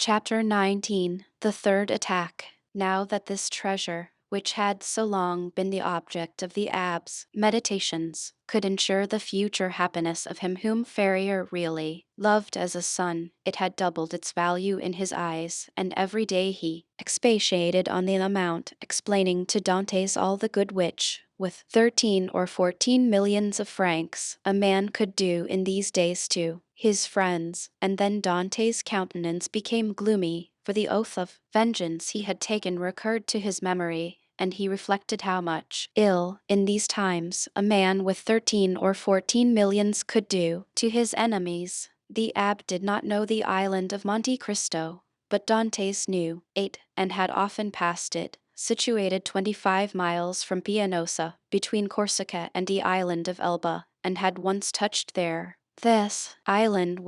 Chapter 19. The Third Attack. Now that this treasure, which had so long been the object of the abbé's meditations, could ensure the future happiness of him whom Ferrier really loved as a son, it had doubled its value in his eyes, and every day he expatiated on the amount, explaining to Dantes all the good which, with 13 or 14 millions of francs, a man could do in these days to his friends, and then Dante's countenance became gloomy, for the oath of vengeance he had taken recurred to his memory, and he reflected how much ill, in these times, a man with 13 or 14 millions could do to his enemies. The abbé did not know the island of Monte Cristo, but Dantes knew it, and had often passed it, situated 25 miles from Pianosa, between Corsica and the island of Elba, and had once touched there. This island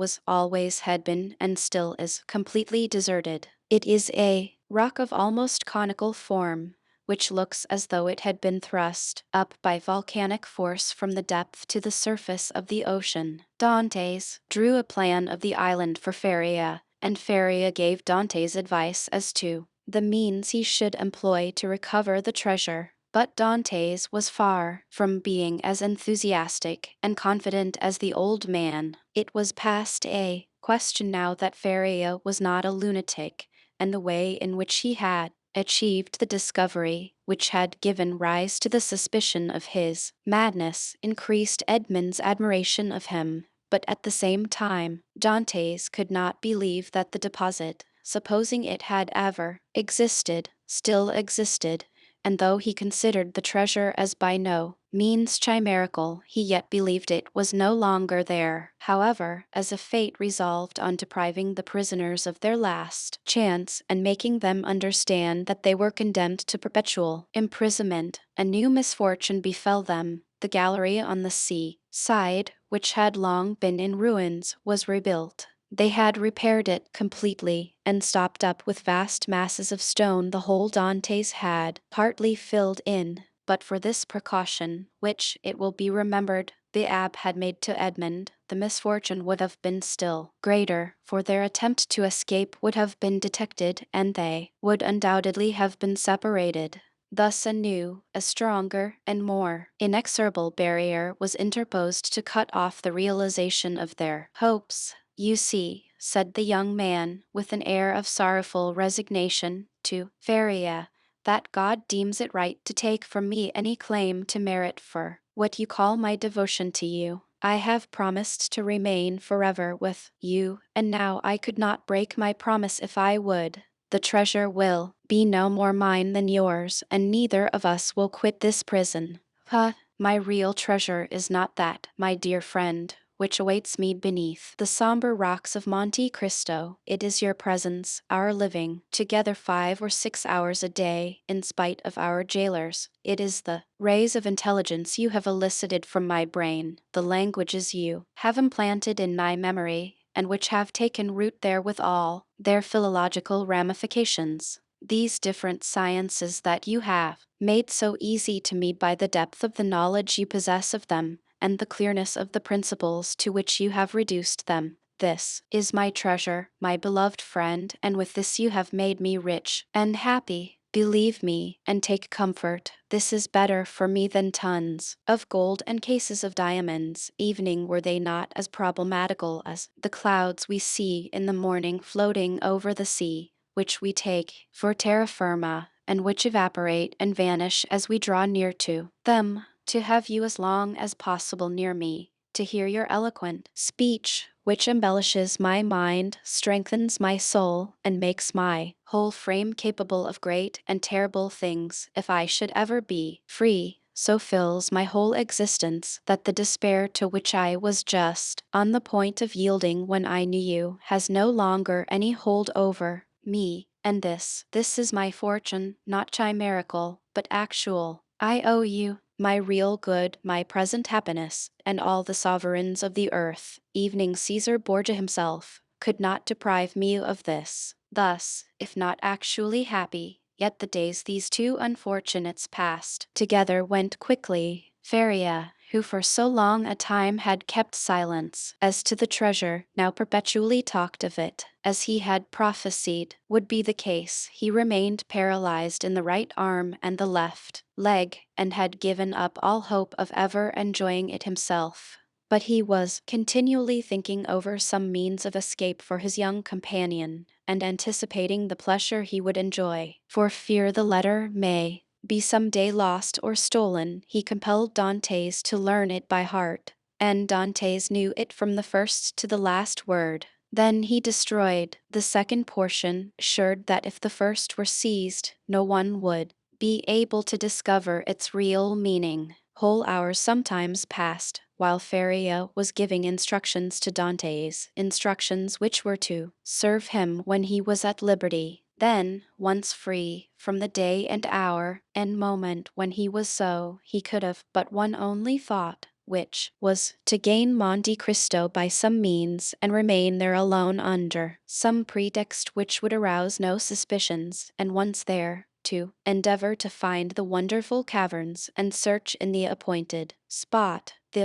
had been and still is completely deserted. It is a rock of almost conical form, which looks as though it had been thrust up by volcanic force from the depth to the surface of the ocean. Dantes drew a plan of the island for Feria, and Feria gave Dantes advice as to the means he should employ to recover the treasure. But Dantes was far from being as enthusiastic and confident as the old man. It was past a question now that Feria was not a lunatic, and the way in which he had achieved the discovery which had given rise to the suspicion of his madness increased Edmund's admiration of him. But at the same time, Dantes could not believe that the deposit, supposing it had ever existed, still existed, and though he considered the treasure as by no means chimerical, he yet believed it was no longer there. However, as if fate resolved on depriving the prisoners of their last chance and making them understand that they were condemned to perpetual imprisonment, a new misfortune befell them. The gallery on the sea side, which had long been in ruins, was rebuilt. They had repaired it completely, and stopped up with vast masses of stone the hole Dantes had partly filled in. But for this precaution, which, it will be remembered, the abbé had made to Edmund, the misfortune would have been still greater, for their attempt to escape would have been detected, and they would undoubtedly have been separated. Thus a new, a stronger, and more inexorable barrier was interposed to cut off the realization of their hopes. "You see," said the young man, with an air of sorrowful resignation, to Feria, "that God deems it right to take from me any claim to merit for what you call my devotion to you. I have promised to remain forever with you, and now I could not break my promise if I would. The treasure will be no more mine than yours, and neither of us will quit this prison. But my real treasure is not that, my dear friend, which awaits me beneath the somber rocks of Monte Cristo. It is your presence, our living together 5 or 6 hours a day, in spite of our jailers. It is the rays of intelligence you have elicited from my brain, the languages you have implanted in my memory, and which have taken root there with all their philological ramifications. These different sciences that you have made so easy to me by the depth of the knowledge you possess of them, and the clearness of the principles to which you have reduced them. This is my treasure, my beloved friend, and with this you have made me rich and happy. Believe me, and take comfort. This is better for me than tons of gold and cases of diamonds. Evening were they not as problematical as the clouds we see in the morning floating over the sea, which we take for terra firma, and which evaporate and vanish as we draw near to them. To have you as long as possible near me, to hear your eloquent speech, which embellishes my mind, strengthens my soul, and makes my whole frame capable of great and terrible things, if I should ever be free, so fills my whole existence that the despair to which I was just on the point of yielding when I knew you has no longer any hold over me. And this is my fortune, not chimerical, but actual. I owe you my real good, my present happiness, and all the sovereigns of the earth. Evening Caesar Borgia himself could not deprive me of this. Thus, if not actually happy, yet the days these two unfortunates passed together went quickly. Feria, who for so long a time had kept silence as to the treasure, now perpetually talked of it, as he had prophesied would be the case. He remained paralyzed in the right arm and the left leg, and had given up all hope of ever enjoying it himself. But he was continually thinking over some means of escape for his young companion, and anticipating the pleasure he would enjoy. For fear the letter may be some day lost or stolen, he compelled Dantes to learn it by heart, and Dantes knew it from the first to the last word. Then he destroyed the second portion, assured that if the first were seized, no one would be able to discover its real meaning. Whole hours sometimes passed while Feria was giving instructions to Dantes, instructions which were to serve him when he was at liberty. Then, once free from the day and hour and moment when he was so, he could have but one only thought, which was to gain Monte Cristo by some means and remain there alone under some pretext which would arouse no suspicions, and once there, to endeavor to find the wonderful caverns and search in the appointed spot, be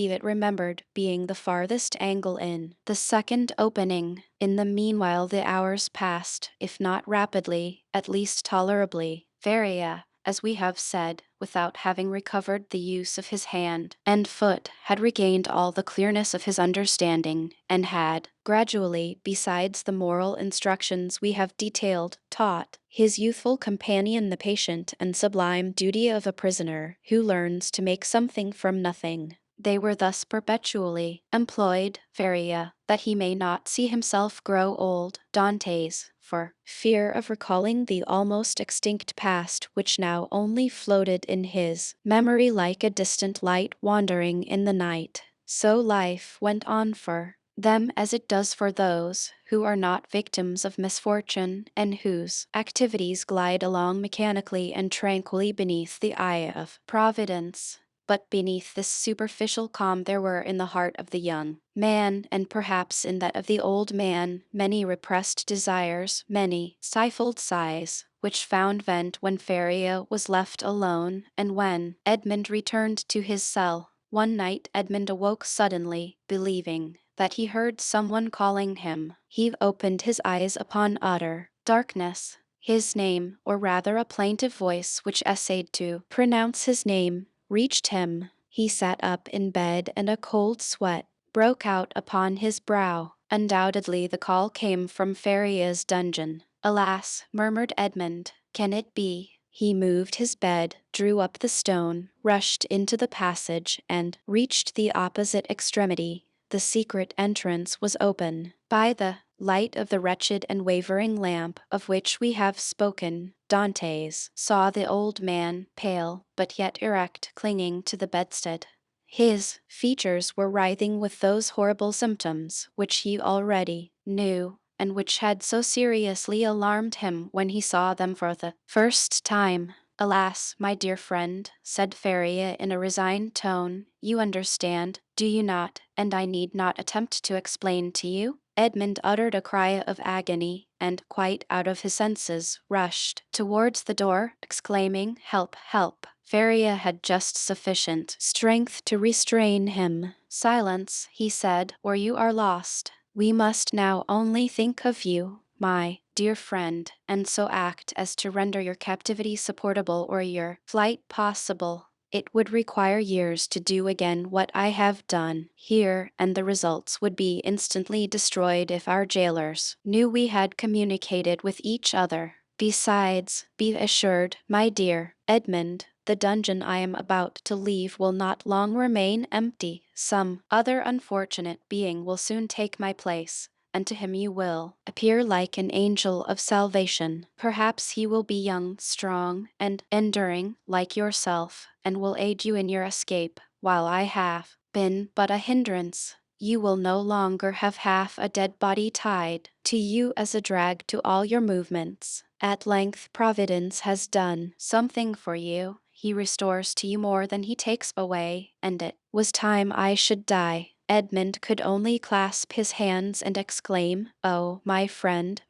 it remembered, being the farthest angle in the second opening. In the meanwhile the hours passed, if not rapidly, at least tolerably. Feria, as we have said, without having recovered the use of his hand and foot, had regained all the clearness of his understanding, and had, gradually, besides the moral instructions we have detailed, taught his youthful companion the patient and sublime duty of a prisoner who learns to make something from nothing. They were thus perpetually employed, Feria, that he may not see himself grow old, Dantes, for fear of recalling the almost extinct past which now only floated in his memory like a distant light wandering in the night. So life went on for them as it does for those who are not victims of misfortune and whose activities glide along mechanically and tranquilly beneath the eye of Providence. But beneath this superficial calm there were in the heart of the young man, and perhaps in that of the old man, many repressed desires, many stifled sighs, which found vent when Feria was left alone, and when Edmund returned to his cell. One night Edmund awoke suddenly, believing that he heard someone calling him. He opened his eyes upon utter darkness. His name, or rather a plaintive voice which essayed to pronounce his name, reached him. He sat up in bed, and a cold sweat broke out upon his brow. Undoubtedly the call came from Feria's dungeon. Alas, murmured Edmund, can it be? He moved his bed, drew up the stone, rushed into the passage, and reached the opposite extremity. The secret entrance was open. By the light of the wretched and wavering lamp of which we have spoken, Dantes saw the old man, pale but yet erect, clinging to the bedstead. His features were writhing with those horrible symptoms which he already knew, and which had so seriously alarmed him when he saw them for the first time. Alas, my dear friend, said Feria in a resigned tone, you understand, do you not, and I need not attempt to explain to you? Edmund uttered a cry of agony, and, quite out of his senses, rushed towards the door, exclaiming, help, help. Feria had just sufficient strength to restrain him. Silence, he said, or you are lost. We must now only think of you, my dear friend, and so act as to render your captivity supportable or your flight possible. It would require years to do again what I have done here, and the results would be instantly destroyed if our jailers knew we had communicated with each other. Besides, be assured, my dear Edmund, the dungeon I am about to leave will not long remain empty. Some other unfortunate being will soon take my place, and to him you will appear like an angel of salvation. Perhaps he will be young, strong, and enduring, like yourself, and will aid you in your escape, while I have been but a hindrance. You will no longer have half a dead body tied to you as a drag to all your movements. At length Providence has done something for you. He restores to you more than he takes away, and it was time I should die. Edmund could only clasp his hands and exclaim, oh, my friend,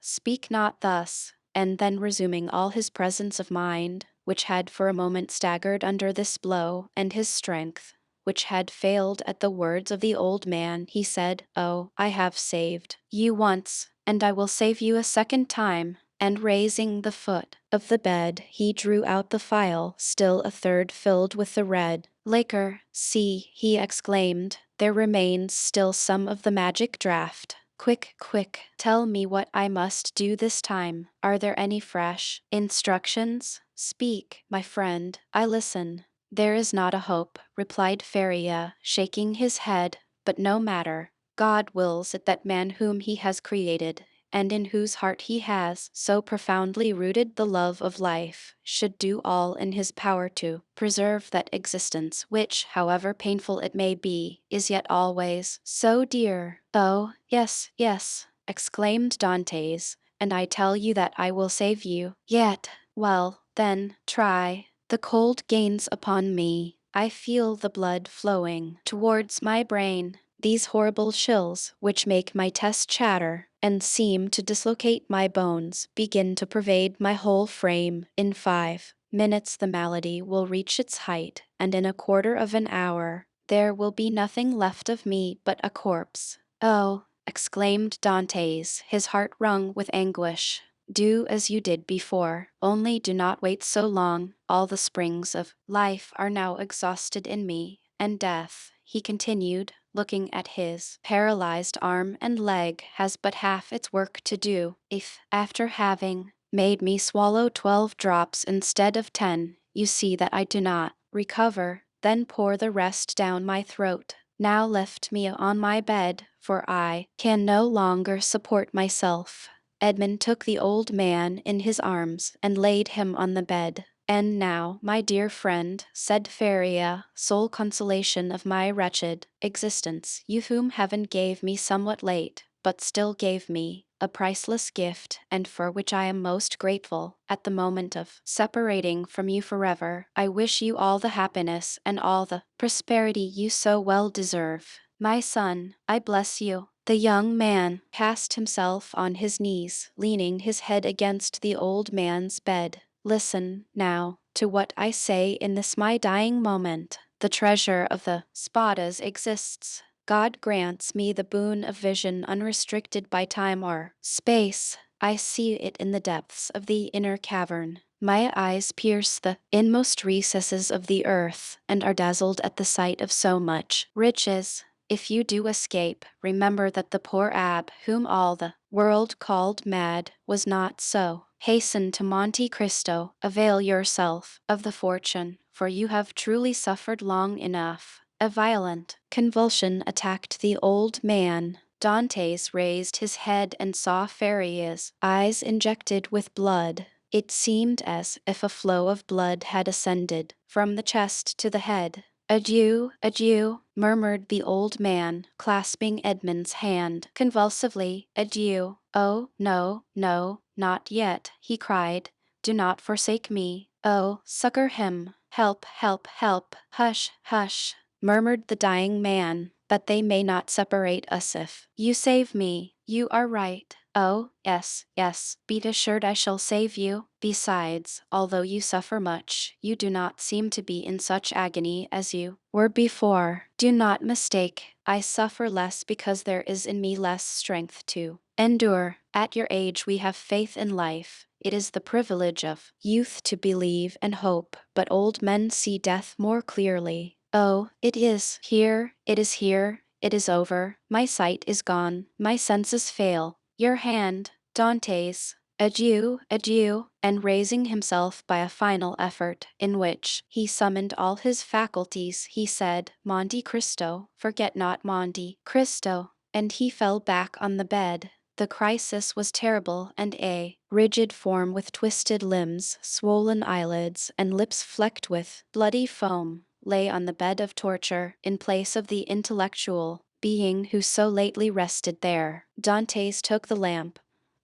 speak not thus. And then resuming all his presence of mind, which had for a moment staggered under this blow, and his strength, which had failed at the words of the old man, he said, "Oh, I have saved you once, and I will save you a second time." And raising the foot of the bed, he drew out the phial, still a third filled with the red liquor. "See," he exclaimed, "there remains still some of the magic draught. Quick, quick, tell me what I must do this time. Are there any fresh instructions? Speak, my friend, I listen." "There is not a hope," replied Feria, shaking his head, "but no matter. God wills it that man whom he has created, and in whose heart he has so profoundly rooted the love of life, should do all in his power to preserve that existence which, however painful it may be, is yet always so dear." "Oh, yes, yes," exclaimed Dantes, "and I tell you that I will save you yet." "Well, then, try." The cold gains upon me. I feel the blood flowing towards my brain. These horrible chills, which make my chest chatter and seem to dislocate my bones, begin to pervade my whole frame. In 5 minutes the malady will reach its height, and in a quarter of an hour there will be nothing left of me but a corpse. "Oh," exclaimed Dantes, his heart wrung with anguish, "do as you did before, only do not wait so long. All the springs of life are now exhausted in me, and death," he continued, looking at his paralyzed arm and leg, "has but half its work to do. If, after having made me swallow 12 drops instead of 10, you see that I do not recover, then pour the rest down my throat. Now lift me on my bed, for I can no longer support myself." Edmund took the old man in his arms and laid him on the bed. "And now, my dear friend," said Feria, "sole consolation of my wretched existence, you whom heaven gave me somewhat late, but still gave me a priceless gift, and for which I am most grateful, at the moment of separating from you forever, I wish you all the happiness and all the prosperity you so well deserve. My son, I bless you." The young man cast himself on his knees, leaning his head against the old man's bed. "Listen, now, to what I say in this my dying moment. The treasure of the Spadas exists. God grants me the boon of vision unrestricted by time or space. I see it in the depths of the inner cavern. My eyes pierce the inmost recesses of the earth, and are dazzled at the sight of so much riches. If you do escape, remember that the poor abb, whom all the world called mad, was not so. Hasten to Monte Cristo, avail yourself of the fortune, for you have truly suffered long enough." A violent convulsion attacked the old man. Dantes raised his head and saw Feria's eyes injected with blood. It seemed as if a flow of blood had ascended from the chest to the head. "Adieu, adieu," murmured the old man, clasping Edmund's hand convulsively. "Adieu." "Oh, no, no, not yet," he cried. "Do not forsake me. Oh, succor him. Help, help, help." "Hush, hush," murmured the dying man, "that they may not separate us if you save me. You are right. Oh, yes, yes, be assured I shall save you. Besides, although you suffer much, you do not seem to be in such agony as you were before. Do not mistake, I suffer less because there is in me less strength to endure. At your age we have faith in life. It is the privilege of youth to believe and hope, but old men see death more clearly. Oh, it is here, it is here, it is over. My sight is gone, my senses fail. Your hand, Dantes. Adieu, adieu." And raising himself by a final effort, in which he summoned all his faculties, he said, "Monte Cristo, forget not Monte Cristo." And he fell back on the bed. The crisis was terrible, and a rigid form with twisted limbs, swollen eyelids, and lips flecked with bloody foam lay on the bed of torture, in place of the intellectual being who so lately rested there. Dantes took the lamp,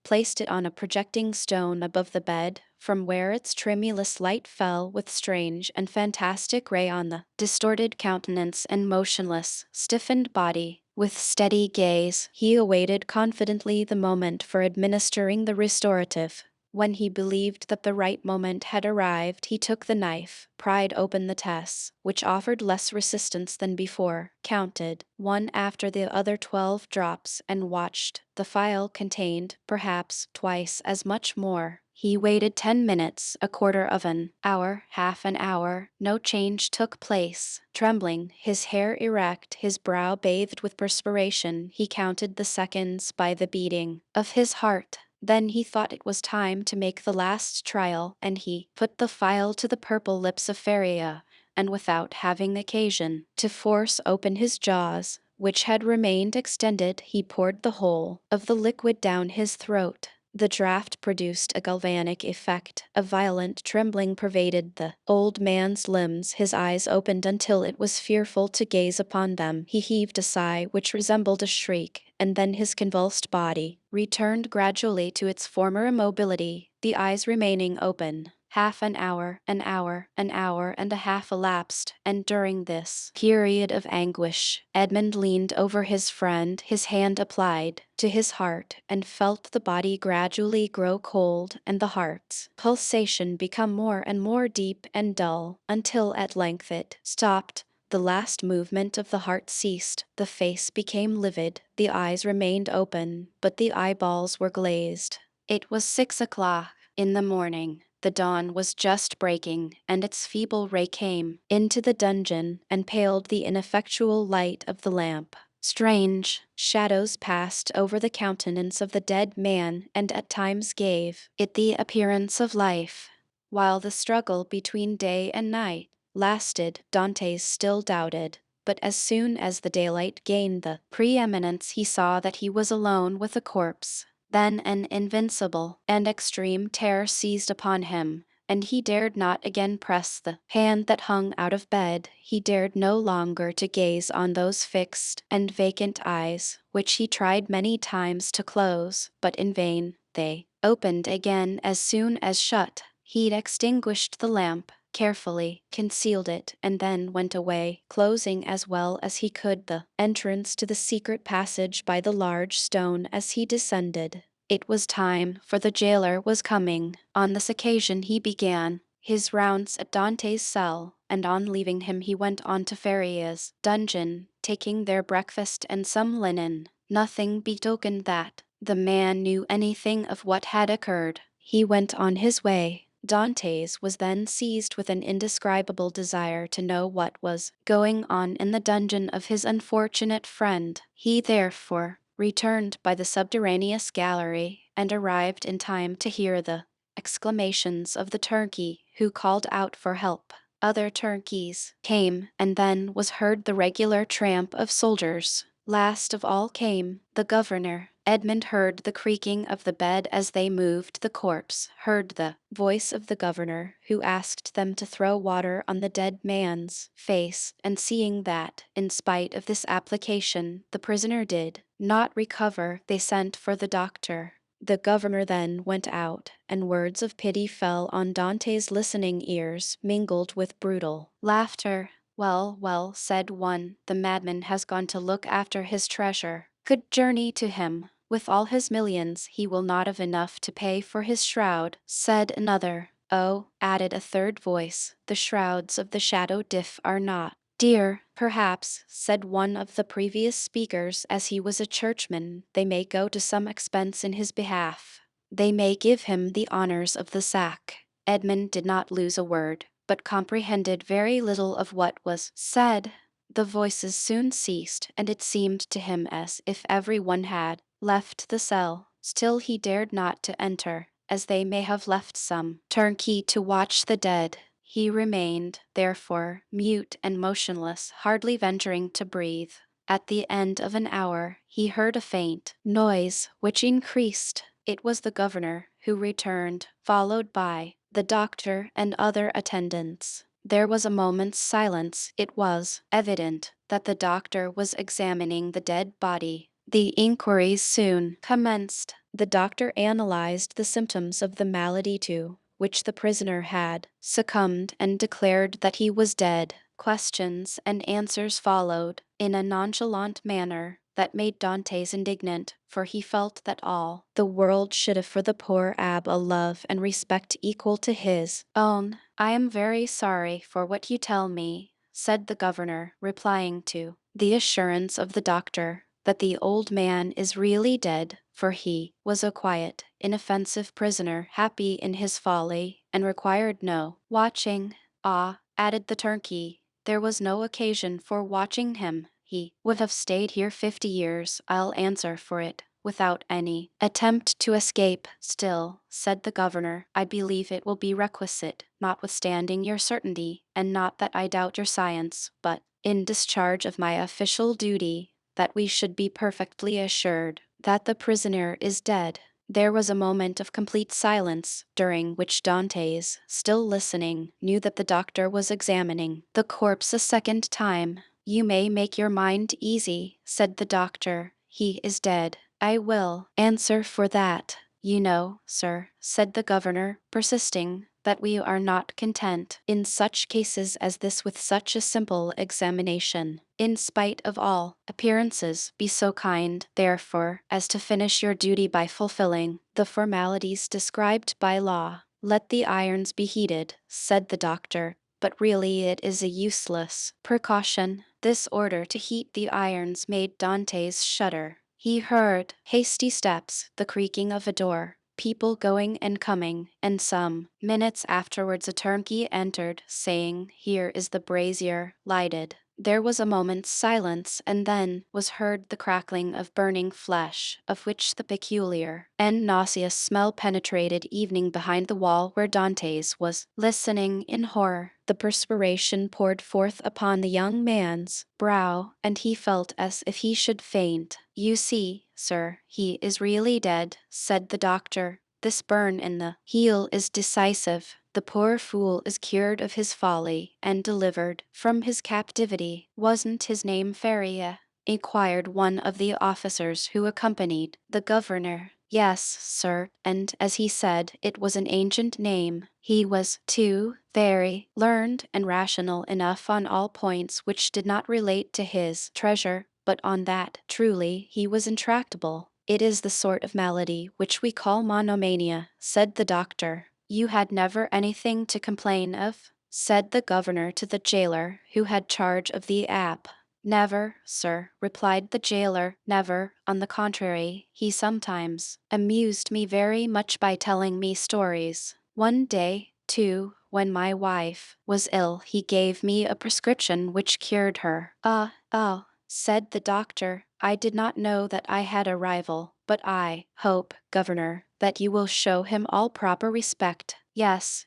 placed it on a projecting stone above the bed, from where its tremulous light fell with strange and fantastic ray on the distorted countenance and motionless, stiffened body. With steady gaze, he awaited confidently the moment for administering the restorative. When he believed that the right moment had arrived, he took the knife, pried open the tess, which offered less resistance than before, counted, one after the other 12 drops, and watched. The phial contained, perhaps, twice as much more. He waited 10 minutes, a quarter of an hour, half an hour. No change took place. Trembling, his hair erect, his brow bathed with perspiration, he counted the seconds by the beating of his heart. Then he thought it was time to make the last trial, and he put the phial to the purple lips of Feria, and without having occasion to force open his jaws, which had remained extended, he poured the whole of the liquid down his throat. The draught produced a galvanic effect. A violent trembling pervaded the old man's limbs. His eyes opened until it was fearful to gaze upon them. He heaved a sigh which resembled a shriek, and then his convulsed body returned gradually to its former immobility, the eyes remaining open. Half an hour, an hour and a half elapsed, and during this period of anguish, Edmund leaned over his friend, his hand applied to his heart, and felt the body gradually grow cold and the heart's pulsation become more and more deep and dull, until at length it stopped. The last movement of the heart ceased, the face became livid, the eyes remained open, but the eyeballs were glazed. It was 6 o'clock in the morning. The dawn was just breaking, and its feeble ray came into the dungeon and paled the ineffectual light of the lamp. Strange shadows passed over the countenance of the dead man and at times gave it the appearance of life. While the struggle between day and night lasted, Dante still doubted. But as soon as the daylight gained the preeminence, he saw that he was alone with a corpse. Then an invincible and extreme terror seized upon him, and he dared not again press the hand that hung out of bed. He dared no longer to gaze on those fixed and vacant eyes, which he tried many times to close, but in vain. They opened again as soon as shut. He extinguished the lamp, carefully concealed it, and then went away, closing as well as he could the entrance to the secret passage by the large stone as he descended. It was time, for the jailer was coming. On this occasion he began his rounds at Dante's cell, and on leaving him he went on to Feria's dungeon, taking their breakfast and some linen. Nothing betokened that the man knew anything of what had occurred. He went on his way. Dante's was then seized with an indescribable desire to know what was going on in the dungeon of his unfortunate friend. He therefore returned by the subterraneous gallery, and arrived in time to hear the exclamations of the turnkey who called out for help. Other turnkeys came, and then was heard the regular tramp of soldiers. Last of all came the governor. Edmund heard the creaking of the bed as they moved the corpse, heard the voice of the governor, who asked them to throw water on the dead man's face, and seeing that, in spite of this application, the prisoner did not recover, they sent for the doctor. The governor then went out, and words of pity fell on Dante's listening ears, mingled with brutal laughter. "Well, well," said one, "the madman has gone to look after his treasure. Good journey to him. With all his millions, he will not have enough to pay for his shroud," said another. "Oh," added a third voice, "the shrouds of the shadow diff are not dear." "Perhaps," said one of the previous speakers, "as he was a churchman, they may go to some expense in his behalf. They may give him the honors of the sack." Edmund did not lose a word, but comprehended very little of what was said. The voices soon ceased, and it seemed to him as if every one had left the cell. Still he dared not to enter, as they may have left some turnkey to watch the dead. He remained, therefore, mute and motionless, hardly venturing to breathe. At the end of an hour, he heard a faint noise, which increased. It was the governor, who returned, followed by the doctor and other attendants. There was a moment's silence. It was evident that the doctor was examining the dead body. The inquiries soon commenced. The doctor analyzed the symptoms of the malady to which the prisoner had succumbed, and declared that he was dead. Questions and answers followed. In a nonchalant manner, that made Dantes indignant, for he felt that all the world should have for the poor abbe a love and respect equal to his own. "I am very sorry for what you tell me," said the governor, replying to the assurance of the doctor that the old man is really dead, for he was a quiet, inoffensive prisoner, happy in his folly, and required no watching. "Ah," added the turnkey, "there was no occasion for watching him. He would have stayed here 50 years, I'll answer for it, without any attempt to escape." "Still," said the governor, "I believe it will be requisite, notwithstanding your certainty, and not that I doubt your science, but in discharge of my official duty, that we should be perfectly assured that the prisoner is dead." There was a moment of complete silence, during which Dantes, still listening, knew that the doctor was examining the corpse a second time. "You may make your mind easy," said the doctor. "He is dead. I will answer for that." "You know, sir," said the governor, persisting, "that we are not content, in such cases as this, with such a simple examination. In spite of all appearances, be so kind, therefore, as to finish your duty by fulfilling the formalities described by law." "Let the irons be heated," said the doctor, "but really it is a useless precaution." This order to heat the irons made Dantes shudder. He heard hasty steps, the creaking of a door, people going and coming, and some minutes afterwards a turnkey entered, saying, "Here is the brazier lighted." There was a moment's silence, and then was heard the crackling of burning flesh, of which the peculiar and nauseous smell penetrated evening behind the wall where Dantes was listening in horror. The perspiration poured forth upon the young man's brow, and he felt as if he should faint. "You see, sir, he is really dead," said the doctor. "This burn in the heel is decisive. The poor fool is cured of his folly, and delivered from his captivity." "Wasn't his name Feria?" inquired one of the officers who accompanied the governor. "Yes, sir, and as he said, it was an ancient name. He was, too, very learned and rational enough on all points which did not relate to his treasure, but on that, truly, he was intractable." "It is the sort of malady which we call monomania," said the doctor. "You had never anything to complain of?" said the governor to the jailer, who had charge of the app. "Never, sir," replied the jailer, "never. On the contrary, he sometimes amused me very much by telling me stories. One day, too, when my wife was ill, he gave me a prescription which cured her." "Oh," said the doctor, "I did not know that I had a rival, but I hope, governor, that you will show him all proper respect." Yes,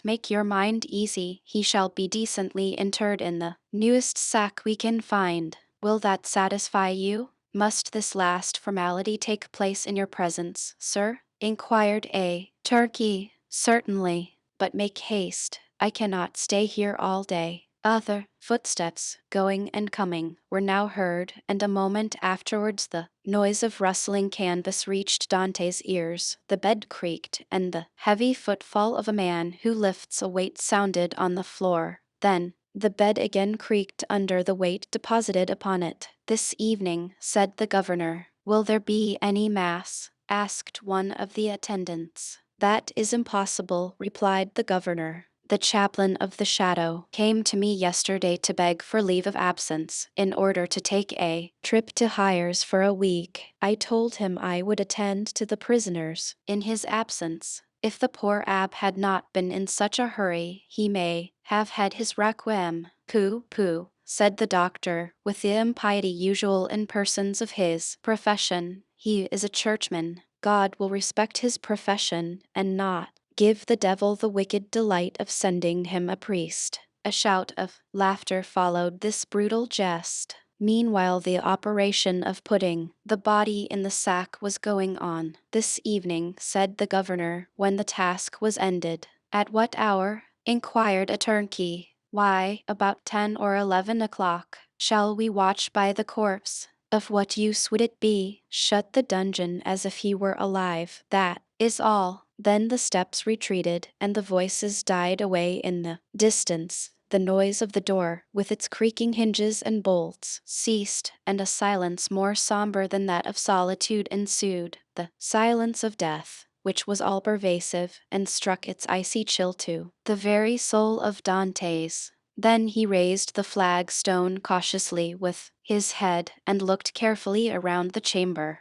make your mind easy. He shall be decently interred in the newest sack we can find. Will that satisfy you?" "Must this last formality take place in your presence, sir?" inquired a turkey. "Certainly, but make haste. I cannot stay here all day." Other footsteps, going and coming, were now heard, and a moment afterwards the noise of rustling canvas reached Dante's ears. The bed creaked, and the heavy footfall of a man who lifts a weight sounded on the floor. Then the bed again creaked under the weight deposited upon it. "This evening," said the governor. "Will there be any mass?" asked one of the attendants. "That is impossible," replied the governor. "The chaplain of the shadow came to me yesterday to beg for leave of absence, in order to take a trip to Hyères for a week. I told him I would attend to the prisoners in his absence. If the poor abbe had not been in such a hurry, he may have had his requiem." "Pooh," said the doctor, with the impiety usual in persons of his profession. "He is a churchman. God will respect his profession, and not give the devil the wicked delight of sending him a priest." A shout of laughter followed this brutal jest. Meanwhile the operation of putting the body in the sack was going on. "This evening," said the governor, when the task was ended. "At what hour?" inquired a turnkey. "Why, about 10 or 11 o'clock." "Shall we watch by the corpse?" "Of what use would it be? Shut the dungeon as if he were alive. That is all." Then the steps retreated, and the voices died away in the distance. the noise of the door, with its creaking hinges and bolts, ceased, and a silence more somber than that of solitude ensued, the silence of death, which was all-pervasive and struck its icy chill to the very soul of Dante's. Then he raised the flagstone cautiously with his head and looked carefully around the chamber.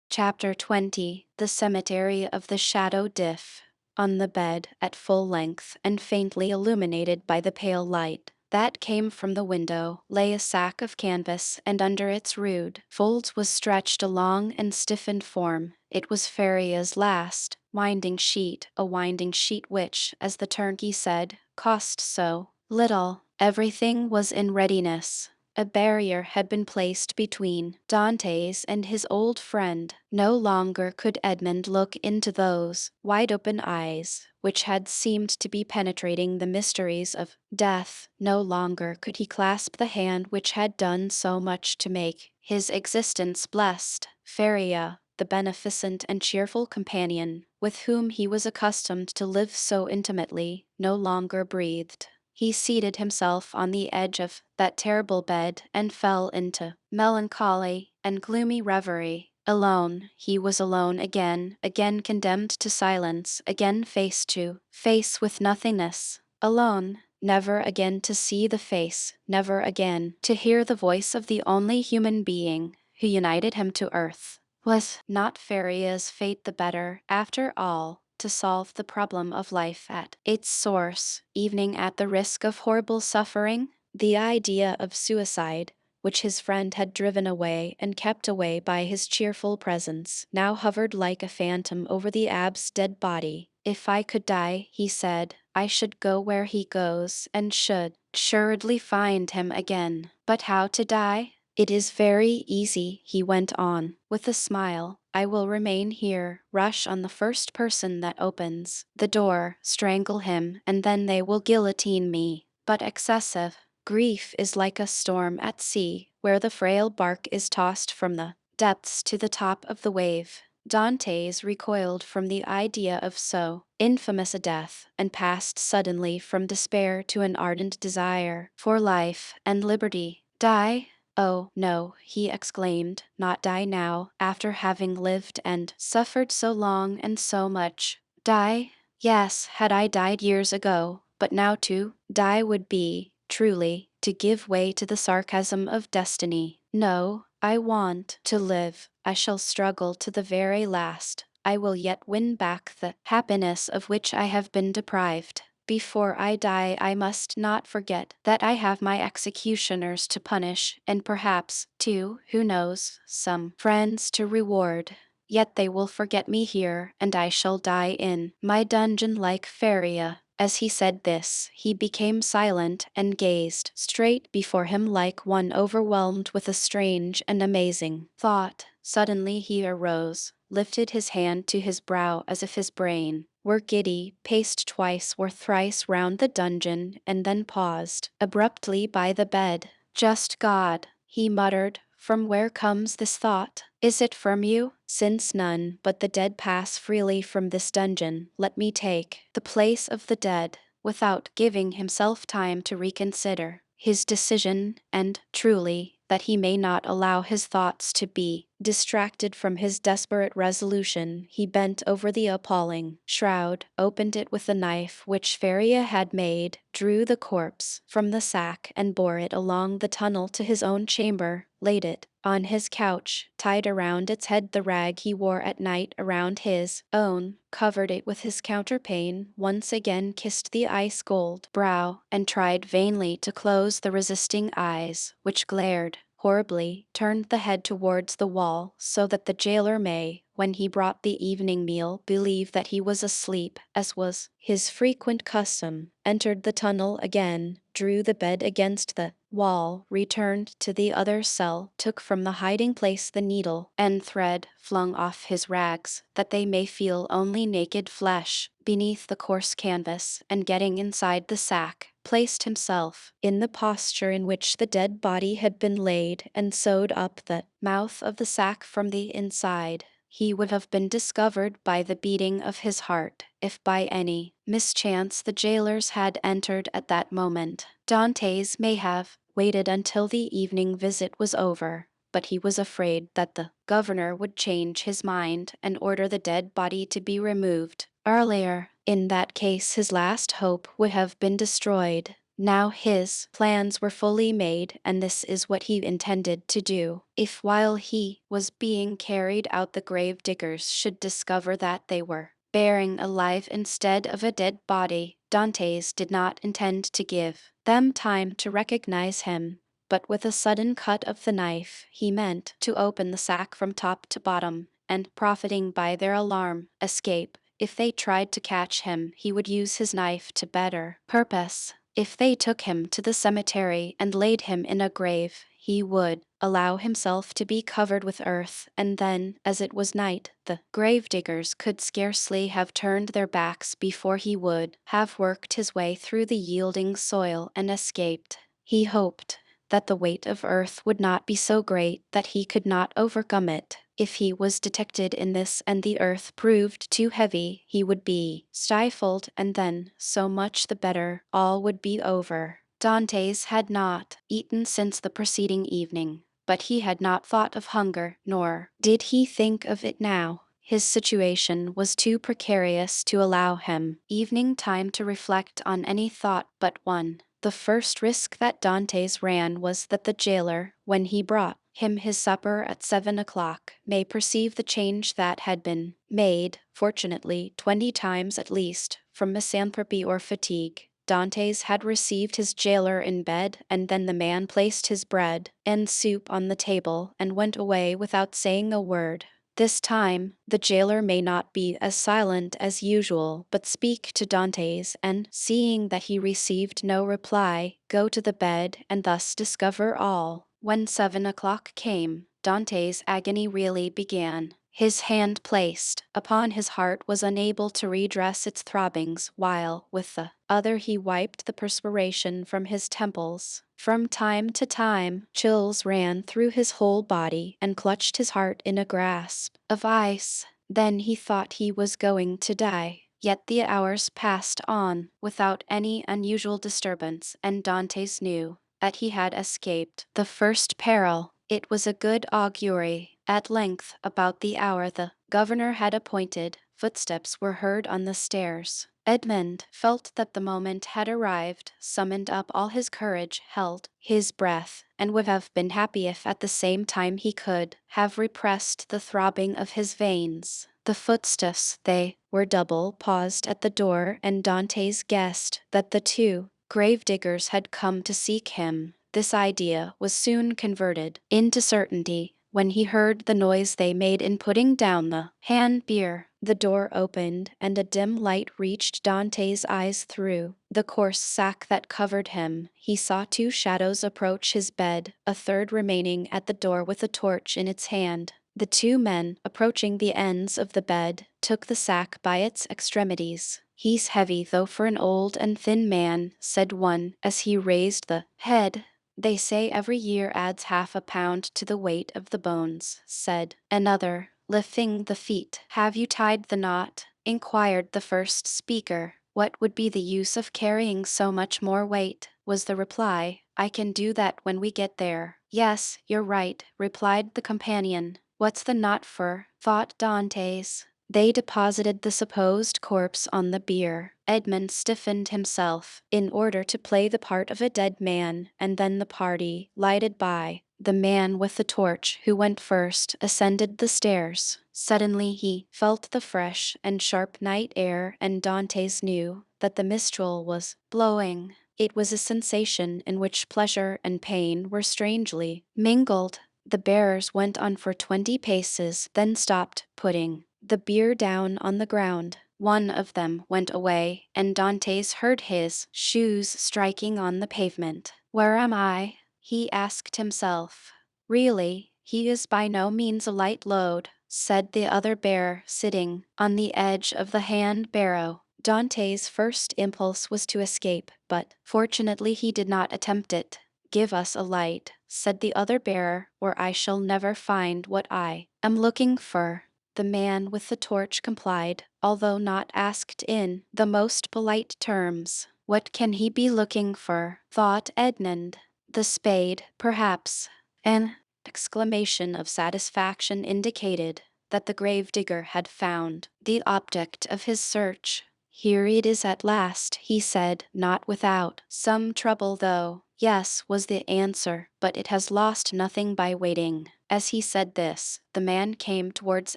Chapter 20. The Cemetery of the Shadow Diff. On the bed, at full length and faintly illuminated by the pale light that came from the window, lay a sack of canvas, and under its rude folds was stretched a long and stiffened form. It was Feria's last winding sheet, a winding sheet which, as the turnkey said, cost so little. Everything was in readiness. A barrier had been placed between Dante's and his old friend. No longer could Edmund look into those wide-open eyes, which had seemed to be penetrating the mysteries of death. No longer could he clasp the hand which had done so much to make his existence blessed. Feria, the beneficent and cheerful companion, with whom he was accustomed to live so intimately, no longer breathed. He seated himself on the edge of that terrible bed and fell into melancholy and gloomy reverie. Alone, he was alone again condemned to silence, again face to face with nothingness. Alone, never again to see the face, never again to hear the voice of the only human being who united him to earth. Was not Feria's fate the better, after all, to solve the problem of life at its source, even at the risk of horrible suffering? The idea of suicide, which his friend had driven away and kept away by his cheerful presence, now hovered like a phantom over the abb's dead body. If I could die, he said, I should go where he goes, and should assuredly find him again. But how to die? It is very easy, he went on, with a smile. I will remain here, rush on the first person that opens the door, strangle him, and then they will guillotine me. But excessive grief is like a storm at sea, where the frail bark is tossed from the depths to the top of the wave. Dantes recoiled from the idea of so infamous a death, and passed suddenly from despair to an ardent desire for life and liberty. Die? Oh, no, he exclaimed, not die now, after having lived and suffered so long and so much. Die? Yes, had I died years ago, but now to die would be, truly, to give way to the sarcasm of destiny. No, I want to live. I shall struggle to the very last. I will yet win back the happiness of which I have been deprived. Before I die, I must not forget that I have my executioners to punish, and perhaps, too, who knows, some friends to reward. Yet they will forget me here, and I shall die in my dungeon like Feria. As he said this, he became silent and gazed straight before him like one overwhelmed with a strange and amazing thought. Suddenly he arose, lifted his hand to his brow as if his brain were giddy, paced twice or thrice round the dungeon, and then paused abruptly by the bed. Just God, he muttered, from where comes this thought? Is it from you? Since none but the dead pass freely from this dungeon, let me take the place of the dead, without giving himself time to reconsider his decision, and, truly, that he may not allow his thoughts to be distracted from his desperate resolution, he bent over the appalling shroud, opened it with the knife which Feria had made, drew the corpse from the sack and bore it along the tunnel to his own chamber, laid it on his couch, tied around its head the rag he wore at night around his own, covered it with his counterpane, once again kissed the ice-cold brow, and tried vainly to close the resisting eyes, which glared horribly, turned the head towards the wall, so that the jailer may, when he brought the evening meal, believe that he was asleep, as was his frequent custom, entered the tunnel again, drew the bed against the wall, returned to the other cell, took from the hiding place the needle and thread, flung off his rags, that they may feel only naked flesh beneath the coarse canvas, and getting inside the sack, placed himself in the posture in which the dead body had been laid, and sewed up the mouth of the sack from the inside. he would have been discovered by the beating of his heart, if by any mischance the jailers had entered at that moment. Dantes may have waited until the evening visit was over, but he was afraid that the governor would change his mind and order the dead body to be removed earlier. In that case, his last hope would have been destroyed. Now his plans were fully made, and this is what he intended to do. If while he was being carried out the grave diggers should discover that they were bearing alive instead of a dead body, Dantes did not intend to give them time to recognize him. But with a sudden cut of the knife, he meant to open the sack from top to bottom, and profiting by their alarm, escape. If they tried to catch him, he would use his knife to better purpose. If they took him to the cemetery and laid him in a grave, he would allow himself to be covered with earth, and then, as it was night, the grave-diggers could scarcely have turned their backs before he would have worked his way through the yielding soil and escaped. He hoped that the weight of earth would not be so great that he could not overcome it. If he was detected in this and the earth proved too heavy, he would be stifled, and then, so much the better, all would be over. Dantes had not eaten since the preceding evening, but he had not thought of hunger, nor did he think of it now. His situation was too precarious to allow him evening time to reflect on any thought but one. The first risk that Dantes ran was that the jailer, when he brought him his supper at 7 o'clock, may perceive the change that had been made, fortunately 20 times at least, from misanthropy or fatigue. Dantes had received his jailer in bed, and then the man placed his bread and soup on the table and went away without saying a word. This time, the jailer may not be as silent as usual, but speak to Dantes, and, seeing that he received no reply, go to the bed and thus discover all. When 7 o'clock came, Dante's agony really began. His hand placed upon his heart was unable to redress its throbbings, while, with the other he wiped the perspiration from his temples. From time to time, chills ran through his whole body and clutched his heart in a grasp of ice. Then he thought he was going to die. Yet the hours passed on without any unusual disturbance, and Dantes knew that he had escaped the first peril. It was a good augury. At length, about the hour the governor had appointed, footsteps were heard on the stairs. Edmund felt that the moment had arrived, summoned up all his courage, held his breath, and would have been happy if at the same time he could have repressed the throbbing of his veins. The footsteps, they were double, paused at the door, and Dantes guessed that the two grave-diggers had come to seek him. This idea was soon converted into certainty when he heard the noise they made in putting down the hand beer. The door opened, and a dim light reached Dante's eyes through the coarse sack that covered him. He saw two shadows approach his bed, a third remaining at the door with a torch in its hand. The two men, approaching the ends of the bed, took the sack by its extremities. "He's heavy, though, for an old and thin man," said one, as he raised the head. "They say every year adds half a pound to the weight of the bones," said another, lifting the feet. "Have you tied the knot?" inquired the first speaker. "What would be the use of carrying so much more weight?" was the reply. "I can do that when we get there." "Yes, you're right," replied the companion. "What's the knot for?" thought Dantes. They deposited the supposed corpse on the bier. Edmund stiffened himself in order to play the part of a dead man, and then the party, lighted by the man with the torch who went first, ascended the stairs. Suddenly he felt the fresh and sharp night air, and Dantes knew that the mistral was blowing. It was a sensation in which pleasure and pain were strangely mingled. The bearers went on for 20 paces, then stopped, putting the bier down on the ground. One of them went away, and Dantes heard his shoes striking on the pavement. "Where am I?" he asked himself. "Really, he is by no means a light load," said the other bearer, sitting on the edge of the hand barrow. Dante's first impulse was to escape, but fortunately he did not attempt it. "Give us a light," said the other bearer, "or I shall never find what I am looking for." The man with the torch complied, although not asked in the most polite terms. What can he be looking for? Thought Edmund. The spade, perhaps. An exclamation of satisfaction indicated that the gravedigger had found the object of his search. Here it is at last, he said, not without some trouble though. Yes, was the answer, but it has lost nothing by waiting. As he said this, the man came towards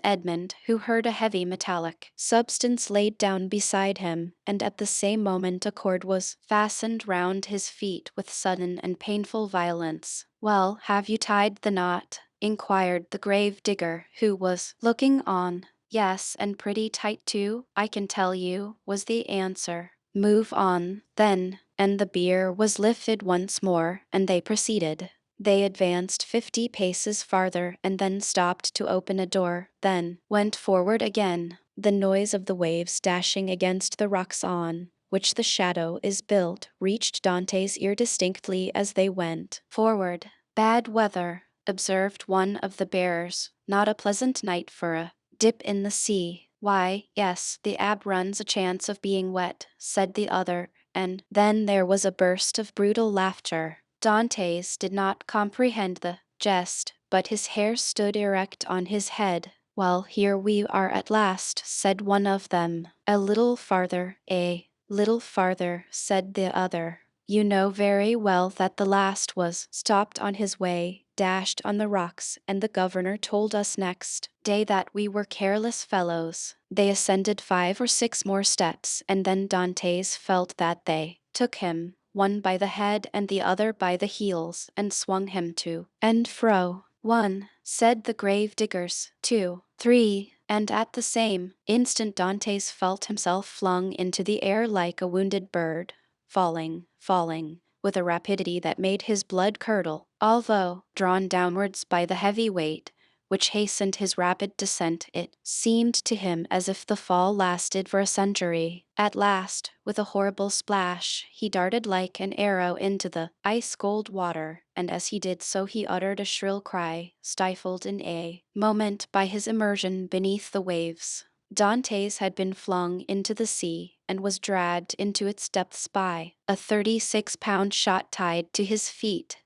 Edmund, who heard a heavy metallic substance laid down beside him, and at the same moment a cord was fastened round his feet with sudden and painful violence. "Well, have you tied the knot?" inquired the grave digger, who was looking on. "Yes, and pretty tight too, I can tell you," was the answer. "Move on, then," and the bier was lifted once more, and they proceeded. They advanced 50 paces farther and then stopped to open a door, then went forward again. The noise of the waves dashing against the rocks on which the shadow is built reached Dante's ear distinctly as they went forward. "Bad weather," observed one of the bearers. "Not a pleasant night for a dip in the sea." "Why, yes, the ab runs a chance of being wet," said the other, and then there was a burst of brutal laughter. Dantes did not comprehend the jest, but his hair stood erect on his head. "Well, here we are at last," said one of them. "A little farther, a little farther," said the other. "You know very well that the last was stopped on his way, dashed on the rocks, and the governor told us next day that we were careless fellows." They ascended 5 or 6 more steps, and then Dantes felt that they took him, one by the head and the other by the heels, and swung him to and fro. "One," said the grave diggers, "2, 3, and at the same instant Dantes felt himself flung into the air like a wounded bird, falling, with a rapidity that made his blood curdle, although drawn downwards by the heavy weight which hastened his rapid descent. It seemed to him as if the fall lasted for a century. At last, with a horrible splash, he darted like an arrow into the ice-cold water, and as he did so he uttered a shrill cry, stifled in a moment by his immersion beneath the waves. Dantes had been flung into the sea and was dragged into its depths by a 36-pound shot tied to his feet.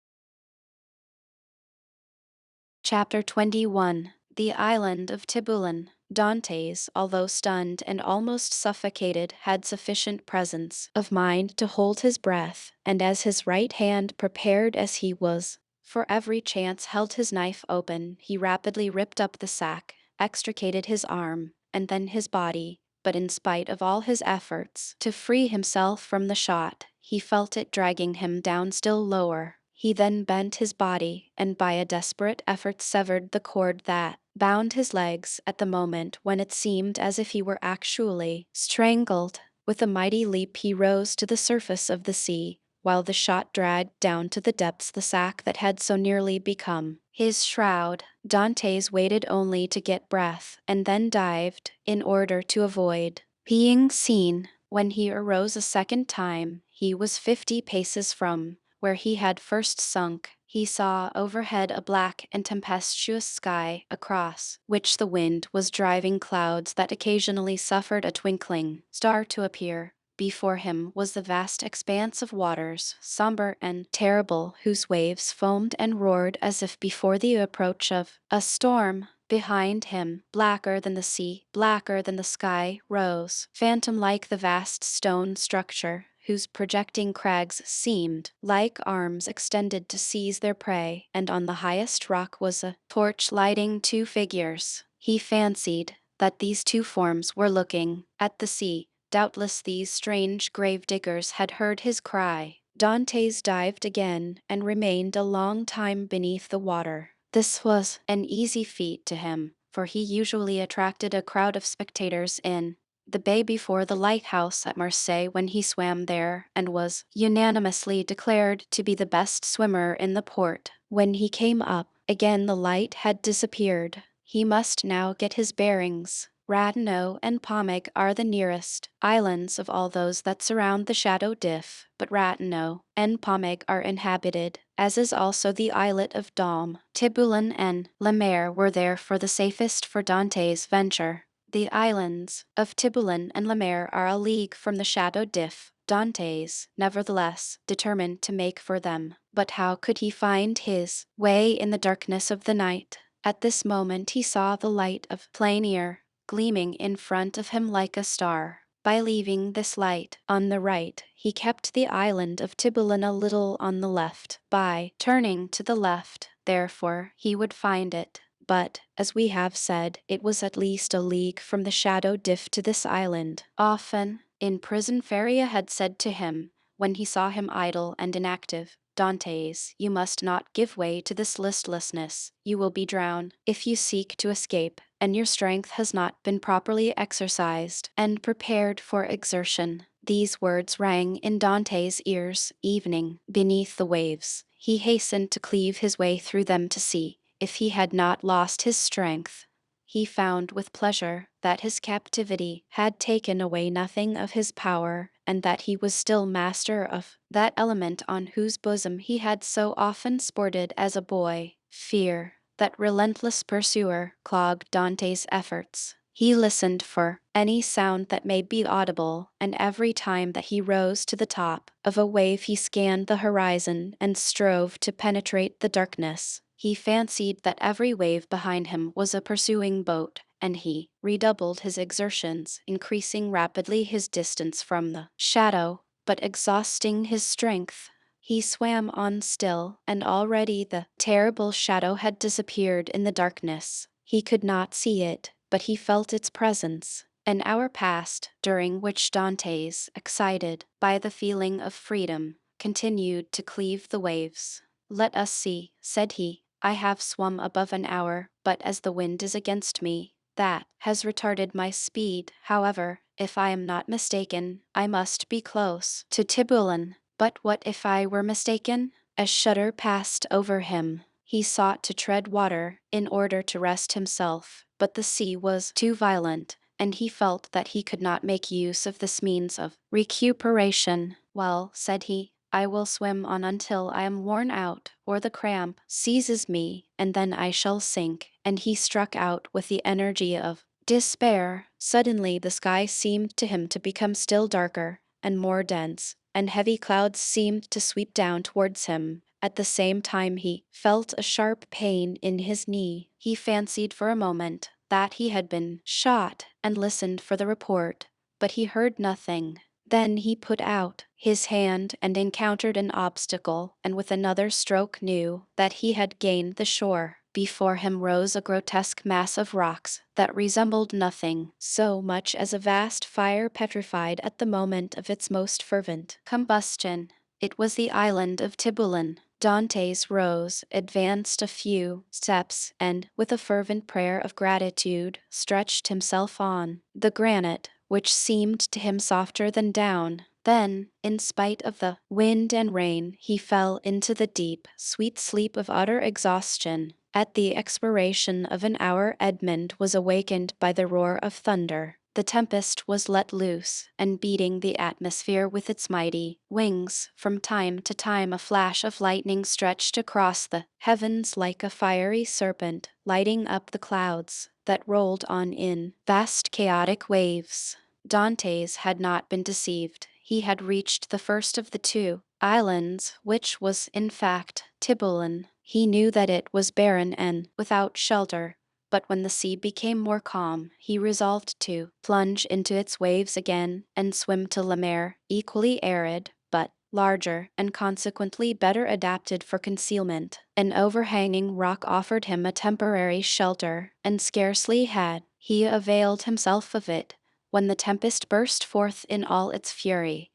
Chapter 21. The Island of Tiburon. Dantes, although stunned and almost suffocated, had sufficient presence of mind to hold his breath, and as his right hand, prepared as he was for every chance, held his knife open, he rapidly ripped up the sack, extricated his arm, and then his body, but in spite of all his efforts to free himself from the shot, he felt it dragging him down still lower. He then bent his body, and by a desperate effort severed the cord that bound his legs at the moment when it seemed as if he were actually strangled. With a mighty leap he rose to the surface of the sea, while the shot dragged down to the depths the sack that had so nearly become his shroud. Dantes waited only to get breath, and then dived, in order to avoid being seen. When he arose a second time, he was 50 paces from where he had first sunk. He saw overhead a black and tempestuous sky, across which the wind was driving clouds that occasionally suffered a twinkling star to appear. Before him was the vast expanse of waters, somber and terrible, whose waves foamed and roared as if before the approach of a storm. Behind him, blacker than the sea, blacker than the sky, rose, phantom-like, the vast stone structure, whose projecting crags seemed like arms extended to seize their prey, and on the highest rock was a torch lighting 2 figures. He fancied that these 2 forms were looking at the sea. Doubtless these strange grave diggers had heard his cry. Dantes dived again and remained a long time beneath the water. This was an easy feat to him, for he usually attracted a crowd of spectators in the bay before the lighthouse at Marseille when he swam there, and was unanimously declared to be the best swimmer in the port. When he came up, again the light had disappeared. He must now get his bearings. Ratonneau and Pomègue are the nearest islands of all those that surround the Château d'If, but Ratonneau and Pomègue are inhabited. as is also the islet of Dom. Tiburon and Le Maire were therefore the safest for Dante's venture. The islands of Tiburon and Le Maire are a league from the Chateau d'If. Dante's, nevertheless, determined to make for them. But how could he find his way in the darkness of the night? At this moment he saw the light of plein air gleaming in front of him like a star. By leaving this light on the right, he kept the island of Tiburon a little on the left. By turning to the left, therefore, he would find it. But, as we have said, it was at least a league from the Chateau d'If to this island. Often, in prison Feria had said to him, when he saw him idle and inactive, Dantes, you must not give way to this listlessness. You will be drowned if you seek to escape, and your strength has not been properly exercised and prepared for exertion. These words rang in Dante's ears, evening, beneath the waves. He hastened to cleave his way through them to see if he had not lost his strength. He found with pleasure that his captivity had taken away nothing of his power, and that he was still master of that element on whose bosom he had so often sported as a boy. Fear, that relentless pursuer, clogged Dante's efforts. He listened for any sound that may be audible, and every time that he rose to the top of a wave he scanned the horizon and strove to penetrate the darkness. He fancied that every wave behind him was a pursuing boat, and he redoubled his exertions, increasing rapidly his distance from the shadow, but exhausting his strength. He swam on still, and already the terrible shadow had disappeared in the darkness. He could not see it, but he felt its presence. An hour passed, during which Dantes, excited by the feeling of freedom, continued to cleave the waves. "Let us see," said he. "I have swum above an hour, but as the wind is against me, that has retarded my speed. However, if I am not mistaken, I must be close to Tiburon. But what if I were mistaken?" A shudder passed over him. He sought to tread water in order to rest himself, but the sea was too violent, and he felt that he could not make use of this means of recuperation. "Well," said he, "I will swim on until I am worn out, or the cramp seizes me, and then I shall sink." And he struck out with the energy of despair. Suddenly the sky seemed to him to become still darker and more dense, and heavy clouds seemed to sweep down towards him. At the same time he felt a sharp pain in his knee. He fancied for a moment that he had been shot, and listened for the report, but he heard nothing. Then he put out his hand and encountered an obstacle, and with another stroke knew that he had gained the shore. Before him rose a grotesque mass of rocks that resembled nothing so much as a vast fire petrified at the moment of its most fervent combustion. It was the island of Tiburon. Dantes rose, advanced a few steps, and, with a fervent prayer of gratitude, stretched himself on the granite, which seemed to him softer than down. Then, in spite of the wind and rain, he fell into the deep, sweet sleep of utter exhaustion. At the expiration of an hour Edmund was awakened by the roar of thunder. The tempest was let loose, and beating the atmosphere with its mighty wings. From time to time a flash of lightning stretched across the heavens like a fiery serpent, lighting up the clouds that rolled on in vast chaotic waves. Dantes had not been deceived. He had reached the first of the two islands, which was in fact Tiburon. He knew that it was barren and without shelter, but when the sea became more calm, he resolved to plunge into its waves again and swim to Le Maire, equally arid, but larger and consequently better adapted for concealment. An overhanging rock offered him a temporary shelter, and scarcely had he availed himself of it when the tempest burst forth in all its fury.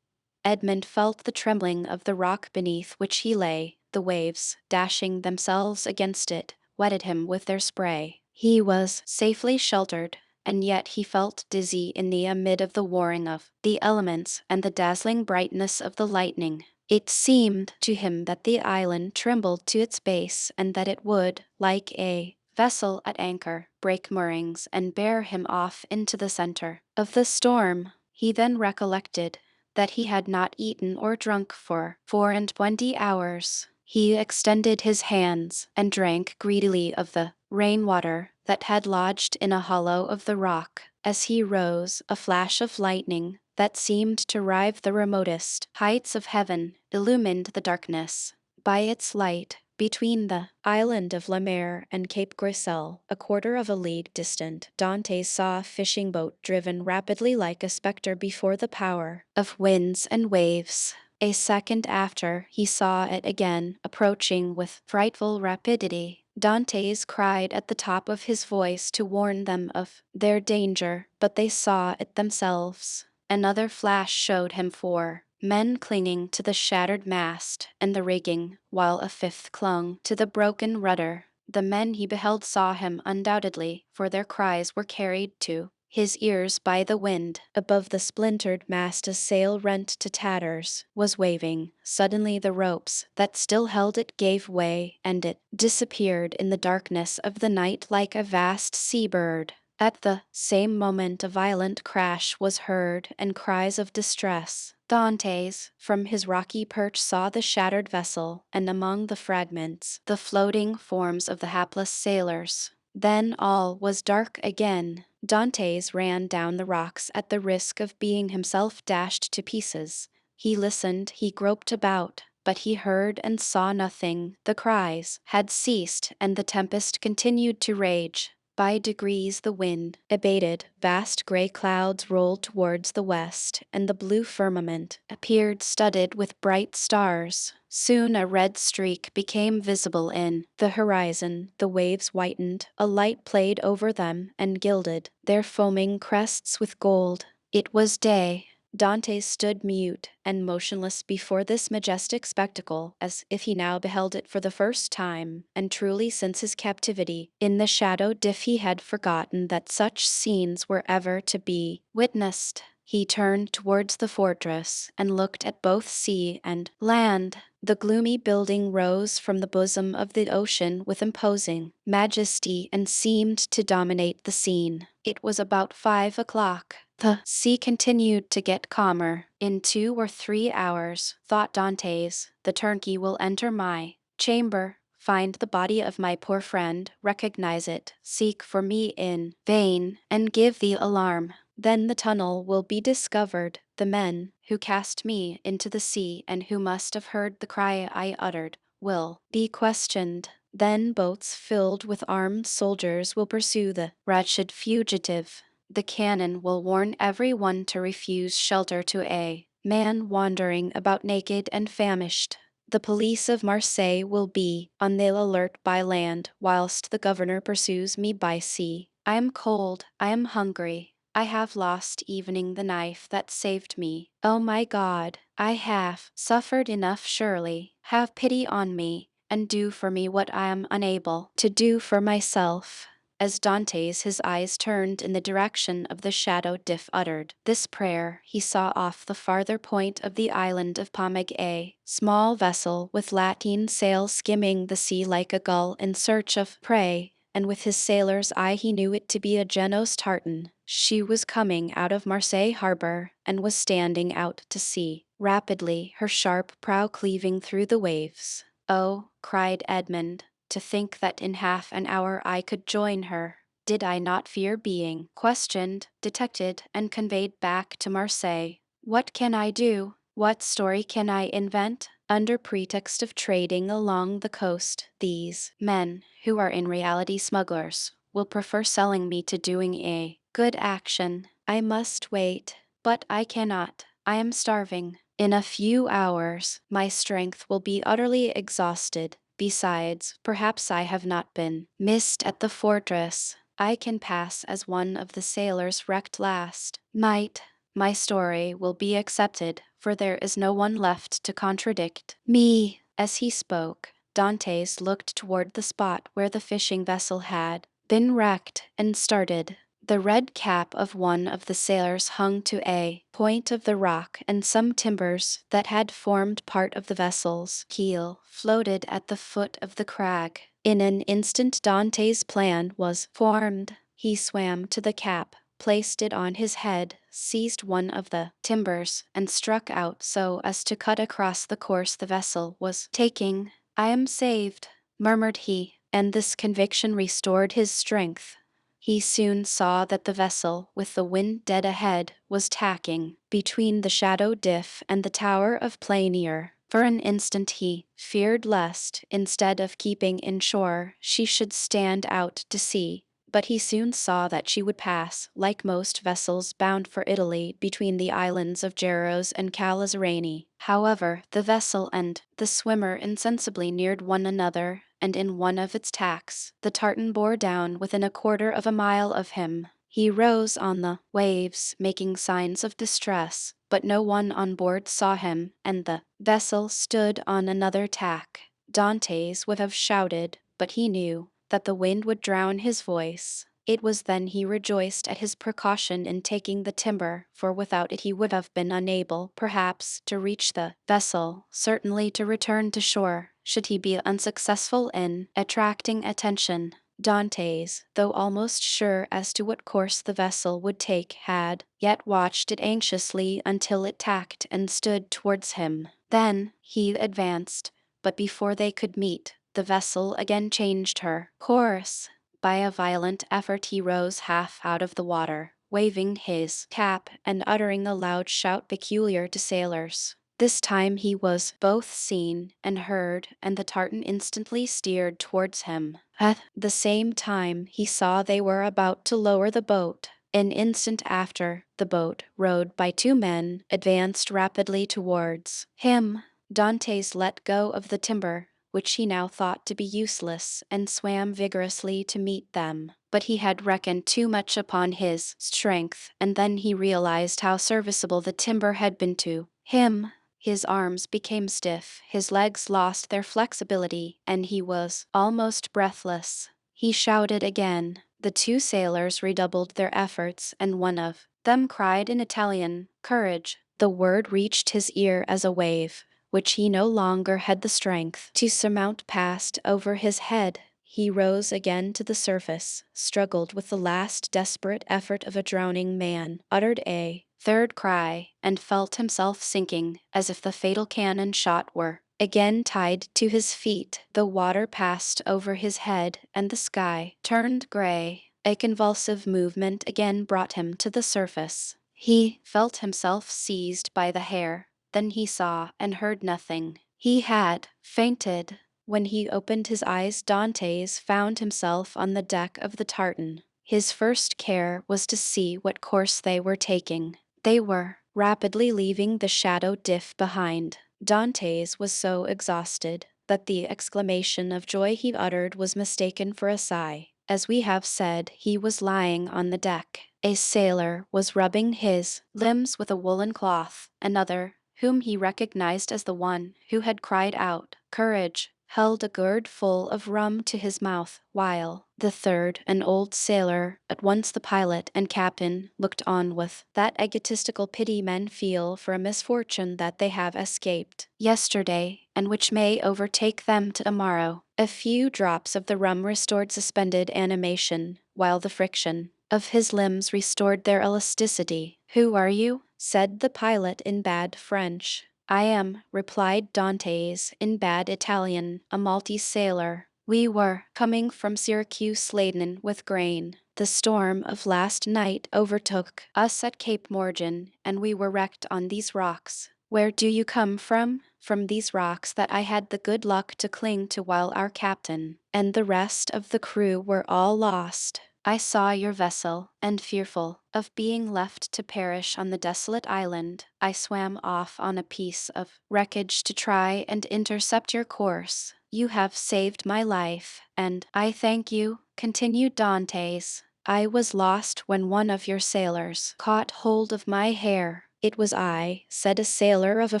Edmund felt the trembling of the rock beneath which he lay. The waves, dashing themselves against it, wetted him with their spray. He was safely sheltered, and yet he felt dizzy in the amid of the warring of the elements and the dazzling brightness of the lightning. It seemed to him that the island trembled to its base, and that it would, like a vessel at anchor, break moorings and bear him off into the center of the storm. He then recollected that he had not eaten or drunk for 24 hours. He extended his hands and drank greedily of the rainwater that had lodged in a hollow of the rock. As he rose, a flash of lightning that seemed to rive the remotest heights of heaven illumined the darkness. By its light, between the island of La Mer and Cape Grisel, a quarter of a league distant, Dante saw a fishing boat driven rapidly like a spectre before the power of winds and waves. A second after, he saw it again, approaching with frightful rapidity. Dantes cried at the top of his voice to warn them of their danger, but they saw it themselves. Another flash showed him four men clinging to the shattered mast and the rigging, while a fifth clung to the broken rudder. The men he beheld saw him undoubtedly, for their cries were carried to his ears by the wind. Above the splintered mast a sail rent to tatters was waving. Suddenly the ropes that still held it gave way, and it disappeared in the darkness of the night like a vast sea-bird. At the same moment a violent crash was heard and cries of distress. Dantes, from his rocky perch, saw the shattered vessel, and among the fragments, the floating forms of the hapless sailors. Then all was dark again. Dantes ran down the rocks at the risk of being himself dashed to pieces. He listened, he groped about, but he heard and saw nothing. The cries had ceased, and the tempest continued to rage. By degrees the wind abated, vast gray clouds rolled towards the west, and the blue firmament appeared studded with bright stars. Soon a red streak became visible in the horizon. The waves whitened, a light played over them and gilded their foaming crests with gold. It was day. Dante stood mute and motionless before this majestic spectacle, as if he now beheld it for the first time, and truly since his captivity in the shadow if he had forgotten that such scenes were ever to be witnessed. He turned towards the fortress and looked at both sea and land. The gloomy building rose from the bosom of the ocean with imposing majesty and seemed to dominate the scene. It was about 5 o'clock. The sea continued to get calmer. In 2 or 3 hours, thought Dantes, the turnkey will enter my chamber, find the body of my poor friend, recognize it, seek for me in vain, and give the alarm. Then the tunnel will be discovered. The men who cast me into the sea and who must have heard the cry I uttered will be questioned. Then boats filled with armed soldiers will pursue the wretched fugitive. The cannon will warn every one to refuse shelter to a man wandering about naked and famished. The police of Marseille will be on the alert by land, whilst the governor pursues me by sea. I am cold, I am hungry. I have lost even the knife that saved me. Oh my God, I have suffered enough surely. Have pity on me, and do for me what I am unable to do for myself. As Dantes, his eyes turned in the direction of the shadow Diff uttered this prayer, he saw off the farther point of the island of Pomeg a small vessel with lateen sail skimming the sea like a gull in search of prey, and with his sailor's eye he knew it to be a Genos tartan. She was coming out of Marseille harbor and was standing out to sea, rapidly, her sharp prow cleaving through the waves. "Oh," cried Edmund, "to think that in half an hour I could join her! Did I not fear being questioned, detected, and conveyed back to Marseille? What can I do? What story can I invent? Under pretext of trading along the coast, these men, who are in reality smugglers, will prefer selling me to doing a good action. I must wait, but I cannot. I am starving. In a few hours, my strength will be utterly exhausted. Besides, perhaps I have not been missed at the fortress. I can pass as one of the sailors wrecked last night. My story will be accepted, for there is no one left to contradict me." As he spoke, Dantes looked toward the spot where the fishing vessel had been wrecked and started. The red cap of one of the sailors hung to a point of the rock, and some timbers that had formed part of the vessel's keel floated at the foot of the crag. In an instant Dante's plan was formed. He swam to the cap, placed it on his head, seized one of the timbers, and struck out so as to cut across the course the vessel was taking. I am saved, murmured he, and this conviction restored his strength. He soon saw that the vessel, with the wind dead ahead, was tacking between the Shadow Diff and the Tower of Planier. For an instant he feared lest, instead of keeping inshore, she should stand out to sea. But he soon saw that she would pass, like most vessels bound for Italy, between the islands of Jaros and Calazirani. However, the vessel and the swimmer insensibly neared one another, and in one of its tacks, the tartan bore down within a quarter of a mile of him. He rose on the waves, making signs of distress, but no one on board saw him, and the vessel stood on another tack. Dantes would have shouted, but he knew that the wind would drown his voice. It was then he rejoiced at his precaution in taking the timber, for without it he would have been unable, perhaps, to reach the vessel, certainly to return to shore, should he be unsuccessful in attracting attention. Dantes, though almost sure as to what course the vessel would take, had yet watched it anxiously until it tacked and stood towards him. Then he advanced, but before they could meet, the vessel again changed her course. By a violent effort he rose half out of the water, waving his cap and uttering a loud shout peculiar to sailors. This time he was both seen and heard, and the tartan instantly steered towards him. At the same time he saw they were about to lower the boat. An instant after, the boat, rowed by two men, advanced rapidly towards him. Dantes let go of the timber, which he now thought to be useless, and swam vigorously to meet them. But he had reckoned too much upon his strength, and then he realized how serviceable the timber had been to him. His arms became stiff, his legs lost their flexibility, and he was almost breathless. He shouted again. The two sailors redoubled their efforts, and one of them cried in Italian, "Courage!" The word reached his ear as a wave, which he no longer had the strength to surmount, passed over his head. He rose again to the surface, struggled with the last desperate effort of a drowning man, uttered a third cry, and felt himself sinking, as if the fatal cannon shot were again tied to his feet. The water passed over his head, and the sky turned gray. A convulsive movement again brought him to the surface. He felt himself seized by the hair. Then he saw and heard nothing. He had fainted. When he opened his eyes, Dantes found himself on the deck of the tartan. His first care was to see what course they were taking. They were rapidly leaving the Shadow Diff behind. Dantes was so exhausted that the exclamation of joy he uttered was mistaken for a sigh. As we have said, he was lying on the deck. A sailor was rubbing his limbs with a woolen cloth. Another, whom he recognized as the one who had cried out, "Courage!" held a gourd full of rum to his mouth, while the third, an old sailor, at once the pilot and captain, looked on with that egotistical pity men feel for a misfortune that they have escaped yesterday, and which may overtake them tomorrow. A few drops of the rum restored suspended animation, while the friction of his limbs restored their elasticity. "Who are you?" said the pilot in bad French. "I am," replied Dantes in bad Italian, "a Maltese sailor. We were coming from Syracuse laden with grain. The storm of last night overtook us at Cape Morgan, and we were wrecked on these rocks." "Where do you come from?" "From these rocks that I had the good luck to cling to while our captain and the rest of the crew were all lost. I saw your vessel, and fearful of being left to perish on the desolate island, I swam off on a piece of wreckage to try and intercept your course. You have saved my life, and I thank you," continued Dantes. "I was lost when one of your sailors caught hold of my hair." "It was I," said a sailor of a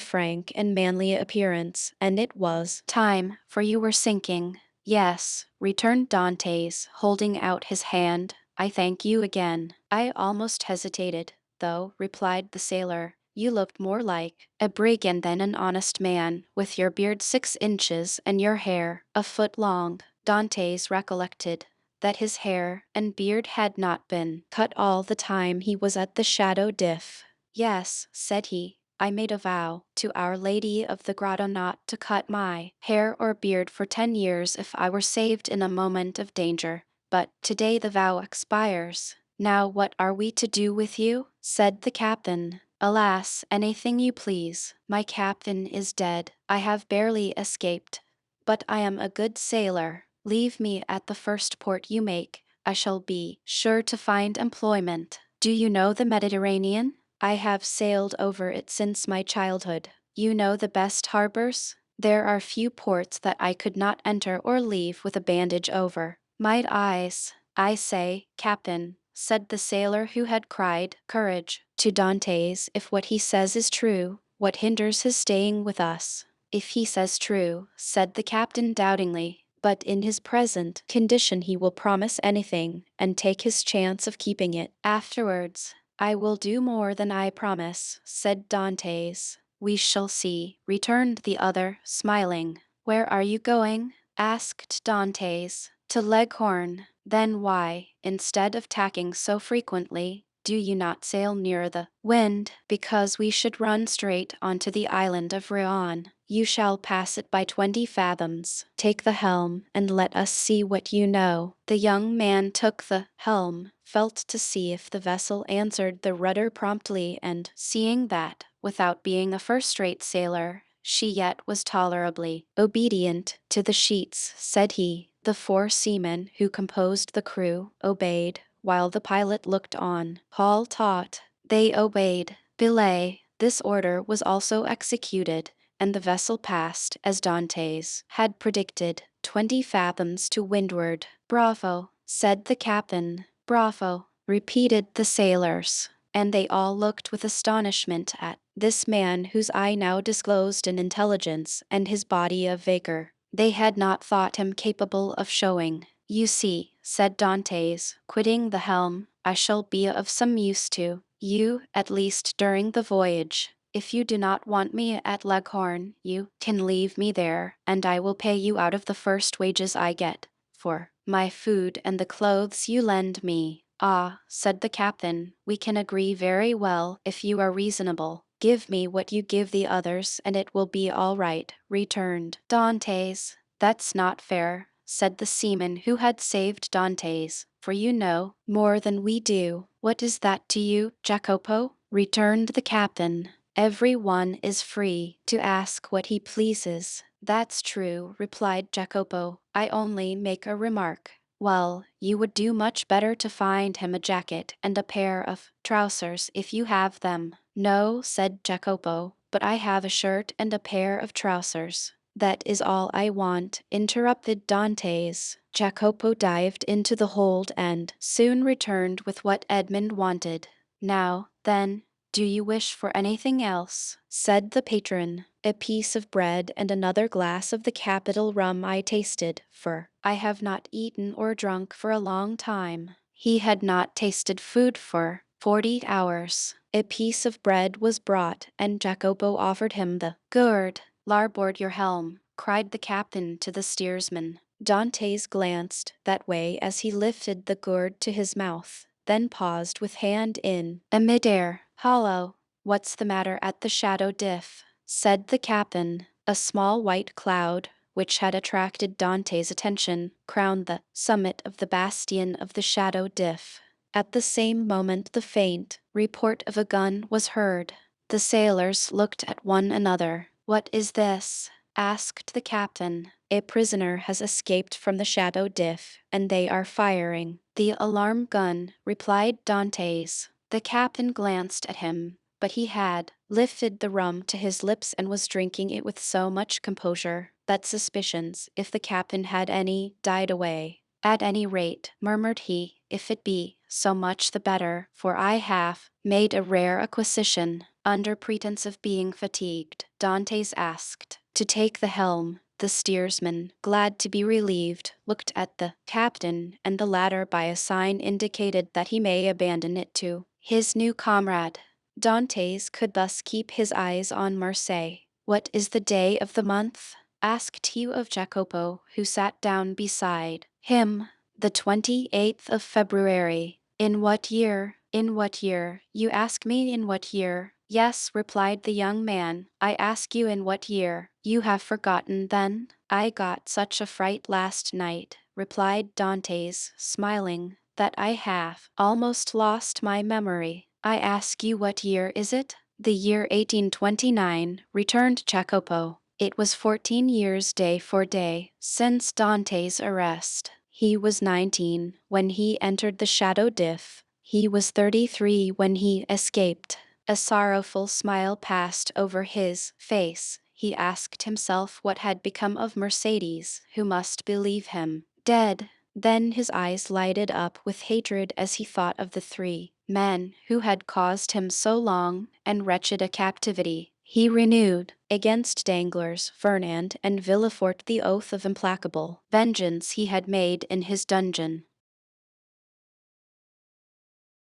frank and manly appearance, "and it was time, for you were sinking." "Yes," returned Dantes, holding out his hand, "I thank you again." "I almost hesitated, though," replied the sailor. "You looked more like a brigand than an honest man, with your beard 6 inches and your hair a foot long." Dantes recollected that his hair and beard had not been cut all the time he was at the Shadow Diff. "Yes," said he, I made a vow to Our Lady of the Grotto not to cut my hair or beard for 10 years if I were saved in a moment of danger. But today the vow expires. Now what are we to do with you? Said the captain. Alas, anything you please. My captain is dead. I have barely escaped. But I am a good sailor. Leave me at the first port you make. I shall be sure to find employment. Do you know the Mediterranean? I have sailed over it since my childhood. You know the best harbors? There are few ports that I could not enter or leave with a bandage over. Might I say, Captain, said the sailor who had cried, courage, to Dantes, if what he says is true, what hinders his staying with us? If he says true, said the captain doubtingly, but in his present condition he will promise anything, and take his chance of keeping it. Afterwards, I will do more than I promise, said Dantes. We shall see, returned the other, smiling. Where are you going? Asked Dantes. To Leghorn. Then why, instead of tacking so frequently, do you not sail near the wind? Because we should run straight onto the island of Rion. You shall pass it by 20 fathoms. Take the helm, and let us see what you know. The young man took the helm, felt to see if the vessel answered the rudder promptly, and, seeing that, without being a first-rate sailor, she yet was tolerably obedient to the sheets, said he. The 4 seamen who composed the crew obeyed, while the pilot looked on. Paul taught. They obeyed. Belay. This order was also executed, and the vessel passed, as Dantes had predicted, 20 fathoms to windward. Bravo, said the captain. Bravo, repeated the sailors, and they all looked with astonishment at this man whose eye now disclosed an intelligence and his body a vigor they had not thought him capable of showing. You see, said Dantes, quitting the helm, I shall be of some use to you, at least during the voyage. If you do not want me at Leghorn, you can leave me there, and I will pay you out of the first wages I get, for my food and the clothes you lend me. Ah, said the captain, we can agree very well if you are reasonable. Give me what you give the others, and it will be all right, returned Dantes. That's not fair, said the seaman who had saved Dantes, for you know more than we do. What is that to you, Jacopo? Returned the captain. Every one is free to ask what he pleases. That's true, replied Jacopo. I only make a remark. Well, you would do much better to find him a jacket and a pair of trousers if you have them. No, said Jacopo, but I have a shirt and a pair of trousers. That is all I want, interrupted Dantes. Jacopo dived into the hold and soon returned with what Edmund wanted. Now, then, do you wish for anything else? Said the patron. A piece of bread and another glass of the capital rum I tasted, for I have not eaten or drunk for a long time. He had not tasted food for 40 hours. A piece of bread was brought, and Jacopo offered him the gourd. Larboard your helm, cried the captain to the steersman. Dantes glanced that way as he lifted the gourd to his mouth, then paused with hand in midair. Hollow, what's the matter at the Shadow Diff? Said the captain. A small white cloud, which had attracted Dante's attention, crowned the summit of the bastion of the Shadow Diff. At the same moment the faint report of a gun was heard. The sailors looked at one another. What is this? Asked the captain. A prisoner has escaped from the Shadow Diff, and they are firing. The alarm gun, replied Dantes. The captain glanced at him, but he had lifted the rum to his lips and was drinking it with so much composure that suspicions, if the captain had any, died away. At any rate, murmured he, if it be so much the better, for I have made a rare acquisition. Under pretense of being fatigued, Dantes asked to take the helm. The steersman, glad to be relieved, looked at the captain, and the latter by a sign indicated that he may abandon it to his new comrade. Dantes could thus keep his eyes on Marseille. What is the day of the month? Asked he of Jacopo, who sat down beside him. The 28th of February. In what year? In what year? You ask me in what year? Yes, replied the young man, I ask you in what year. You have forgotten then? I got such a fright last night, replied Dantes, smiling, that I have almost lost my memory. I ask you what year is it? The year 1829, returned Jacopo. It was 14 years day for day since Dante's arrest. He was 19 when he entered the Chateau d'If. He was 33 when he escaped. A sorrowful smile passed over his face. He asked himself what had become of Mercedes, who must believe him dead. Then his eyes lighted up with hatred as he thought of the three men who had caused him so long and wretched a captivity. He renewed against Danglars, Fernand, and Villefort the oath of implacable vengeance he had made in his dungeon.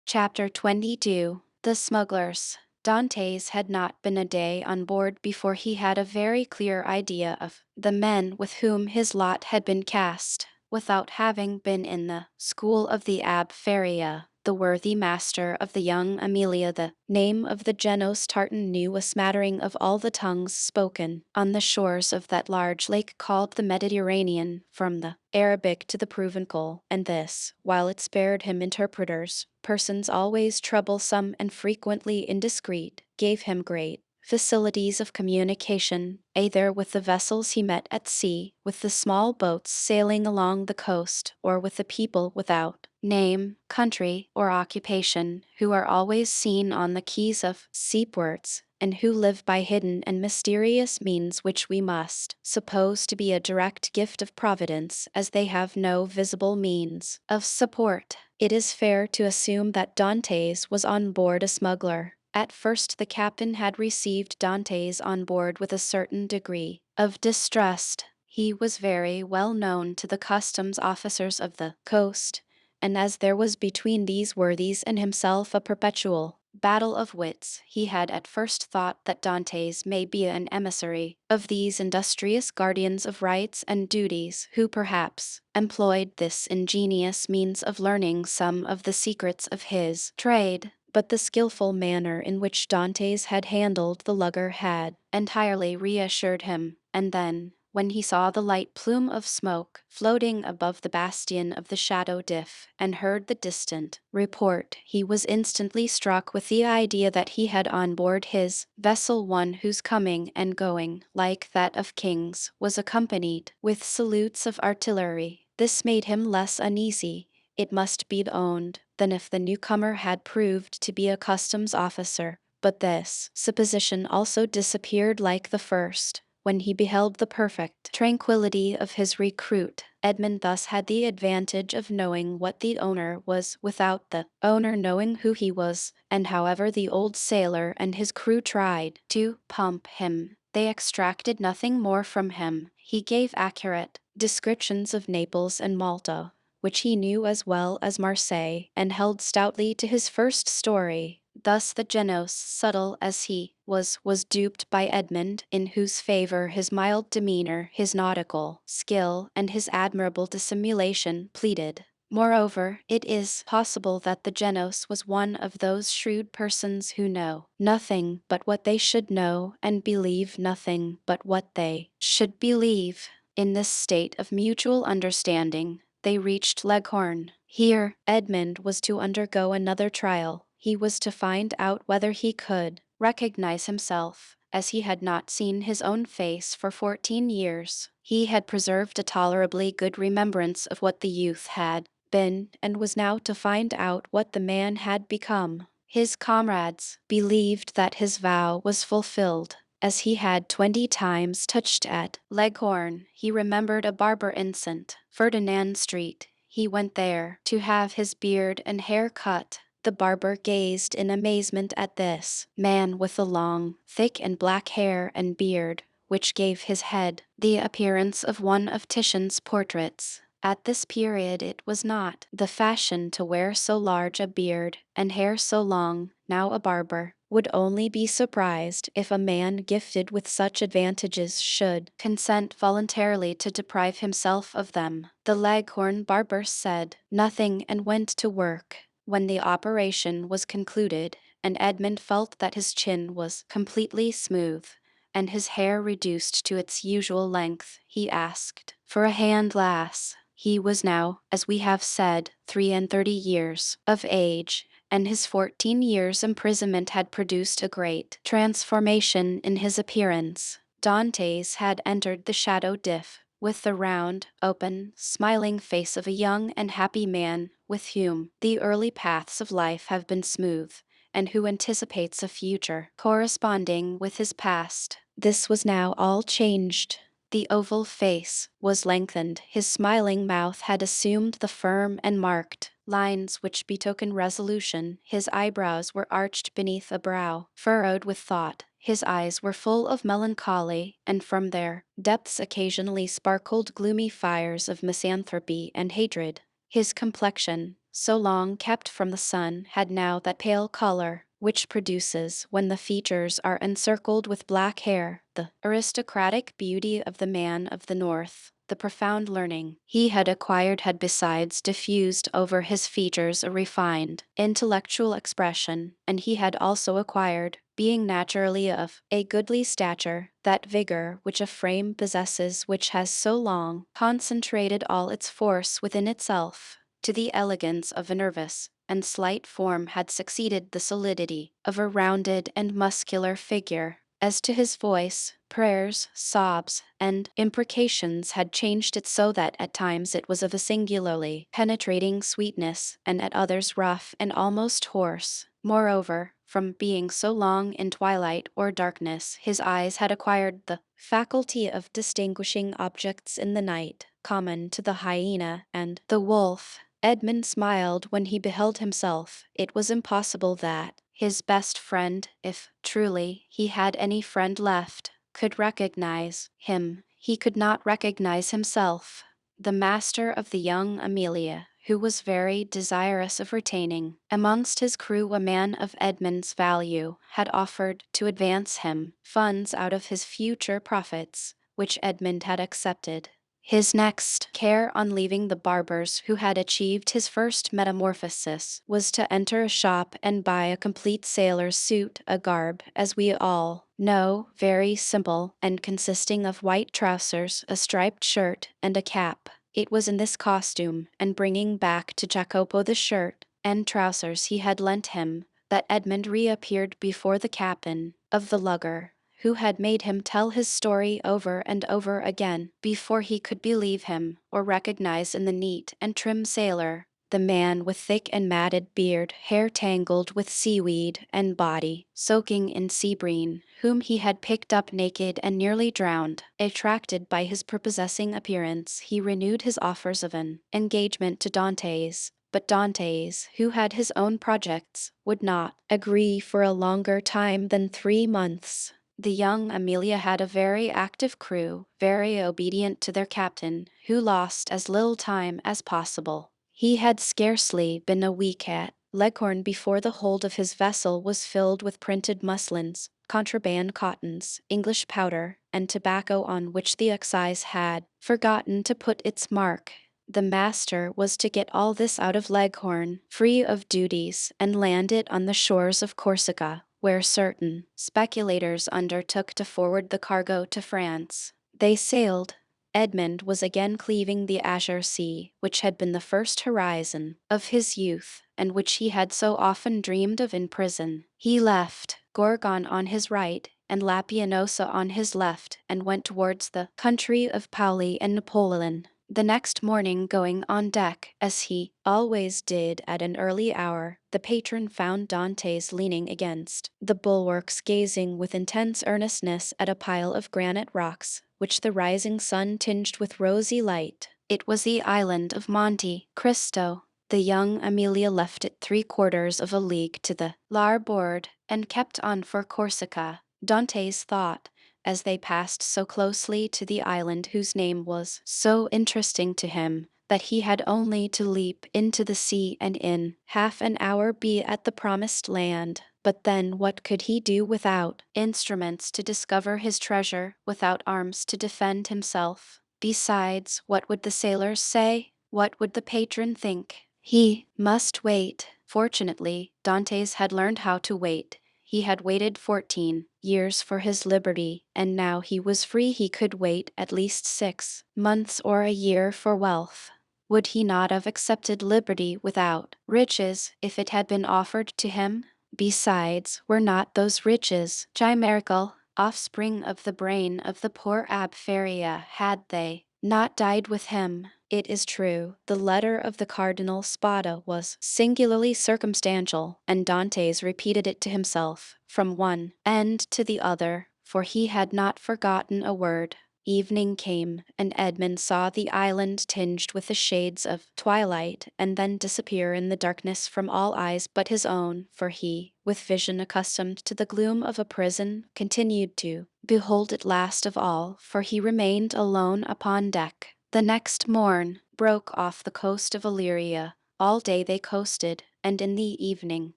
Chapter 22. The Smugglers. Dantes had not been a day on board before he had a very clear idea of the men with whom his lot had been cast. Without having been in the school of the Abbe Faria, the worthy master of the young Amelia, the name of the Genos Tartan knew a smattering of all the tongues spoken on the shores of that large lake called the Mediterranean, from the Arabic to the Provençal, and this, while it spared him interpreters, persons always troublesome and frequently indiscreet, gave him great facilities of communication, either with the vessels he met at sea, with the small boats sailing along the coast, or with the people without name, country, or occupation, who are always seen on the quays of seaports, and who live by hidden and mysterious means which we must suppose to be a direct gift of Providence, as they have no visible means of support. It is fair to assume that Dantes was on board a smuggler. At first the captain had received Dantes on board with a certain degree of distrust. He was very well known to the customs officers of the coast, and as there was between these worthies and himself a perpetual battle of wits, he had at first thought that Dantes may be an emissary of these industrious guardians of rights and duties, who perhaps employed this ingenious means of learning some of the secrets of his trade. But the skillful manner in which Dantes had handled the lugger had entirely reassured him, and then, when he saw the light plume of smoke floating above the bastion of the Chateau d'If, and heard the distant report, he was instantly struck with the idea that he had on board his vessel one whose coming and going, like that of kings, was accompanied with salutes of artillery. This made him less uneasy, it must be owned, than if the newcomer had proved to be a customs officer. But this supposition also disappeared like the first, when he beheld the perfect tranquillity of his recruit. Edmund thus had the advantage of knowing what the owner was without the owner knowing who he was, and however the old sailor and his crew tried to pump him, they extracted nothing more from him. He gave accurate descriptions of Naples and Malta, which he knew as well as Marseille, and held stoutly to his first story. Thus the Genos, subtle as he was duped by Edmund, in whose favor his mild demeanor, his nautical skill, and his admirable dissimulation pleaded. Moreover, it is possible that the Genos was one of those shrewd persons who know nothing but what they should know, and believe nothing but what they should believe. In this state of mutual understanding, they reached Leghorn. Here, Edmund was to undergo another trial. He was to find out whether he could recognize himself, as he had not seen his own face for 14 years. He had preserved a tolerably good remembrance of what the youth had been, and was now to find out what the man had become. His comrades believed that his vow was fulfilled, as he had 20 times touched at Leghorn. He remembered a barber in St. Ferdinand Street. He went there to have his beard and hair cut. The barber gazed in amazement at this man with the long, thick and black hair and beard, which gave his head the appearance of one of Titian's portraits. At this period it was not the fashion to wear so large a beard and hair so long. Now a barber would only be surprised if a man gifted with such advantages should consent voluntarily to deprive himself of them. The Leghorn barber said nothing and went to work. When the operation was concluded, and Edmund felt that his chin was completely smooth, and his hair reduced to its usual length. He asked for a hand, lass. He was now, as we have said, 33 years of age, and his 14 years' imprisonment had produced a great transformation in his appearance. Dantes had entered the shadow diff with the round, open, smiling face of a young and happy man with whom the early paths of life have been smooth, and who anticipates a future corresponding with his past. This was now all changed. The oval face was lengthened, his smiling mouth had assumed the firm and marked lines which betoken resolution, his eyebrows were arched beneath a brow furrowed with thought, his eyes were full of melancholy, and from their depths occasionally sparkled gloomy fires of misanthropy and hatred. His complexion, so long kept from the sun, had now that pale color which produces when the features are encircled with black hair, the aristocratic beauty of the man of the north. The profound learning he had acquired had besides diffused over his features a refined, intellectual expression, and he had also acquired, being naturally of a goodly stature, that vigor which a frame possesses which has so long concentrated all its force within itself. To the elegance of a nervous and slight form had succeeded the solidity of a rounded and muscular figure. As to his voice, prayers, sobs, and imprecations had changed it so that at times it was of a singularly penetrating sweetness, and at others rough and almost hoarse. Moreover, from being so long in twilight or darkness, his eyes had acquired the faculty of distinguishing objects in the night, common to the hyena and the wolf. Edmund smiled when he beheld himself. It was impossible that his best friend, if truly he had any friend left, could recognize him. He could not recognize himself. The master of the young Amelia, who was very desirous of retaining amongst his crew a man of Edmund's value, had offered to advance him funds out of his future profits, which Edmund had accepted. His next care on leaving the barber's who had achieved his first metamorphosis was to enter a shop and buy a complete sailor's suit, a garb, as we all know, very simple, and consisting of white trousers, a striped shirt, and a cap. It was in this costume, and bringing back to Jacopo the shirt and trousers he had lent him, that Edmund reappeared before the captain of the lugger, who had made him tell his story over and over again before he could believe him or recognize in the neat and trim sailor the man with thick and matted beard, hair tangled with seaweed, and body soaking in sea brine, whom he had picked up naked and nearly drowned. Attracted by his prepossessing appearance, he renewed his offers of an engagement to Dantes, but Dantes, who had his own projects, would not agree for a longer time than 3 months. The young Amelia had a very active crew, very obedient to their captain, who lost as little time as possible. He had scarcely been a week at Leghorn before the hold of his vessel was filled with printed muslins, contraband cottons, English powder, and tobacco on which the excise had forgotten to put its mark. The master was to get all this out of Leghorn, free of duties, and land it on the shores of Corsica, where certain speculators undertook to forward the cargo to France. They sailed. Edmund was again cleaving the azure sea, which had been the first horizon of his youth, and which he had so often dreamed of in prison. He left Gorgon on his right and La Pianosa on his left, and went towards the country of Paoli and Napoleon. The next morning, going on deck, as he always did at an early hour, the patron found Dantes leaning against the bulwarks, gazing with intense earnestness at a pile of granite rocks, which the rising sun tinged with rosy light. It was the island of Monte Cristo. The young Amelia left it 3/4 of a league to the larboard, and kept on for Corsica. Dantes thought, as they passed so closely to the island whose name was so interesting to him, that he had only to leap into the sea and in half an hour be at the promised land. But then what could he do without instruments to discover his treasure, without arms to defend himself? Besides, what would the sailors say? What would the patron think? He must wait Fortunately, Dantes had learned how to wait. He had waited 14 years for his liberty, and now he was free. He could wait at least 6 months or a year for wealth. Would he not have accepted liberty without riches if it had been offered to him? Besides, were not those riches chimerical, offspring of the brain of the poor Abbe Faria? Had they not died with him? It is true, the letter of the Cardinal Spada was singularly circumstantial, and Dantes repeated it to himself, from one end to the other, for he had not forgotten a word. Evening came, and Edmund saw the island tinged with the shades of twilight, and then disappear in the darkness from all eyes but his own, for he, with vision accustomed to the gloom of a prison, continued to behold it last of all, for he remained alone upon deck. The next morn broke off the coast of Illyria. All day they coasted, and in the evening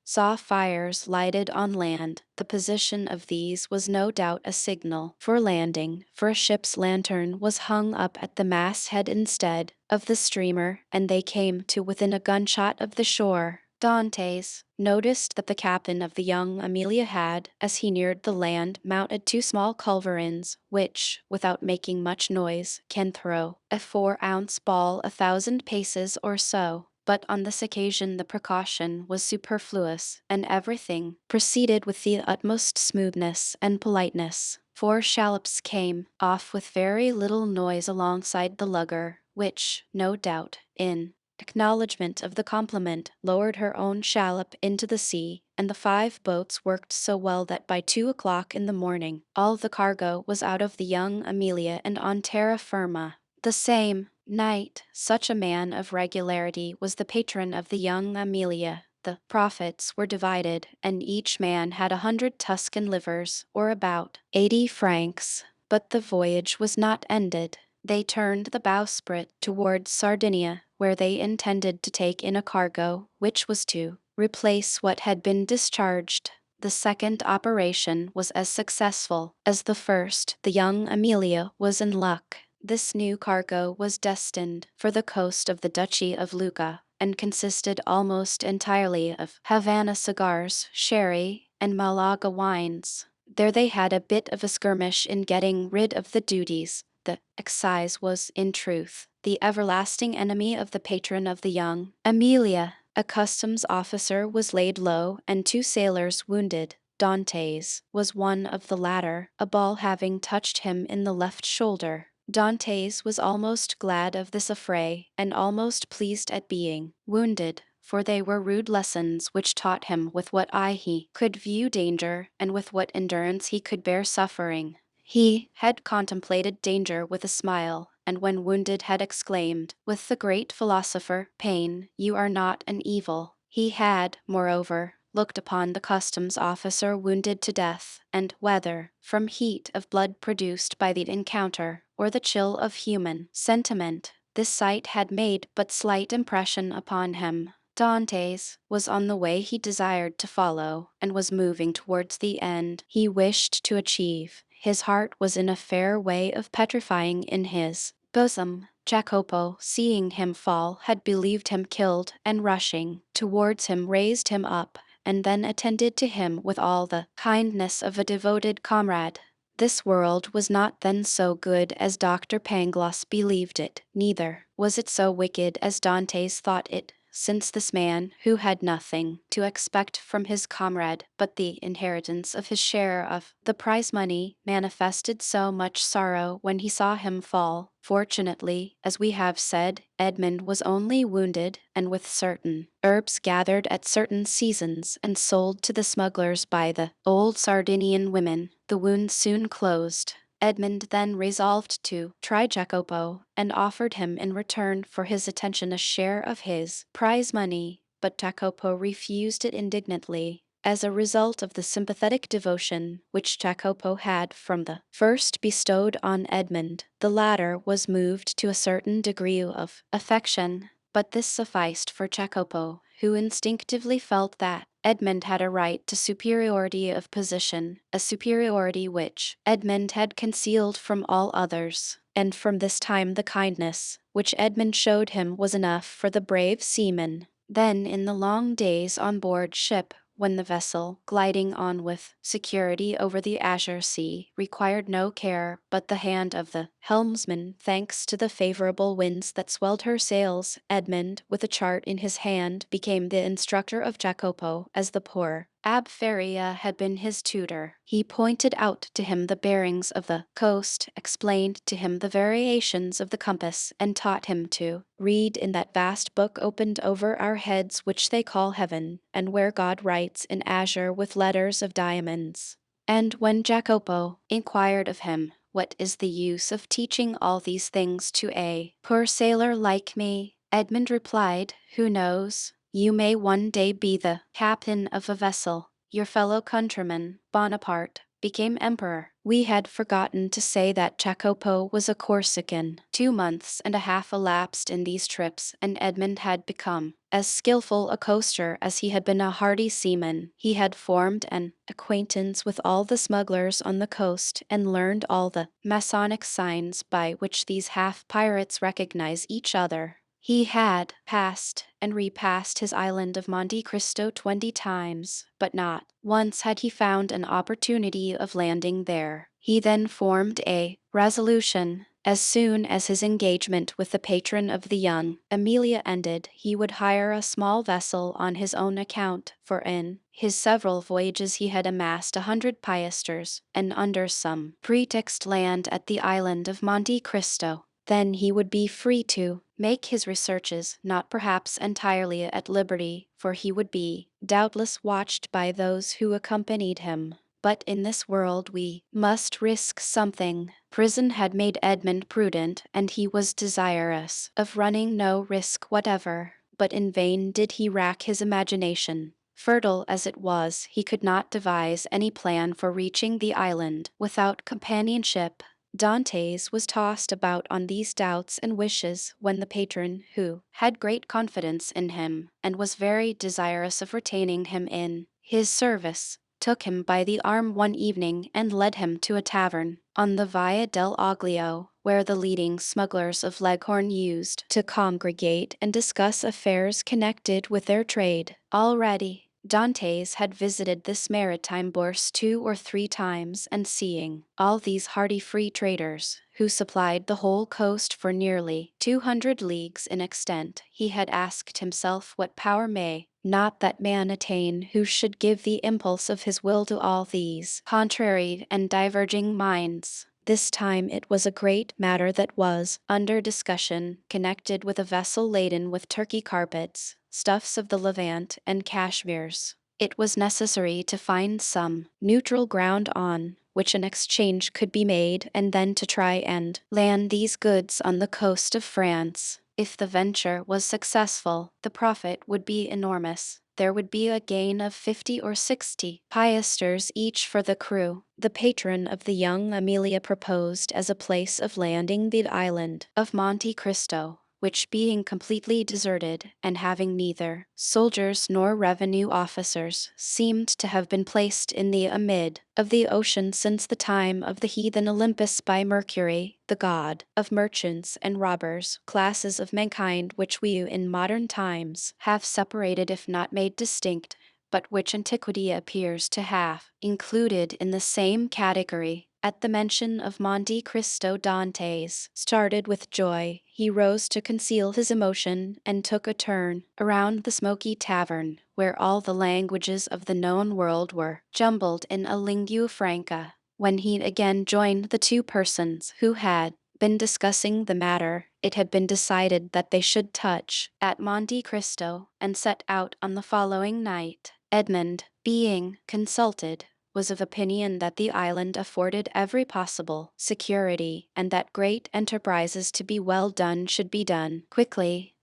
saw fires lighted on land. The position of these was no doubt a signal for landing, for a ship's lantern was hung up at the masthead instead of the streamer, and they came to within a gunshot of the shore. Dantes noticed that the captain of the young Amelia had, as he neared the land, mounted 2 small culverins, which, without making much noise, can throw a 4-ounce ball 1,000 paces or so. But on this occasion the precaution was superfluous, and everything proceeded with the utmost smoothness and politeness. 4 shallops came off with very little noise alongside the lugger, which, no doubt, in acknowledgment of the compliment, lowered her own shallop into the sea, and the 5 boats worked so well that by 2 o'clock in the morning all the cargo was out of the young Amelia and on terra firma. The same night, such a man of regularity was the patron of the young Amelia. The profits were divided, and each man had 100 Tuscan livers, or about 80 francs. But the voyage was not ended. They turned the bowsprit towards Sardinia, where they intended to take in a cargo, which was to replace what had been discharged. The second operation was as successful as the first. The young Amelia was in luck. This new cargo was destined for the coast of the Duchy of Lucca, and consisted almost entirely of Havana cigars, sherry, and Malaga wines. There they had a bit of a skirmish in getting rid of the duties. The excise was, in truth, the everlasting enemy of the patron of the young Amelia. A customs officer was laid low, and 2 sailors wounded. Dantes was one of the latter, a ball having touched him in the left shoulder. Dantes was almost glad of this affray, and almost pleased at being wounded, for they were rude lessons which taught him with what eye he could view danger, and with what endurance he could bear suffering. He had contemplated danger with a smile, and when wounded had exclaimed, with the great philosopher, "Pain, you are not an evil." He had, moreover, looked upon the customs officer wounded to death, and whether from heat of blood produced by the encounter, or the chill of human sentiment, this sight had made but slight impression upon him. Dantes was on the way he desired to follow, and was moving towards the end he wished to achieve. His heart was in a fair way of petrifying in his bosom. Jacopo, seeing him fall, had believed him killed, and rushing towards him raised him up, and then attended to him with all the kindness of a devoted comrade. This world was not then so good as Dr. Pangloss believed it, neither was it so wicked as Dantes thought it, since this man, who had nothing to expect from his comrade but the inheritance of his share of the prize money, manifested so much sorrow when he saw him fall. Fortunately, as we have said, Edmund was only wounded, and with certain herbs gathered at certain seasons and sold to the smugglers by the old Sardinian women, the wound soon closed. Edmund then resolved to try Jacopo, and offered him in return for his attention a share of his prize money, but Jacopo refused it indignantly. As a result of the sympathetic devotion which Jacopo had from the first bestowed on Edmund, the latter was moved to a certain degree of affection, but this sufficed for Jacopo, who instinctively felt that Edmund had a right to superiority of position, a superiority which Edmund had concealed from all others, and from this time the kindness which Edmund showed him was enough for the brave seaman. Then in the long days on board ship, when the vessel, gliding on with security over the azure sea, required no care but the hand of the helmsman, thanks to the favorable winds that swelled her sails, Edmund, with a chart in his hand, became the instructor of Jacopo, as the poor Ab Faria had been his tutor. He pointed out to him the bearings of the coast, explained to him the variations of the compass, and taught him to read in that vast book opened over our heads which they call heaven, and where God writes in azure with letters of diamonds. And when Jacopo inquired of him, "What is the use of teaching all these things to a poor sailor like me?" Edmund replied, "Who knows? You may one day be the captain of a vessel. Your fellow countryman, Bonaparte, became emperor." We had forgotten to say that Jacopo was a Corsican. 2 months and a half elapsed in these trips, and Edmund had become as skillful a coaster as he had been a hardy seaman. He had formed an acquaintance with all the smugglers on the coast, and learned all the Masonic signs by which these half-pirates recognize each other. He had passed and repassed his island of Monte Cristo 20 times, but not once had he found an opportunity of landing there. He then formed a resolution. As soon as his engagement with the patron of the young Amelia ended, he would hire a small vessel on his own account, for in his several voyages he had amassed 100 piasters, and under some pretext land at the island of Monte Cristo. Then he would be free to make his researches, not perhaps entirely at liberty, for he would be doubtless watched by those who accompanied him. But in this world we must risk something. Prison had made Edmund prudent, and he was desirous of running no risk whatever. But in vain did he rack his imagination. Fertile as it was, he could not devise any plan for reaching the island without companionship. Dantes was tossed about on these doubts and wishes when the patron, who had great confidence in him, and was very desirous of retaining him in his service, took him by the arm one evening and led him to a tavern on the Via del Oglio, where the leading smugglers of Leghorn used to congregate and discuss affairs connected with their trade. Already Dantes had visited this maritime bourse 2 or 3 times, and seeing all these hardy free traders, who supplied the whole coast for nearly 200 leagues in extent, he had asked himself what power may not that man attain who should give the impulse of his will to all these contrary and diverging minds. This time it was a great matter that was under discussion, connected with a vessel laden with Turkey carpets, stuffs of the Levant, and cashmeres. It was necessary to find some neutral ground on which an exchange could be made, and then to try and land these goods on the coast of France. If the venture was successful, the profit would be enormous. There would be a gain of 50 or 60 piasters each for the crew. The patron of the young Amelia proposed as a place of landing the island of Monte Cristo, which being completely deserted, and having neither soldiers nor revenue officers, seemed to have been placed in the amid of the ocean since the time of the heathen Olympus by Mercury, the god of merchants and robbers, classes of mankind which we in modern times have separated if not made distinct, but which antiquity appears to have included in the same category. At the mention of Monte Cristo, Dantes started with joy. He rose to conceal his emotion and took a turn around the smoky tavern, where all the languages of the known world were jumbled in a lingua franca. When he again joined the 2 persons who had been discussing the matter, it had been decided that they should touch at Monte Cristo and set out on the following night. Edmund, being consulted, was of opinion that the island afforded every possible security, and that great enterprises to be well done should be done quickly.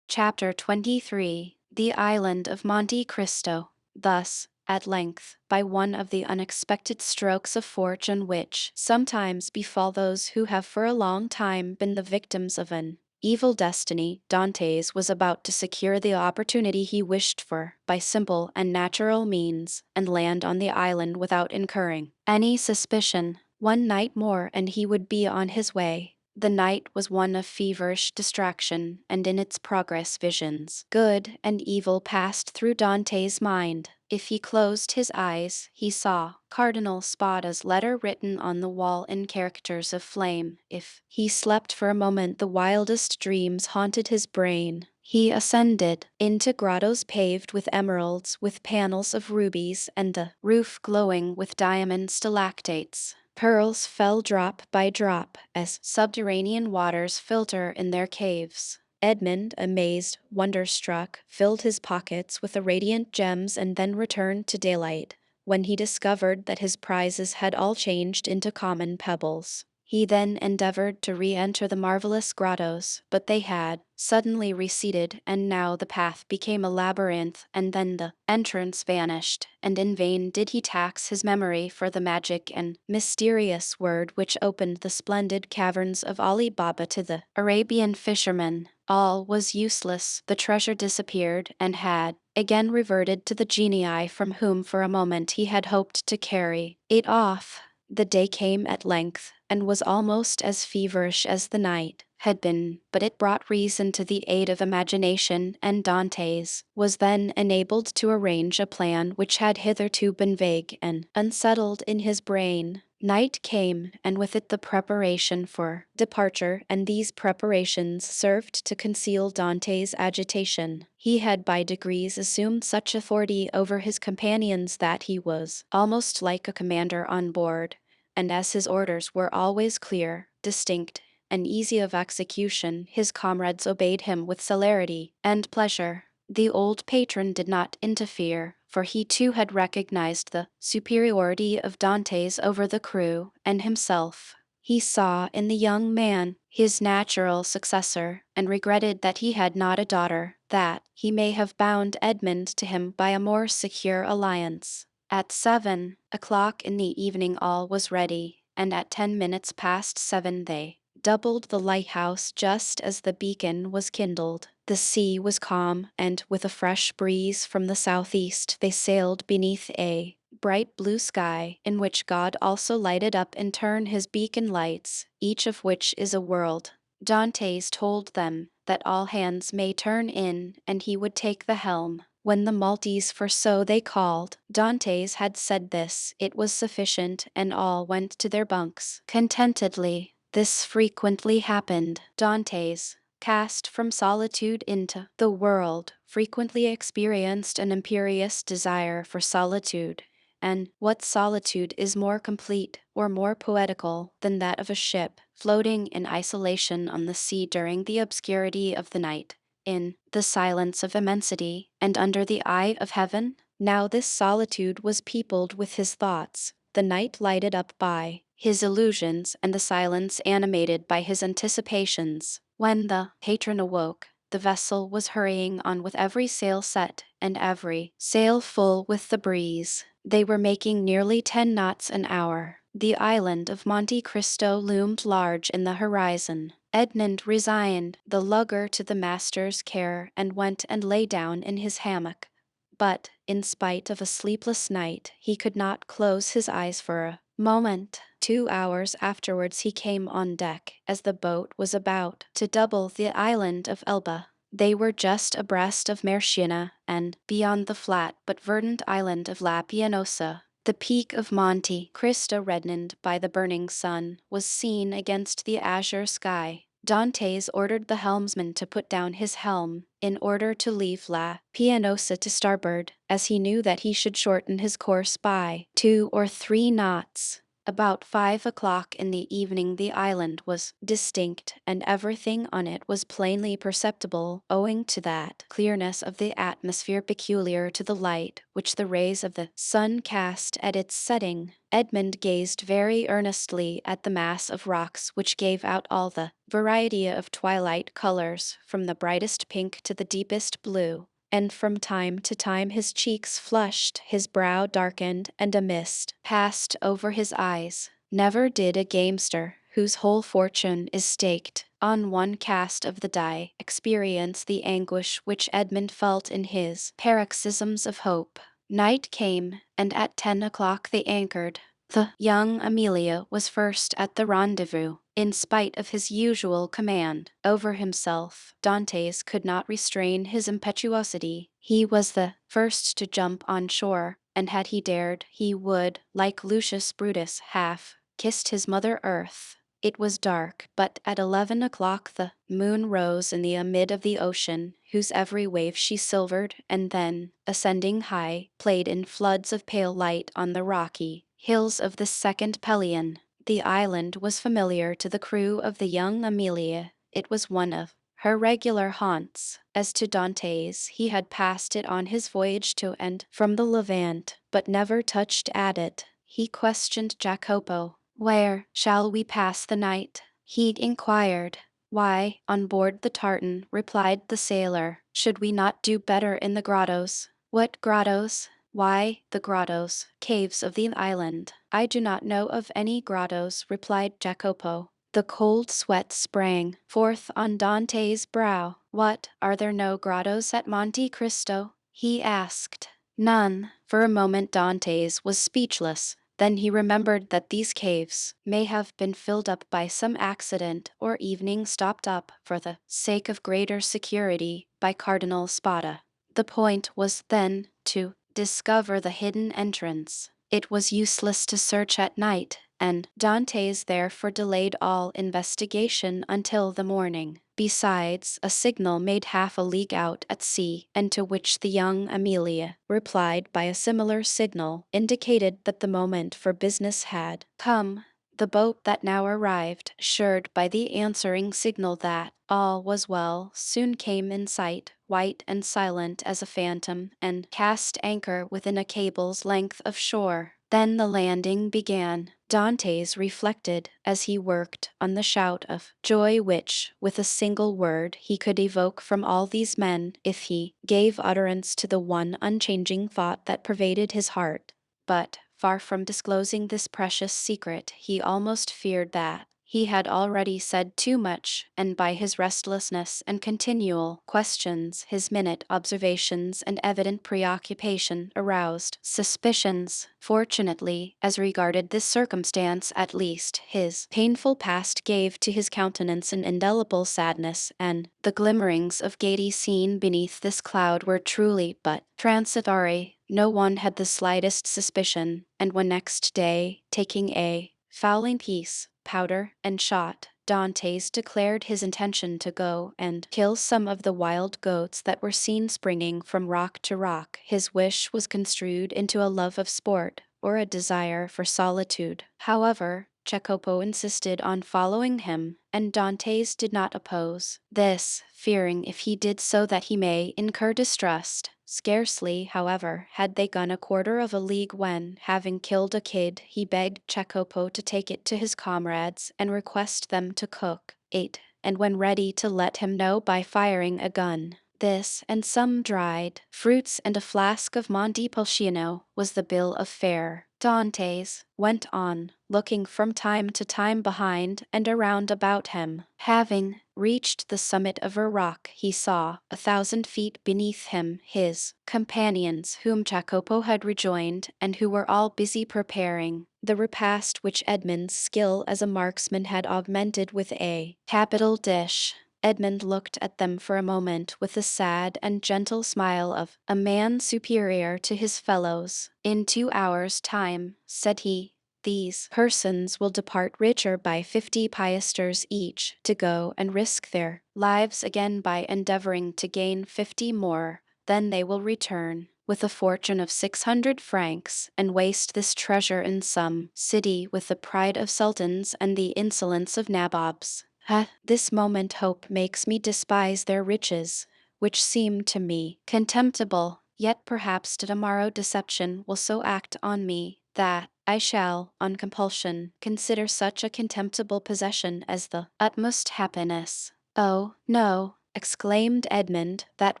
Chapter 23. The Island of Monte Cristo. Thus, at length, by one of the unexpected strokes of fortune which sometimes befall those who have for a long time been the victims of an evil destiny, Dantes was about to secure the opportunity he wished for by simple and natural means, and land on the island without incurring any suspicion. One night more and he would be on his way. The night was one of feverish distraction, and in its progress visions, good and evil, passed through Dante's mind. If he closed his eyes, he saw Cardinal Spada's letter written on the wall in characters of flame. If he slept for a moment, the wildest dreams haunted his brain. He ascended into grottos paved with emeralds, with panels of rubies, and a roof glowing with diamond stalactites. Pearls fell drop by drop as subterranean waters filter in their caves. Edmund, amazed, wonderstruck, filled his pockets with the radiant gems and then returned to daylight, when he discovered that his prizes had all changed into common pebbles. He then endeavored to re-enter the marvelous grottos, but they had suddenly receded, and now the path became a labyrinth, and then the entrance vanished, and in vain did he tax his memory for the magic and mysterious word which opened the splendid caverns of Ali Baba to the Arabian fisherman. All was useless. The treasure disappeared and had again reverted to the genii from whom for a moment he had hoped to carry it off. The day came at length, and was almost as feverish as the night had been, but it brought reason to the aid of imagination, and Dante's was then enabled to arrange a plan which had hitherto been vague and unsettled in his brain. Night came, and with it the preparation for departure, and these preparations served to conceal Dante's agitation. He had by degrees assumed such authority over his companions that he was almost like a commander on board, and as his orders were always clear, distinct, and easy of execution, his comrades obeyed him with celerity and pleasure. The old patron did not interfere, for he too had recognized the superiority of Dante's over the crew and himself. He saw in the young man his natural successor, and regretted that he had not a daughter, that he may have bound Edmund to him by a more secure alliance. At 7 o'clock in the evening all was ready, and at 10 minutes past 7 they doubled the lighthouse just as the beacon was kindled. The sea was calm, and with a fresh breeze from the southeast they sailed beneath a bright blue sky, in which God also lighted up in turn his beacon lights, each of which is a world. Dantes told them that all hands may turn in, and he would take the helm. When the Maltese, for so they called, Dantes had said this, it was sufficient, and all went to their bunks contentedly. This frequently happened. Dantes, cast from solitude into the world, frequently experienced an imperious desire for solitude. And what solitude is more complete or more poetical than that of a ship floating in isolation on the sea during the obscurity of the night, in the silence of immensity, and under the eye of heaven? Now this solitude was peopled with his thoughts, the night lighted up by his illusions, and the silence animated by his anticipations. When the patron awoke, the vessel was hurrying on with every sail set, and every sail full with the breeze. They were making nearly 10 knots an hour. The island of Monte Cristo loomed large in the horizon. Edmund resigned the lugger to the master's care, and went and lay down in his hammock. But, in spite of a sleepless night, he could not close his eyes for a moment. 2 hours afterwards he came on deck, as the boat was about to double the island of Elba. They were just abreast of Messina, and beyond the flat but verdant island of La Pianosa. The peak of Monte Cristo, reddened by the burning sun, was seen against the azure sky. Dantes ordered the helmsman to put down his helm, in order to leave La Pianosa to starboard, as he knew that he should shorten his course by 2 or 3 knots. About 5 o'clock in the evening the island was distinct, and everything on it was plainly perceptible, owing to that clearness of the atmosphere peculiar to the light which the rays of the sun cast at its setting. Edmund gazed very earnestly at the mass of rocks which gave out all the variety of twilight colors, from the brightest pink to the deepest blue, and from time to time his cheeks flushed, his brow darkened, and a mist passed over his eyes. Never did a gamester, whose whole fortune is staked on one cast of the die, experience the anguish which Edmund felt in his paroxysms of hope. Night came, and at 10 o'clock they anchored. The young Amelia was first at the rendezvous. In spite of his usual command over himself, Dantes could not restrain his impetuosity. He was the first to jump on shore, and had he dared, he would, like Lucius Brutus, have kissed his mother earth. It was dark, but at 11 o'clock the moon rose in the mid of the ocean, whose every wave she silvered, and then, ascending high, played in floods of pale light on the rocky hills of the second Pelion. The island was familiar to the crew of the young Amelia. It was one of her regular haunts. As to Dantes, he had passed it on his voyage to and from the Levant, but never touched at it. He questioned Jacopo. "Where shall we pass the night?" he inquired. "Why, on board the tartan," replied the sailor. "Should we not do better in the grottos?" "What grottos?" "Why, the grottos, caves of the island." "I do not know of any grottos," replied Jacopo. The cold sweat sprang forth on Dante's brow. "What, are there no grottos at Monte Cristo?" he asked. "None." For a moment Dantes was speechless. Then he remembered that these caves may have been filled up by some accident or evening stopped up, for the sake of greater security, by Cardinal Spada. The point was, then, to discover the hidden entrance. It was useless to search at night, and Dantes therefore delayed all investigation until the morning. Besides, a signal made half a league out at sea, and to which the young Amelia replied by a similar signal, indicated that the moment for business had come. The boat that now arrived, assured by the answering signal that all was well, soon came in sight, white and silent as a phantom, and cast anchor within a cable's length of shore. Then the landing began. Dantes reflected, as he worked, on the shout of joy which, with a single word, he could evoke from all these men, if he gave utterance to the one unchanging thought that pervaded his heart. But, far from disclosing this precious secret, he almost feared that he had already said too much, and by his restlessness and continual questions, his minute observations and evident preoccupation aroused suspicions. Fortunately, as regarded this circumstance at least, his painful past gave to his countenance an indelible sadness, and the glimmerings of gaiety seen beneath this cloud were truly but transitory. No one had the slightest suspicion, and when next day, taking a fowling piece, powder, and shot, Dantes declared his intention to go and kill some of the wild goats that were seen springing from rock to rock, his wish was construed into a love of sport or a desire for solitude. However, Jacopo insisted on following him, and Dantes did not oppose this, fearing if he did so that he may incur distrust. Scarcely, however, had they gone a quarter of a league when, having killed a kid, he begged Jacopo to take it to his comrades and request them to cook, ate, and when ready to let him know by firing a gun. This, and some dried fruits and a flask of Montepulciano, was the bill of fare. Dantes went on, looking from time to time behind and around about him. Having reached the summit of a rock, he saw, 1,000 feet beneath him, his companions, whom Jacopo had rejoined, and who were all busy preparing the repast which Edmund's skill as a marksman had augmented with a capital dish. Edmund looked at them for a moment with the sad and gentle smile of a man superior to his fellows. "In 2 hours' time," said he, "these persons will depart richer by 50 piasters each, to go and risk their lives again by endeavoring to gain 50 more. Then they will return with a fortune of 600 francs, and waste this treasure in some city with the pride of sultans and the insolence of nabobs. At this moment hope makes me despise their riches, which seem to me contemptible, yet perhaps tomorrow deception will so act on me that I shall, on compulsion, consider such a contemptible possession as the utmost happiness." "Oh, no," exclaimed Edmund, "that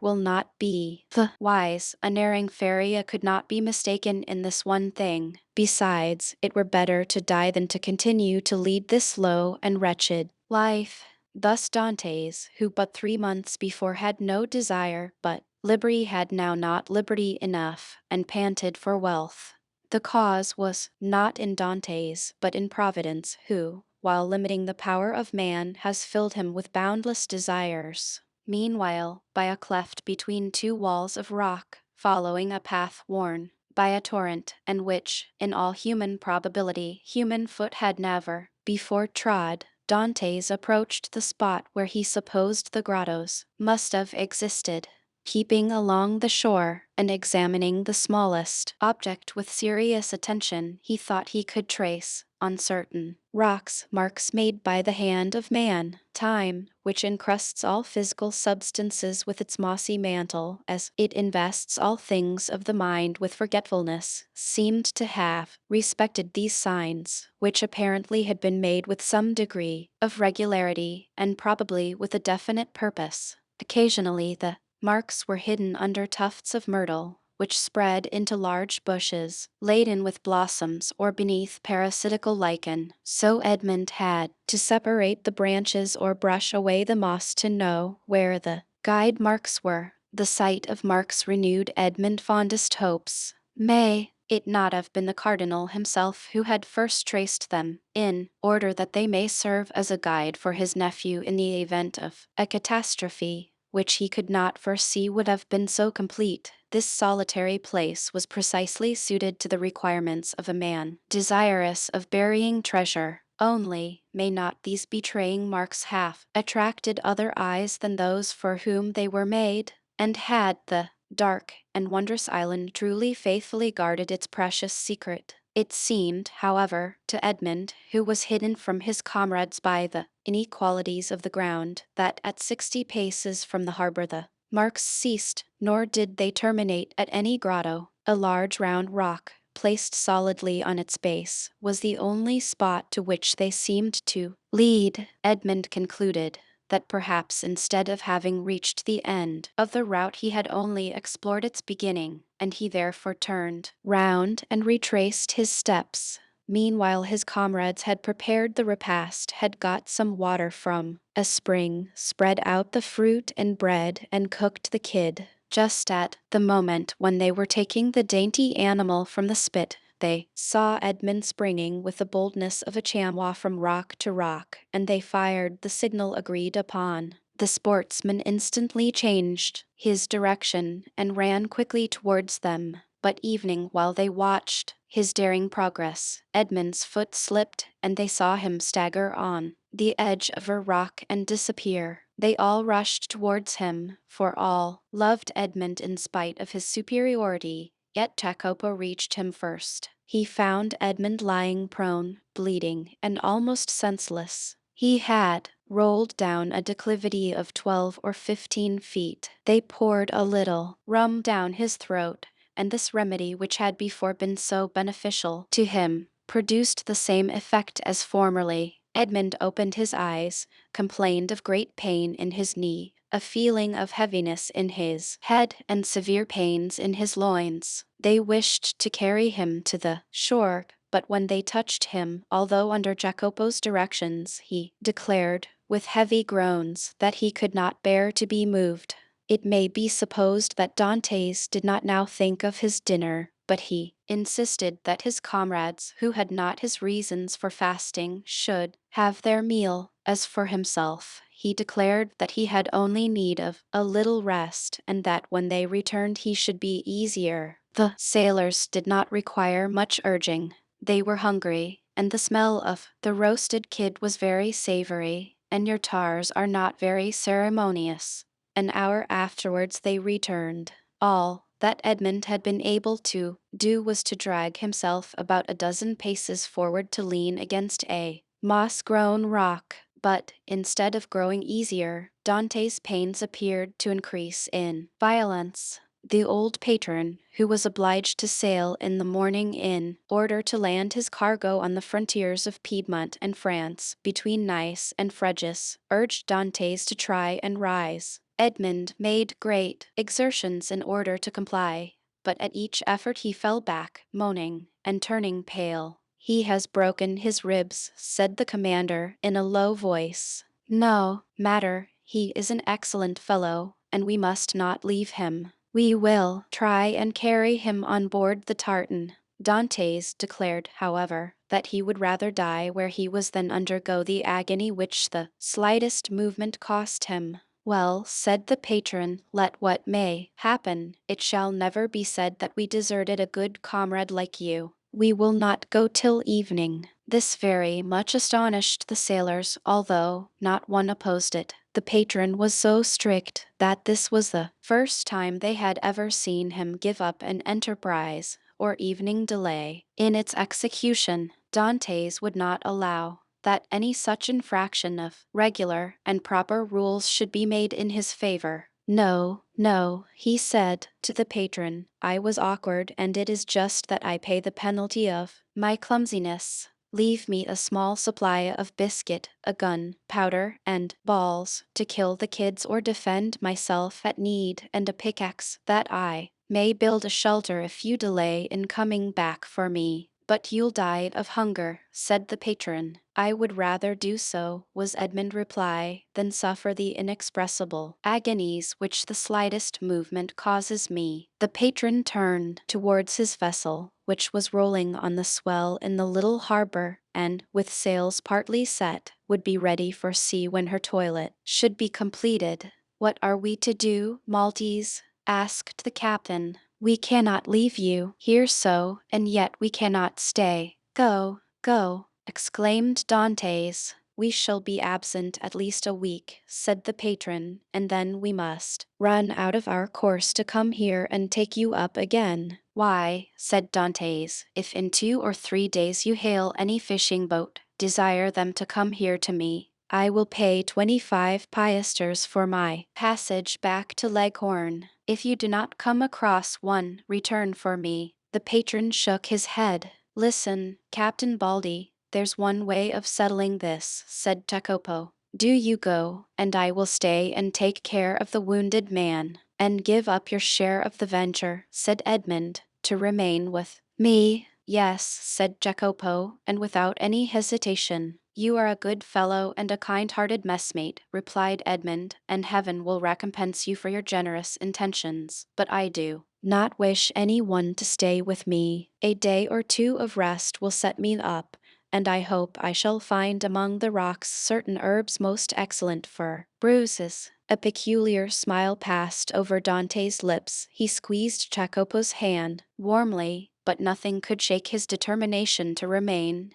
will not be. The wise, unerring Faria could not be mistaken in this one thing. Besides, it were better to die than to continue to lead this low and wretched life." Thus Dantes, who but 3 months before had no desire but liberty, had now not liberty enough, and panted for wealth. The cause was not in Dante's, but in Providence, who, while limiting the power of man, has filled him with boundless desires. Meanwhile, by a cleft between two walls of rock, following a path worn by a torrent, and which, in all human probability, human foot had never before trod, Dantes approached the spot where he supposed the grottos must have existed. Keeping along the shore and examining the smallest object with serious attention, he thought he could trace, on certain rocks, marks made by the hand of man. Time, which encrusts all physical substances with its mossy mantle, as it invests all things of the mind with forgetfulness, seemed to have respected these signs, which apparently had been made with some degree of regularity and probably with a definite purpose. Occasionally the marks were hidden under tufts of myrtle, which spread into large bushes, laden with blossoms, or beneath parasitical lichen. So Edmund had to separate the branches or brush away the moss to know where the guide marks were. The sight of marks renewed Edmund's fondest hopes. May it not have been the cardinal himself who had first traced them, in order that they may serve as a guide for his nephew in the event of a catastrophe which he could not foresee would have been so complete? This solitary place was precisely suited to the requirements of a man desirous of burying treasure. Only, may not these betraying marks have attracted other eyes than those for whom they were made? And had the dark and wondrous island truly faithfully guarded its precious secret? It seemed, however, to Edmund, who was hidden from his comrades by the inequalities of the ground, that at 60 paces from the harbor the marks ceased, nor did they terminate at any grotto. A large round rock, placed solidly on its base, was the only spot to which they seemed to lead. Edmund concluded that perhaps instead of having reached the end of the route he had only explored its beginning, and he therefore turned round and retraced his steps. Meanwhile his comrades had prepared the repast, had got some water from a spring, spread out the fruit and bread, and cooked the kid. Just at the moment when they were taking the dainty animal from the spit, they saw Edmund springing with the boldness of a chamois from rock to rock, and they fired the signal agreed upon. The sportsman instantly changed his direction and ran quickly towards them. But evening, while they watched his daring progress, Edmund's foot slipped, and they saw him stagger on the edge of a rock and disappear. They all rushed towards him, for all loved Edmund in spite of his superiority, yet Jacopo reached him first. He found Edmund lying prone, bleeding, and almost senseless. He had rolled down a declivity of 12 or 15 feet. They poured a little rum down his throat, and this remedy, which had before been so beneficial to him, produced the same effect as formerly. Edmund opened his eyes, complained of great pain in his knee, a feeling of heaviness in his head, and severe pains in his loins. They wished to carry him to the shore, but when they touched him, although under Jacopo's directions, he declared, with heavy groans, that he could not bear to be moved. It may be supposed that Dantes did not now think of his dinner, but he insisted that his comrades, who had not his reasons for fasting, should have their meal. As for himself, he declared that he had only need of a little rest, and that when they returned he should be easier. The sailors did not require much urging. They were hungry, and the smell of the roasted kid was very savory, and your tars are not very ceremonious. An hour afterwards they returned. All that Edmund had been able to do was to drag himself about a dozen paces forward to lean against a moss-grown rock, but instead of growing easier, Dante's pains appeared to increase in violence. The old patron, who was obliged to sail in the morning in order to land his cargo on the frontiers of Piedmont and France, between Nice and Fréjus, urged Dantes to try and rise. Edmund made great exertions in order to comply, but at each effort he fell back, moaning and turning pale. "He has broken his ribs," said the commander in a low voice. "No matter, he is an excellent fellow, and we must not leave him. We will try and carry him on board the tartan." Dantes declared, however, that he would rather die where he was than undergo the agony which the slightest movement cost him. Well, said the patron, let what may happen, it shall never be said that we deserted a good comrade like you. We will not go till evening. This very much astonished the sailors, although not one opposed it. The patron was so strict that this was the first time they had ever seen him give up an enterprise or evening delay in its execution. Dantes would not allow that any such infraction of regular and proper rules should be made in his favor. No, no, he said to the patron, I was awkward, and it is just that I pay the penalty of my clumsiness. Leave me a small supply of biscuit, a gun, powder, and balls to kill the kids or defend myself at need, and a pickaxe, that I may build a shelter if you delay in coming back for me. But you'll die of hunger, said the patron. I would rather do so, was Edmund's reply, than suffer the inexpressible agonies which the slightest movement causes me. The patron turned towards his vessel, which was rolling on the swell in the little harbor, and, with sails partly set, would be ready for sea when her toilet should be completed. What are we to do, Maltese? Asked the captain. We cannot leave you here so, and yet we cannot stay. Go, go, exclaimed Dantes. We shall be absent at least a week, said the patron, and then we must run out of our course to come here and take you up again. Why, said Dantes, if in 2 or 3 days you hail any fishing boat, desire them to come here to me. I will pay 25 piasters for my passage back to Leghorn. If you do not come across one, return for me. The patron shook his head. Listen, Captain Baldy, there's one way of settling this, said Jacopo. Do you go, and I will stay and take care of the wounded man. And give up your share of the venture, said Edmund, to remain with me. Yes, said Jacopo, and without any hesitation. You are a good fellow and a kind-hearted messmate, replied Edmund, and heaven will recompense you for your generous intentions. But I do not wish any one to stay with me. A day or 2 of rest will set me up, and I hope I shall find among the rocks certain herbs most excellent for bruises. A peculiar smile passed over Dante's lips. He squeezed Jacopo's hand warmly, but nothing could shake his determination to remain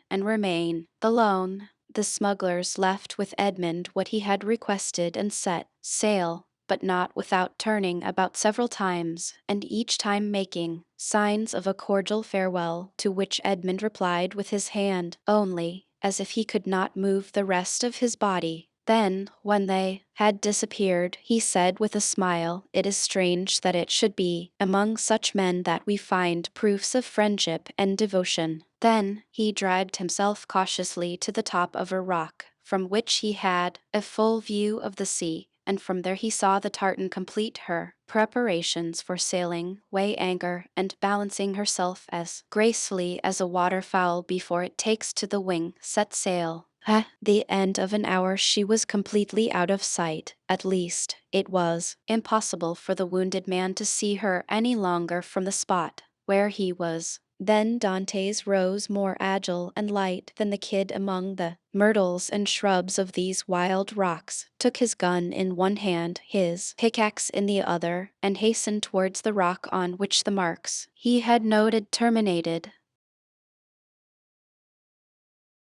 alone. The smugglers left with Edmund what he had requested and set sail, but not without turning about several times, and each time making signs of a cordial farewell, to which Edmund replied with his hand only, as if he could not move the rest of his body. Then, when they had disappeared, he said with a smile, it is strange that it should be among such men that we find proofs of friendship and devotion. Then he dragged himself cautiously to the top of a rock, from which he had a full view of the sea, and from there he saw the tartan complete her preparations for sailing, weigh anchor, and balancing herself as gracefully as a waterfowl before it takes to the wing, set sail. At the end of an hour she was completely out of sight. At least, it was impossible for the wounded man to see her any longer from the spot where he was. Then Dantes rose more agile and light than the kid among the myrtles and shrubs of these wild rocks, took his gun in one hand, his pickaxe in the other, and hastened towards the rock on which the marks he had noted terminated.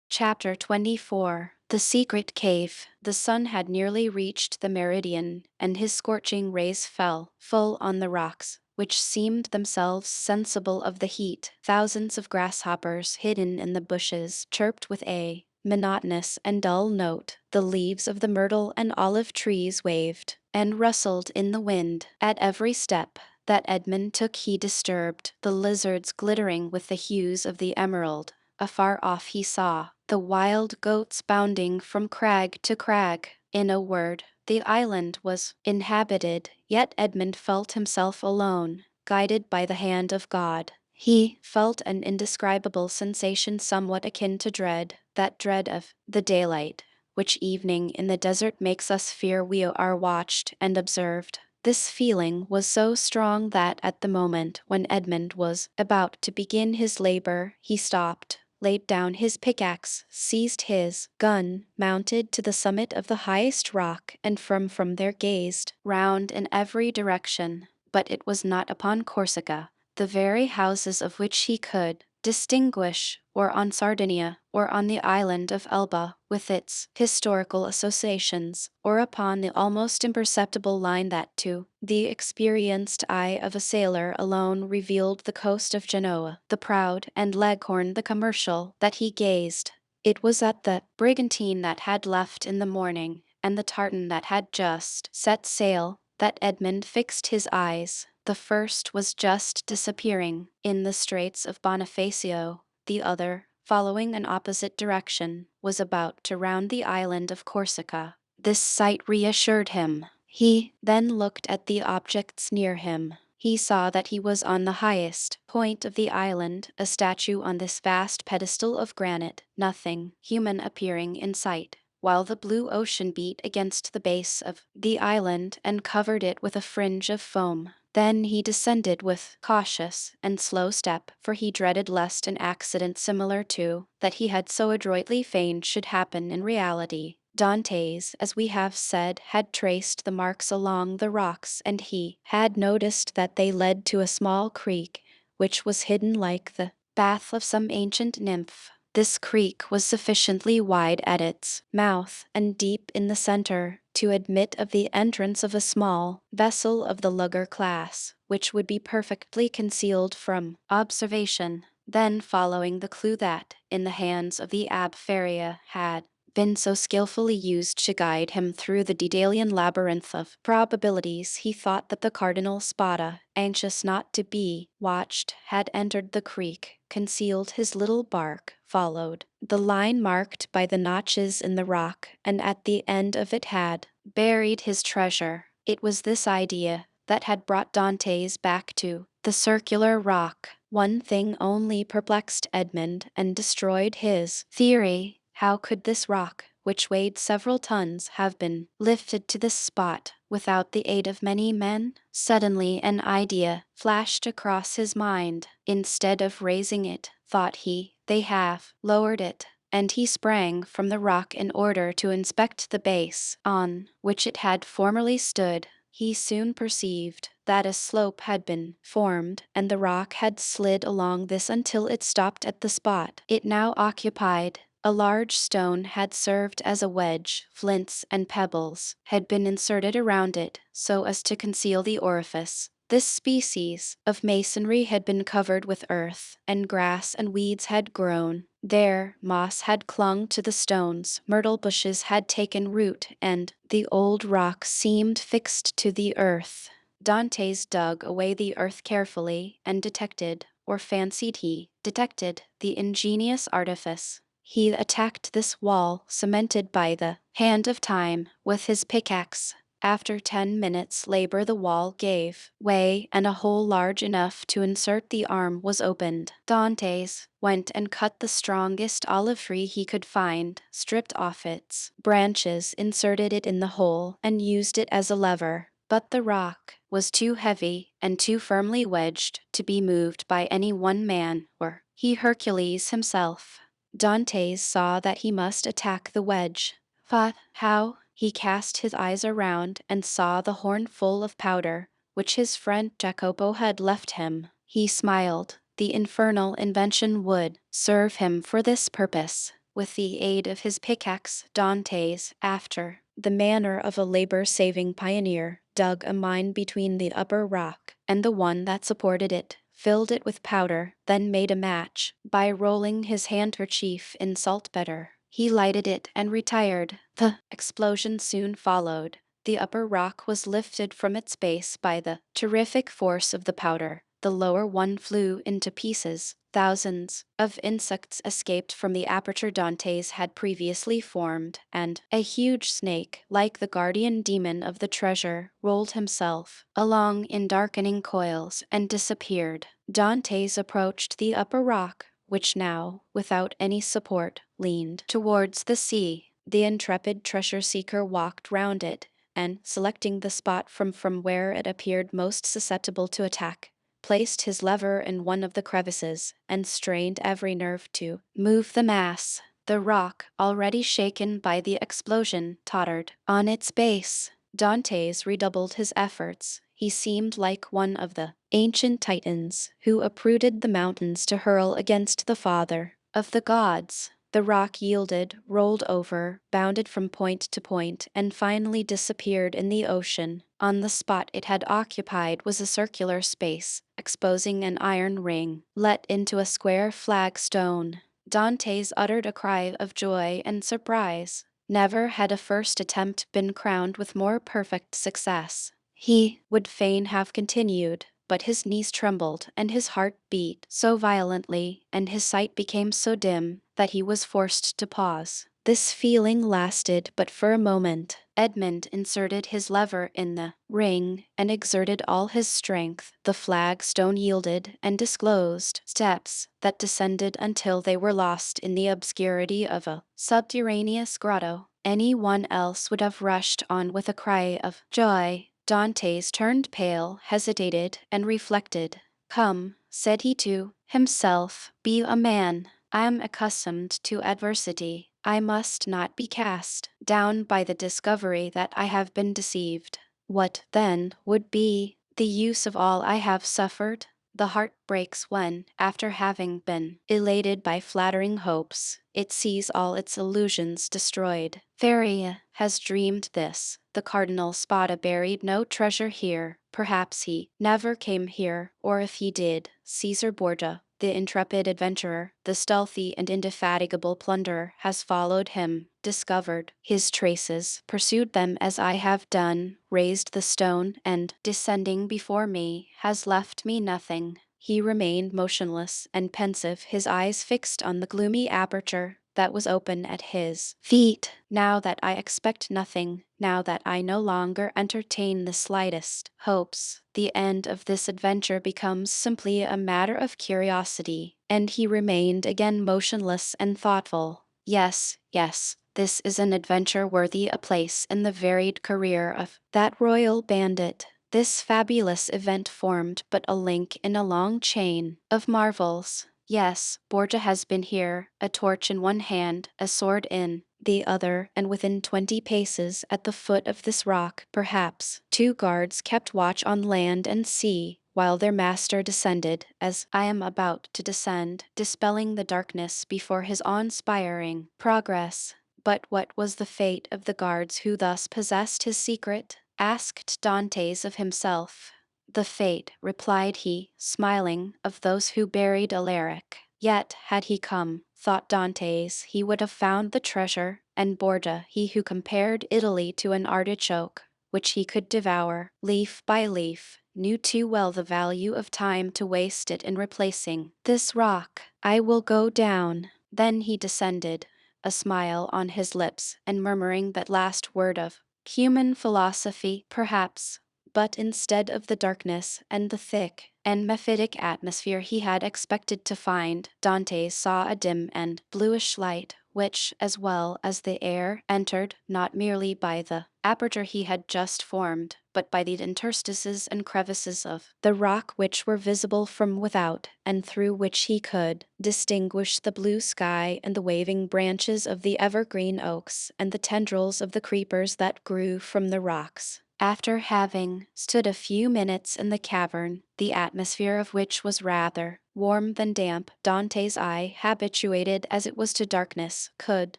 Chapter 24. The Secret Cave. The sun had nearly reached the meridian, and his scorching rays fell full on the rocks, which seemed themselves sensible of the heat. Thousands of grasshoppers hidden in the bushes chirped with a monotonous and dull note. The leaves of the myrtle and olive trees waved and rustled in the wind. At every step that Edmund took he disturbed the lizards glittering with the hues of the emerald. Afar off he saw the wild goats bounding from crag to crag. In a word, the island was inhabited, yet Edmund felt himself alone, guided by the hand of God. He felt an indescribable sensation somewhat akin to dread, that dread of the daylight, which evening in the desert makes us fear we are watched and observed. This feeling was so strong that at the moment when Edmund was about to begin his labor, he stopped, laid down his pickaxe, seized his gun, mounted to the summit of the highest rock, and from there gazed round in every direction. But it was not upon Corsica, the very houses of which he could distinguish, or on Sardinia, or on the island of Elba, with its historical associations, or upon the almost imperceptible line that to the experienced eye of a sailor alone revealed the coast of Genoa, the proud, and Leghorn the commercial, that he gazed. It was at the brigantine that had left in the morning, and the tartan that had just set sail, that Edmund fixed his eyes. The first was just disappearing in the Straits of Bonifacio, the other, following an opposite direction, was about to round the island of Corsica. This sight reassured him. He then looked at the objects near him. He saw that he was on the highest point of the island, a statue on this vast pedestal of granite, nothing human appearing in sight, while the blue ocean beat against the base of the island and covered it with a fringe of foam. Then he descended with cautious and slow step, for he dreaded lest an accident similar to that he had so adroitly feigned should happen in reality. Dantes, as we have said, had traced the marks along the rocks, and he had noticed that they led to a small creek, which was hidden like the bath of some ancient nymph. This creek was sufficiently wide at its mouth and deep in the center to admit of the entrance of a small vessel of the lugger class, which would be perfectly concealed from observation. Then, following the clue that, in the hands of the Abbe Feria, had been so skillfully used to guide him through the Daedalian labyrinth of probabilities, he thought that the Cardinal Spada, anxious not to be watched, had entered the creek, concealed his little bark, followed the line marked by the notches in the rock, and at the end of it had buried his treasure. It was this idea that had brought Dantes back to the circular rock. One thing only perplexed Edmund and destroyed his theory. How could this rock, which weighed several tons, have been lifted to this spot without the aid of many men? Suddenly an idea flashed across his mind. Instead of raising it, thought he, they have lowered it, and he sprang from the rock in order to inspect the base on which it had formerly stood. He soon perceived that a slope had been formed, and the rock had slid along this until it stopped at the spot it now occupied. A large stone had served as a wedge, flints and pebbles had been inserted around it so as to conceal the orifice. This species of masonry had been covered with earth, and grass and weeds had grown. There, moss had clung to the stones, myrtle bushes had taken root, and the old rock seemed fixed to the earth. Dantes dug away the earth carefully and detected, or fancied he detected, the ingenious artifice. He attacked this wall, cemented by the hand of time, with his pickaxe. After 10 minutes' labor the wall gave way, and a hole large enough to insert the arm was opened. Dantes went and cut the strongest olive tree he could find, stripped off its branches, inserted it in the hole, and used it as a lever. But the rock was too heavy and too firmly wedged to be moved by any one man, or he Hercules himself. Dantes saw that he must attack the wedge. But how? He cast his eyes around and saw the horn full of powder, which his friend Jacopo had left him. He smiled. The infernal invention would serve him for this purpose. With the aid of his pickaxe, Dantes, after the manner of a labor-saving pioneer, dug a mine between the upper rock and the one that supported it, filled it with powder, then made a match. By rolling his handkerchief in saltpeter, he lighted it and retired. The explosion soon followed. The upper rock was lifted from its base by the terrific force of the powder. The lower one flew into pieces. Thousands of insects escaped from the aperture Dantes had previously formed, and a huge snake, like the guardian demon of the treasure, rolled himself along in darkening coils and disappeared. Dantes approached the upper rock, which now, without any support, leaned towards the sea. The intrepid treasure-seeker walked round it, and, selecting the spot from where it appeared most susceptible to attack, placed his lever in one of the crevices, and strained every nerve to move the mass. The rock, already shaken by the explosion, tottered on its base. Dantes redoubled his efforts. He seemed like one of the ancient titans who uprooted the mountains to hurl against the father of the gods. The rock yielded, rolled over, bounded from point to point, and finally disappeared in the ocean. On the spot it had occupied was a circular space, exposing an iron ring, let into a square flagstone. Dantes uttered a cry of joy and surprise. Never had a first attempt been crowned with more perfect success. He would fain have continued, but his knees trembled, and his heart beat so violently, and his sight became so dim, that he was forced to pause. This feeling lasted but for a moment. Edmund inserted his lever in the ring and exerted all his strength. The flagstone yielded and disclosed steps that descended until they were lost in the obscurity of a subterraneous grotto. Any one else would have rushed on with a cry of joy. Dantes turned pale, hesitated, and reflected. "Come," said he to himself, "be a man. I am accustomed to adversity. I must not be cast down by the discovery that I have been deceived. What, then, would be the use of all I have suffered? The heart breaks when, after having been elated by flattering hopes, it sees all its illusions destroyed. Feria has dreamed this. The Cardinal Spada buried no treasure here. Perhaps he never came here, or if he did, Caesar Borgia, the intrepid adventurer, the stealthy and indefatigable plunderer, has followed him, discovered his traces, pursued them as I have done, raised the stone, and, descending before me, has left me nothing." He remained motionless and pensive, his eyes fixed on the gloomy aperture that was open at his feet. "Now that I expect nothing, now that I no longer entertain the slightest hopes, the end of this adventure becomes simply a matter of curiosity." And he remained again motionless and thoughtful. Yes, yes, this is an adventure worthy a place in the varied career of that royal bandit. This fabulous event formed but a link in a long chain of marvels. Yes, Borgia has been here, a torch in one hand, a sword in the other, and within 20 paces at the foot of this rock, perhaps, 2 guards kept watch on land and sea, while their master descended, as I am about to descend, dispelling the darkness before his awe-inspiring progress. But what was the fate of the guards who thus possessed his secret? Asked Dantes of himself. "The fate," replied he, smiling, "of those who buried Alaric." Yet, had he come, thought Dantes, he would have found the treasure, and Borgia, he who compared Italy to an artichoke, which he could devour, leaf by leaf, knew too well the value of time to waste it in replacing this rock. "I will go down." Then he descended, a smile on his lips, and murmuring that last word of human philosophy, perhaps, but instead of the darkness and the thick and mephitic atmosphere he had expected to find, Dante saw a dim and bluish light, which, as well as the air, entered not merely by the aperture he had just formed, but by the interstices and crevices of the rock which were visible from without, and through which he could distinguish the blue sky and the waving branches of the evergreen oaks and the tendrils of the creepers that grew from the rocks. After having stood a few minutes in the cavern, the atmosphere of which was rather warm than damp, Dante's eye, habituated as it was to darkness, could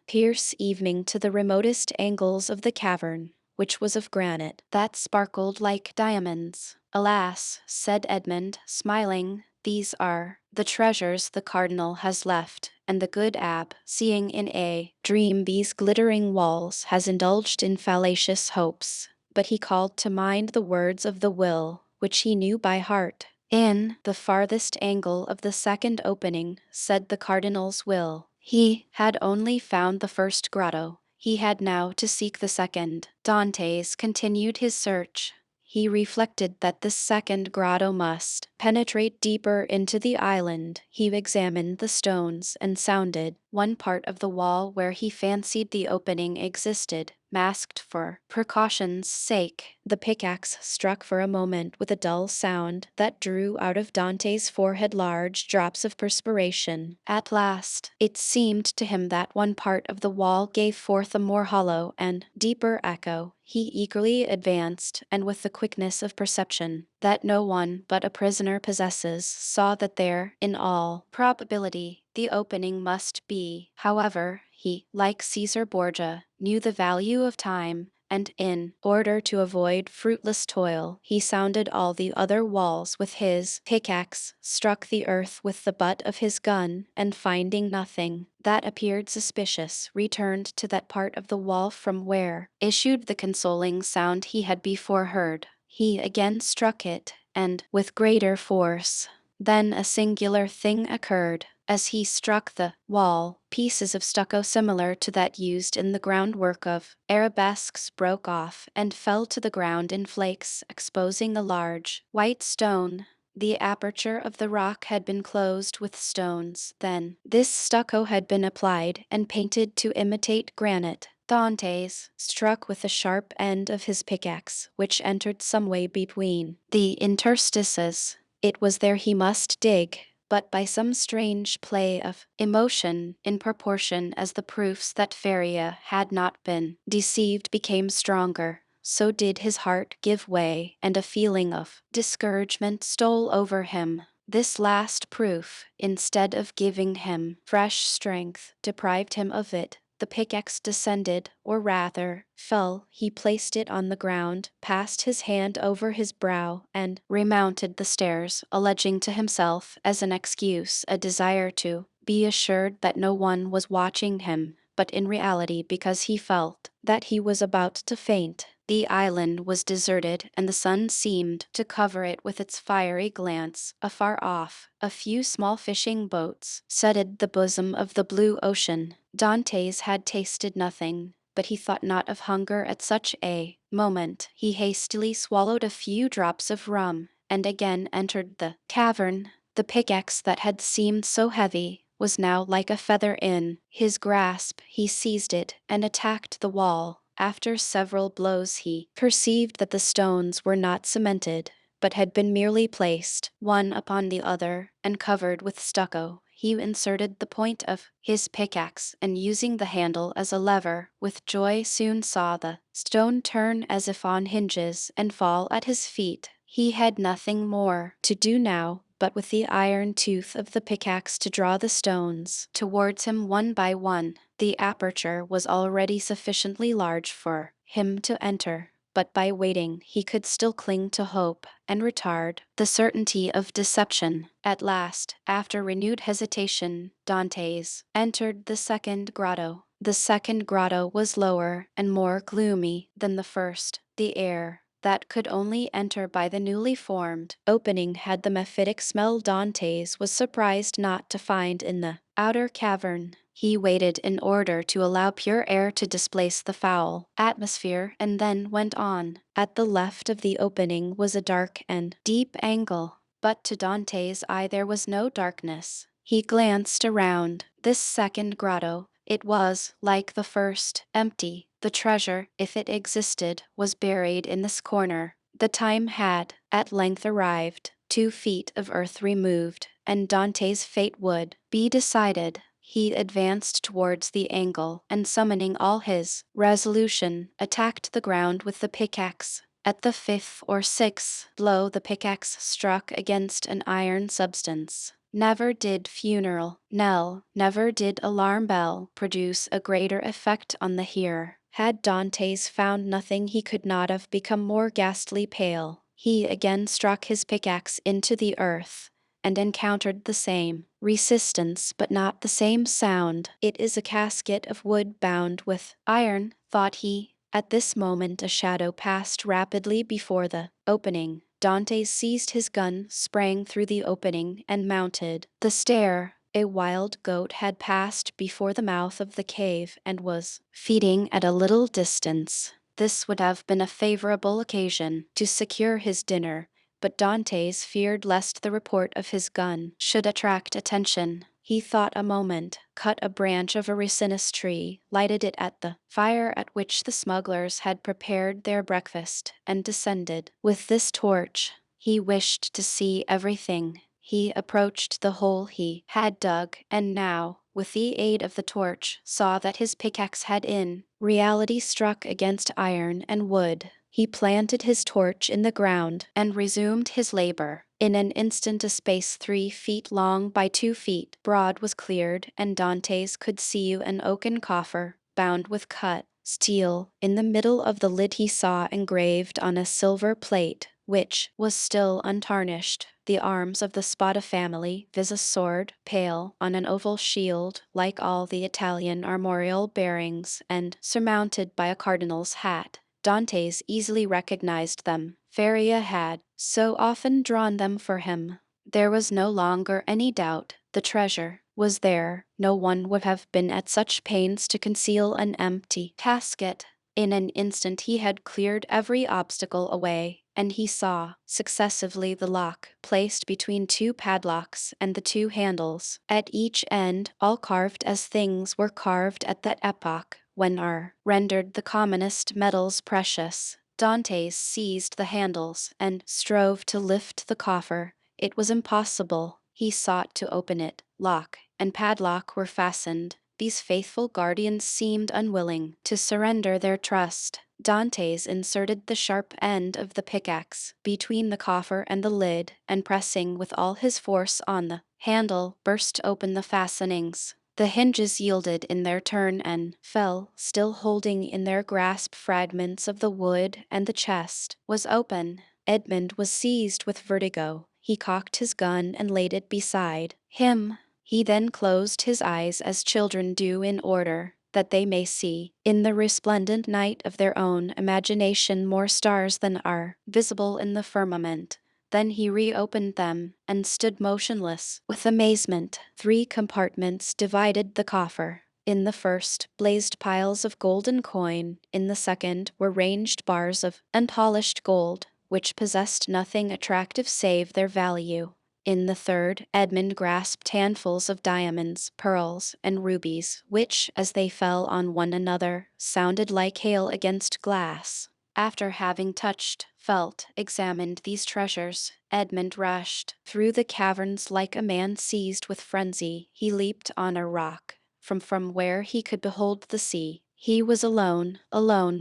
pierce evening to the remotest angles of the cavern, which was of granite, that sparkled like diamonds. "Alas," said Edmund, smiling, "these are the treasures the cardinal has left, and the good abb, seeing in a dream these glittering walls, has indulged in fallacious hopes." But he called to mind the words of the will, which he knew by heart. In the farthest angle of the second opening, said the cardinal's will. He had only found the first grotto. He had now to seek the second. Dantes continued his search. He reflected that this second grotto must penetrate deeper into the island. He examined the stones and sounded one part of the wall where he fancied the opening existed. masked for precaution's sake. The pickaxe struck for a moment with a dull sound that drew out of Dante's forehead large drops of perspiration. At last, it seemed to him that one part of the wall gave forth a more hollow and deeper echo. He eagerly advanced, and with the quickness of perception that no one but a prisoner possesses, saw that there, in all probability, the opening must be. However, he, like Caesar Borgia, knew the value of time, and in order to avoid fruitless toil, he sounded all the other walls with his pickaxe, struck the earth with the butt of his gun, and finding nothing that appeared suspicious, returned to that part of the wall from where issued the consoling sound he had before heard. He again struck it, and with greater force. Then a singular thing occurred. As he struck the wall, pieces of stucco similar to that used in the groundwork of arabesques broke off and fell to the ground in flakes, exposing a large, white stone. The aperture of the rock had been closed with stones. Then, this stucco had been applied and painted to imitate granite. Dantes struck with the sharp end of his pickaxe, which entered some way between the interstices. It was there he must dig, but by some strange play of emotion, in proportion as the proofs that Feria had not been deceived became stronger, so did his heart give way, and a feeling of discouragement stole over him. This last proof, instead of giving him fresh strength, deprived him of it. The pickaxe descended, or rather, fell. He placed it on the ground, passed his hand over his brow, and remounted the stairs, alleging to himself, as an excuse, a desire to be assured that no one was watching him, but in reality because he felt that he was about to faint. The island was deserted, and the sun seemed to cover it with its fiery glance. Afar off, a few small fishing boats studded the bosom of the blue ocean. Dantes had tasted nothing, but he thought not of hunger at such a moment. He hastily swallowed a few drops of rum, and again entered the cavern. The pickaxe that had seemed so heavy was now like a feather in his grasp. He seized it and attacked the wall. After several blows he perceived that the stones were not cemented, but had been merely placed, one upon the other, and covered with stucco. He inserted the point of his pickaxe, and using the handle as a lever, with joy soon saw the stone turn as if on hinges, and fall at his feet. He had nothing more to do now, but with the iron tooth of the pickaxe to draw the stones towards him one by one. The aperture was already sufficiently large for him to enter, but by waiting he could still cling to hope and retard the certainty of deception. At last, after renewed hesitation, Dantes entered the second grotto. The second grotto was lower and more gloomy than the first. The air that could only enter by the newly formed opening had the mephitic smell Dantes was surprised not to find in the outer cavern. He waited in order to allow pure air to displace the foul atmosphere, and then went on. At the left of the opening was a dark and deep angle, but to Dante's eye there was no darkness. He glanced around this second grotto. It was, like the first, empty. The treasure, if it existed, was buried in this corner. The time had, at length arrived, 2 feet of earth removed, and Dante's fate would be decided. He advanced towards the angle, and summoning all his resolution, attacked the ground with the pickaxe. At the 5th or 6th blow the pickaxe struck against an iron substance. Never did funeral knell, never did alarm bell produce a greater effect on the hearer. Had Dantes found nothing he could not have become more ghastly pale. He again struck his pickaxe into the earth, and encountered the same resistance but not the same sound. It is a casket of wood bound with iron, thought he. At this moment a shadow passed rapidly before the opening. Dante seized his gun, sprang through the opening, and mounted the stair. A wild goat had passed before the mouth of the cave and was feeding at a little distance. This would have been a favorable occasion to secure his dinner, but Dantes feared lest the report of his gun should attract attention. He thought a moment, cut a branch of a ricinus tree, lighted it at the fire at which the smugglers had prepared their breakfast, and descended. With this torch, he wished to see everything. He approached the hole he had dug, and now, with the aid of the torch, saw that his pickaxe had in reality struck against iron and wood. He planted his torch in the ground and resumed his labor. In an instant a space 3 feet long by 2 feet broad was cleared, and Dantes could see an oaken coffer, bound with cut steel. In the middle of the lid he saw engraved on a silver plate, which was still untarnished, the arms of the Spada family, viz. A sword, pale, on an oval shield, like all the Italian armorial bearings, and surmounted by a cardinal's hat. Dantes easily recognized them. Feria had so often drawn them for him. There was no longer any doubt. The treasure was there. No one would have been at such pains to conceal an empty casket. In an instant he had cleared every obstacle away, and he saw successively the lock placed between 2 padlocks and the 2 handles, at each end, all carved as things were carved at that epoch when are rendered the commonest metals precious. Dantes seized the handles and strove to lift the coffer. It was impossible. He sought to open it. Lock and padlock were fastened. These faithful guardians seemed unwilling to surrender their trust. Dantes inserted the sharp end of the pickaxe between the coffer and the lid, and pressing with all his force on the handle, burst open the fastenings. The hinges yielded in their turn and fell, still holding in their grasp fragments of the wood, and the chest was open. Edmund was seized with vertigo. He cocked his gun and laid it beside him. He then closed his eyes as children do in order that they may see, in the resplendent night of their own imagination, more stars than are visible in the firmament. Then he reopened them, and stood motionless with amazement. 3 compartments divided the coffer. In the first blazed piles of golden coin, in the second were ranged bars of unpolished gold, which possessed nothing attractive save their value. In the third, Edmund grasped handfuls of diamonds, pearls, and rubies, which, as they fell on one another, sounded like hail against glass. After having touched, felt, examined these treasures, Edmund rushed through the caverns like a man seized with frenzy. He leaped on a rock, from where he could behold the sea. He was alone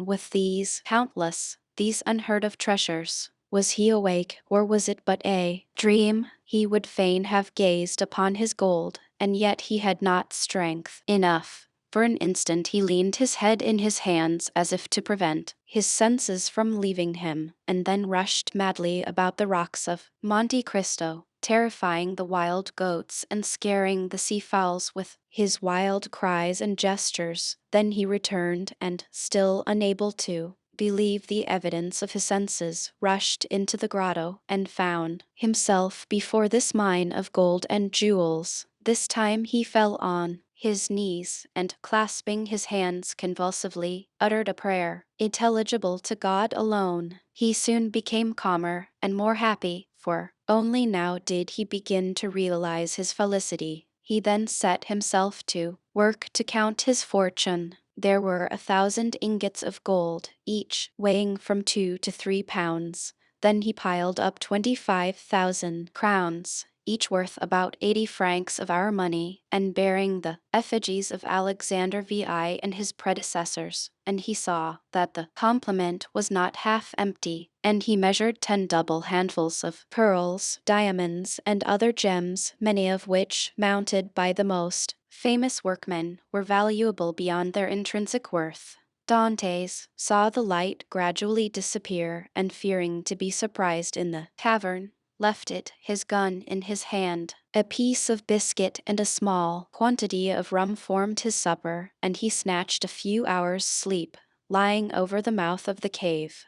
with these countless, these unheard of treasures. Was he awake, or was it but a dream? He would fain have gazed upon his gold, and yet he had not strength enough. For an instant he leaned his head in his hands as if to prevent his senses from leaving him, and then rushed madly about the rocks of Monte Cristo, terrifying the wild goats and scaring the sea-fowls with his wild cries and gestures. Then he returned, and, still unable to believe the evidence of his senses, rushed into the grotto, and found himself before this mine of gold and jewels. This time he fell on his knees, and, clasping his hands convulsively, uttered a prayer, intelligible to God alone. He soon became calmer and more happy, for only now did he begin to realize his felicity. He then set himself to work to count his fortune. There were 1,000 ingots of gold, each weighing from 2 to 3 pounds. Then he piled up 25,000 crowns, each worth about 80 francs of our money, and bearing the effigies of Alexander VI and his predecessors, and he saw that the complement was not half empty, and he measured 10 double handfuls of pearls, diamonds, and other gems, many of which, mounted by the most famous workmen, were valuable beyond their intrinsic worth. Dantes saw the light gradually disappear, and fearing to be surprised in the cavern, left it, his gun in his hand. A piece of biscuit and a small quantity of rum formed his supper, and he snatched a few hours' sleep, lying over the mouth of the cave.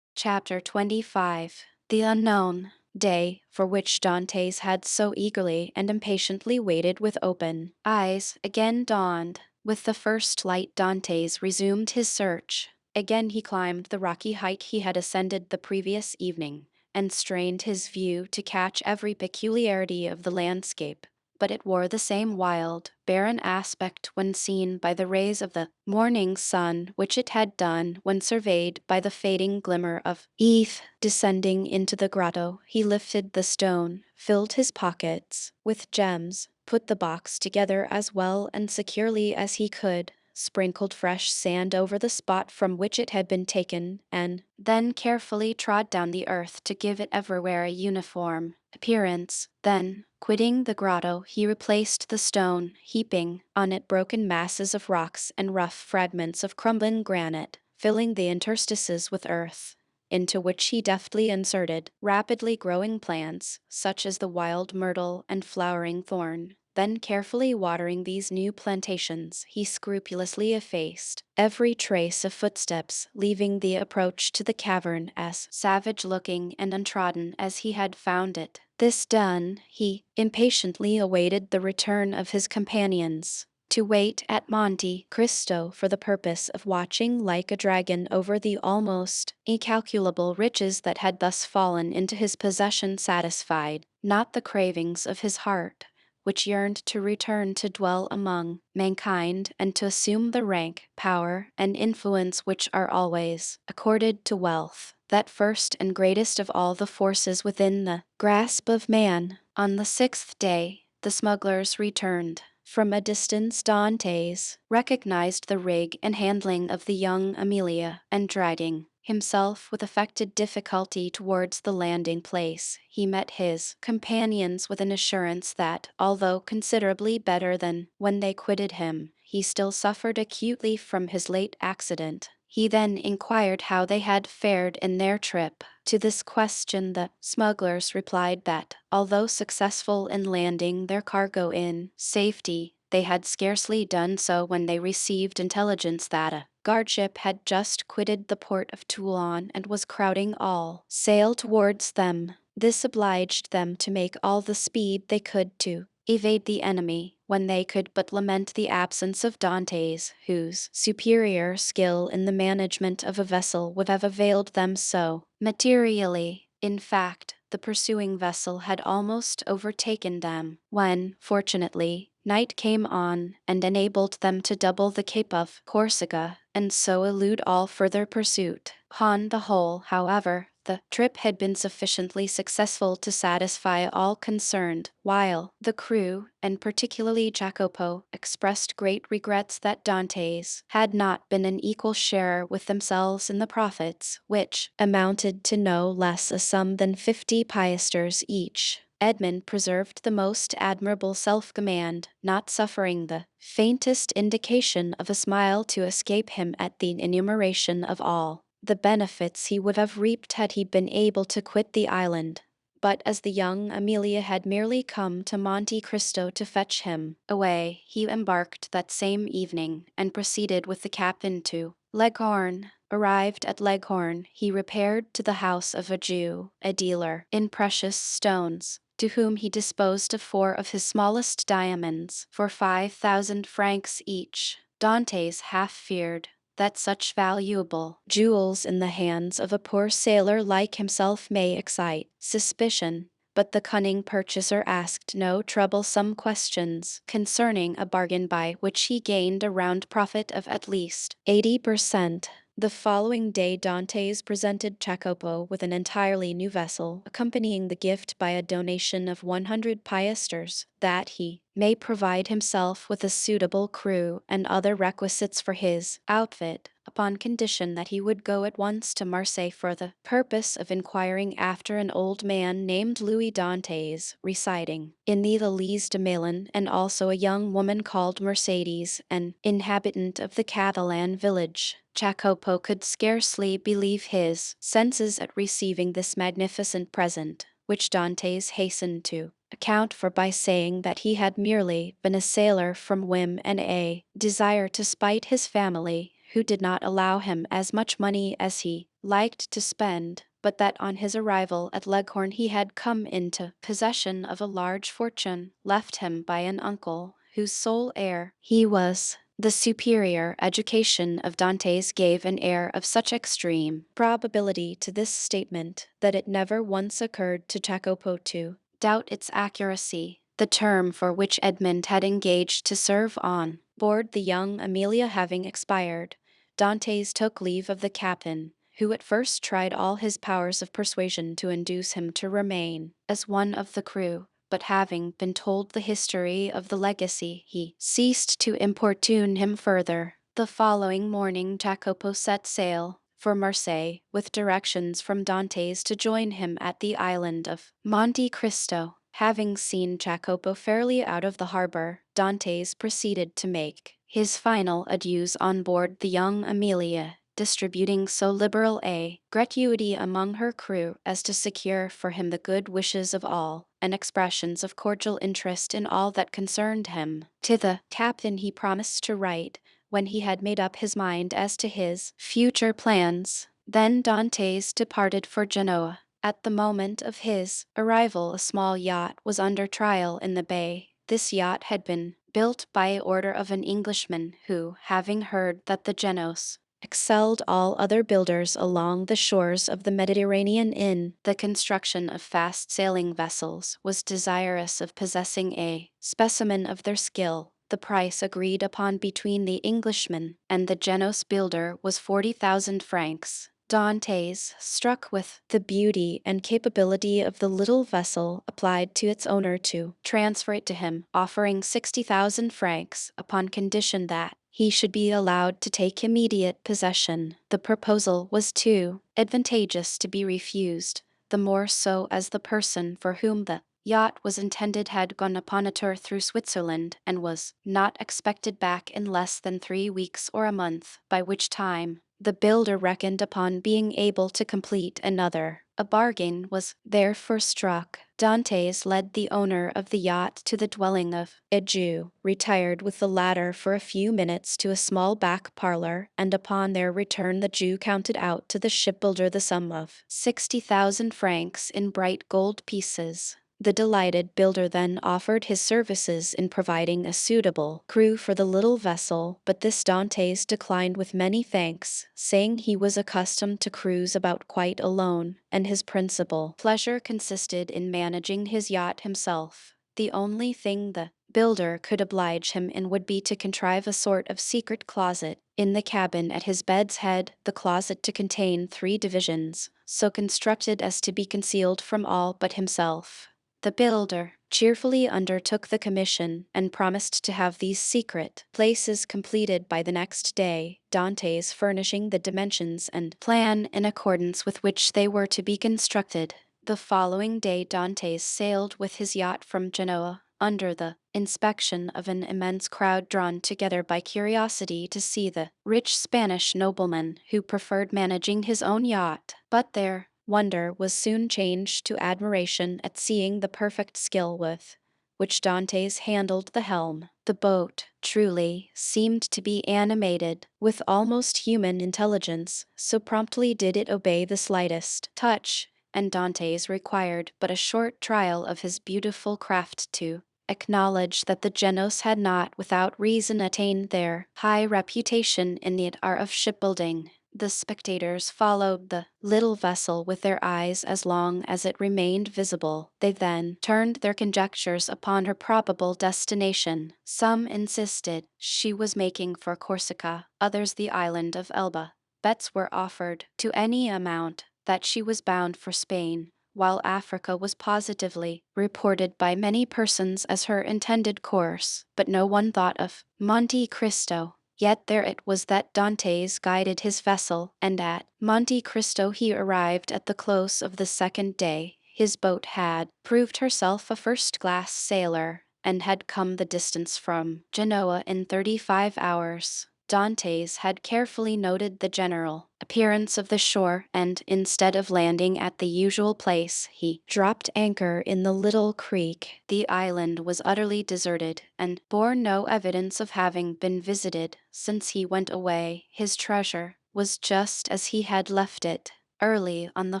Chapter 25. The Unknown. Day, for which Dantes had so eagerly and impatiently waited with open eyes, again dawned. With the first light Dantes resumed his search. Again he climbed the rocky height he had ascended the previous evening, and strained his view to catch every peculiarity of the landscape, but it wore the same wild, barren aspect when seen by the rays of the morning sun which it had done when surveyed by the fading glimmer of eve. Descending into the grotto, he lifted the stone, filled his pockets with gems, put the box together as well and securely as he could, sprinkled fresh sand over the spot from which it had been taken, and then carefully trod down the earth to give it everywhere a uniform appearance. Then, quitting the grotto, he replaced the stone, heaping on it broken masses of rocks and rough fragments of crumbling granite, filling the interstices with earth, into which he deftly inserted rapidly growing plants, such as the wild myrtle and flowering thorn. Then, carefully watering these new plantations, he scrupulously effaced every trace of footsteps, leaving the approach to the cavern as savage-looking and untrodden as he had found it. This done, he impatiently awaited the return of his companions, to wait at Monte Cristo for the purpose of watching like a dragon over the almost incalculable riches that had thus fallen into his possession, satisfied not the cravings of his heart, which yearned to return to dwell among mankind and to assume the rank, power, and influence which are always accorded to wealth, that first and greatest of all the forces within the grasp of man. On the sixth day, the smugglers returned. From a distance, Dantes recognized the rig and handling of the young Amelia, and dragging himself with affected difficulty towards the landing place, he met his companions with an assurance that, although considerably better than when they quitted him, he still suffered acutely from his late accident. He then inquired how they had fared in their trip. To this question the smugglers replied that, although successful in landing their cargo in safety, they had scarcely done so when they received intelligence that a guardship had just quitted the port of Toulon and was crowding all sail towards them. This obliged them to make all the speed they could to evade the enemy, when they could but lament the absence of Dantes, whose superior skill in the management of a vessel would have availed them so materially. In fact, the pursuing vessel had almost overtaken them, when, fortunately, night came on and enabled them to double the Cape of Corsica, and so elude all further pursuit. Upon the whole, however, the trip had been sufficiently successful to satisfy all concerned, while the crew, and particularly Jacopo, expressed great regrets that Dantes had not been an equal sharer with themselves in the profits, which amounted to no less a sum than 50 piasters each. Edmund preserved the most admirable self-command, not suffering the faintest indication of a smile to escape him at the enumeration of all the benefits he would have reaped had he been able to quit the island. But as the young Amelia had merely come to Monte Cristo to fetch him away, he embarked that same evening, and proceeded with the captain to Leghorn. Arrived at Leghorn, he repaired to the house of a Jew, a dealer in precious stones, to whom he disposed of 4 of his smallest diamonds for 5,000 francs each. Dantes half feared that such valuable jewels in the hands of a poor sailor like himself may excite suspicion, but the cunning purchaser asked no troublesome questions concerning a bargain by which he gained a round profit of at least 80%. The following day Dantes presented Jacopo with an entirely new vessel, accompanying the gift by a donation of 100 piasters, that he may provide himself with a suitable crew and other requisites for his outfit, upon condition that he would go at once to Marseille for the purpose of inquiring after an old man named Louis Dantes, residing in the Elise de Melun, and also a young woman called Mercedes, an inhabitant of the Catalan village. Jacopo could scarcely believe his senses at receiving this magnificent present, which Dantes hastened to account for by saying that he had merely been a sailor from whim and a desire to spite his family, who did not allow him as much money as he liked to spend, but that on his arrival at Leghorn he had come into possession of a large fortune left him by an uncle, whose sole heir he was. The superior education of Dante's gave an air of such extreme probability to this statement that it never once occurred to Jacopo to doubt its accuracy. The term for which Edmund had engaged to serve on board the young Amelia having expired, Dantes took leave of the captain, who at first tried all his powers of persuasion to induce him to remain as one of the crew, but having been told the history of the legacy, he ceased to importune him further. The following morning Jacopo set sail for Marseille, with directions from Dantes to join him at the island of Monte Cristo. Having seen Jacopo fairly out of the harbor, Dantes proceeded to make his final adieus on board the young Amelia, distributing so liberal a gratuity among her crew as to secure for him the good wishes of all, and expressions of cordial interest in all that concerned him. To the captain he promised to write when he had made up his mind as to his future plans. Then Dantes departed for Genoa. At the moment of his arrival, a small yacht was under trial in the bay. This yacht had been built by order of an Englishman who, having heard that the Genoese excelled all other builders along the shores of the Mediterranean in the construction of fast-sailing vessels, was desirous of possessing a specimen of their skill. The price agreed upon between the Englishman and the Genoese builder was 40,000 francs. Dantes, struck with the beauty and capability of the little vessel, applied to its owner to transfer it to him, offering 60,000 francs upon condition that he should be allowed to take immediate possession. The proposal was too advantageous to be refused, the more so as the person for whom the yacht was intended had gone upon a tour through Switzerland and was not expected back in less than 3 weeks or a month, by which time the builder reckoned upon being able to complete another. A bargain was therefore struck. Dantes led the owner of the yacht to the dwelling of a Jew, retired with the latter for a few minutes to a small back parlor, and upon their return the Jew counted out to the shipbuilder the sum of 60,000 francs in bright gold pieces. The delighted builder then offered his services in providing a suitable crew for the little vessel, but this Dantes declined with many thanks, saying he was accustomed to cruise about quite alone, and his principal pleasure consisted in managing his yacht himself. The only thing the builder could oblige him in would be to contrive a sort of secret closet in the cabin at his bed's head, the closet to contain 3 divisions, so constructed as to be concealed from all but himself. The builder cheerfully undertook the commission and promised to have these secret places completed by the next day, Dantes furnishing the dimensions and plan in accordance with which they were to be constructed. The following day Dantes sailed with his yacht from Genoa, under the inspection of an immense crowd drawn together by curiosity to see the rich Spanish nobleman who preferred managing his own yacht. But their wonder was soon changed to admiration at seeing the perfect skill with which Dantes handled the helm. The boat, truly, seemed to be animated with almost human intelligence, so promptly did it obey the slightest touch, and Dantes required but a short trial of his beautiful craft to acknowledge that the Genoese had not without reason attained their high reputation in the art of shipbuilding. The spectators followed the little vessel with their eyes as long as it remained visible. They then turned their conjectures upon her probable destination. Some insisted she was making for Corsica, others the island of Elba. Bets were offered to any amount that she was bound for Spain, while Africa was positively reported by many persons as her intended course, but no one thought of Monte Cristo. Yet there it was that Dantes guided his vessel, and at Monte Cristo he arrived at the close of the 2nd day. His boat had proved herself a first-class sailor, and had come the distance from Genoa in 35 hours. Dantes had carefully noted the general appearance of the shore, and instead of landing at the usual place, he dropped anchor in the little creek. The island was utterly deserted, and bore no evidence of having been visited since he went away. His treasure was just as he had left it. Early on the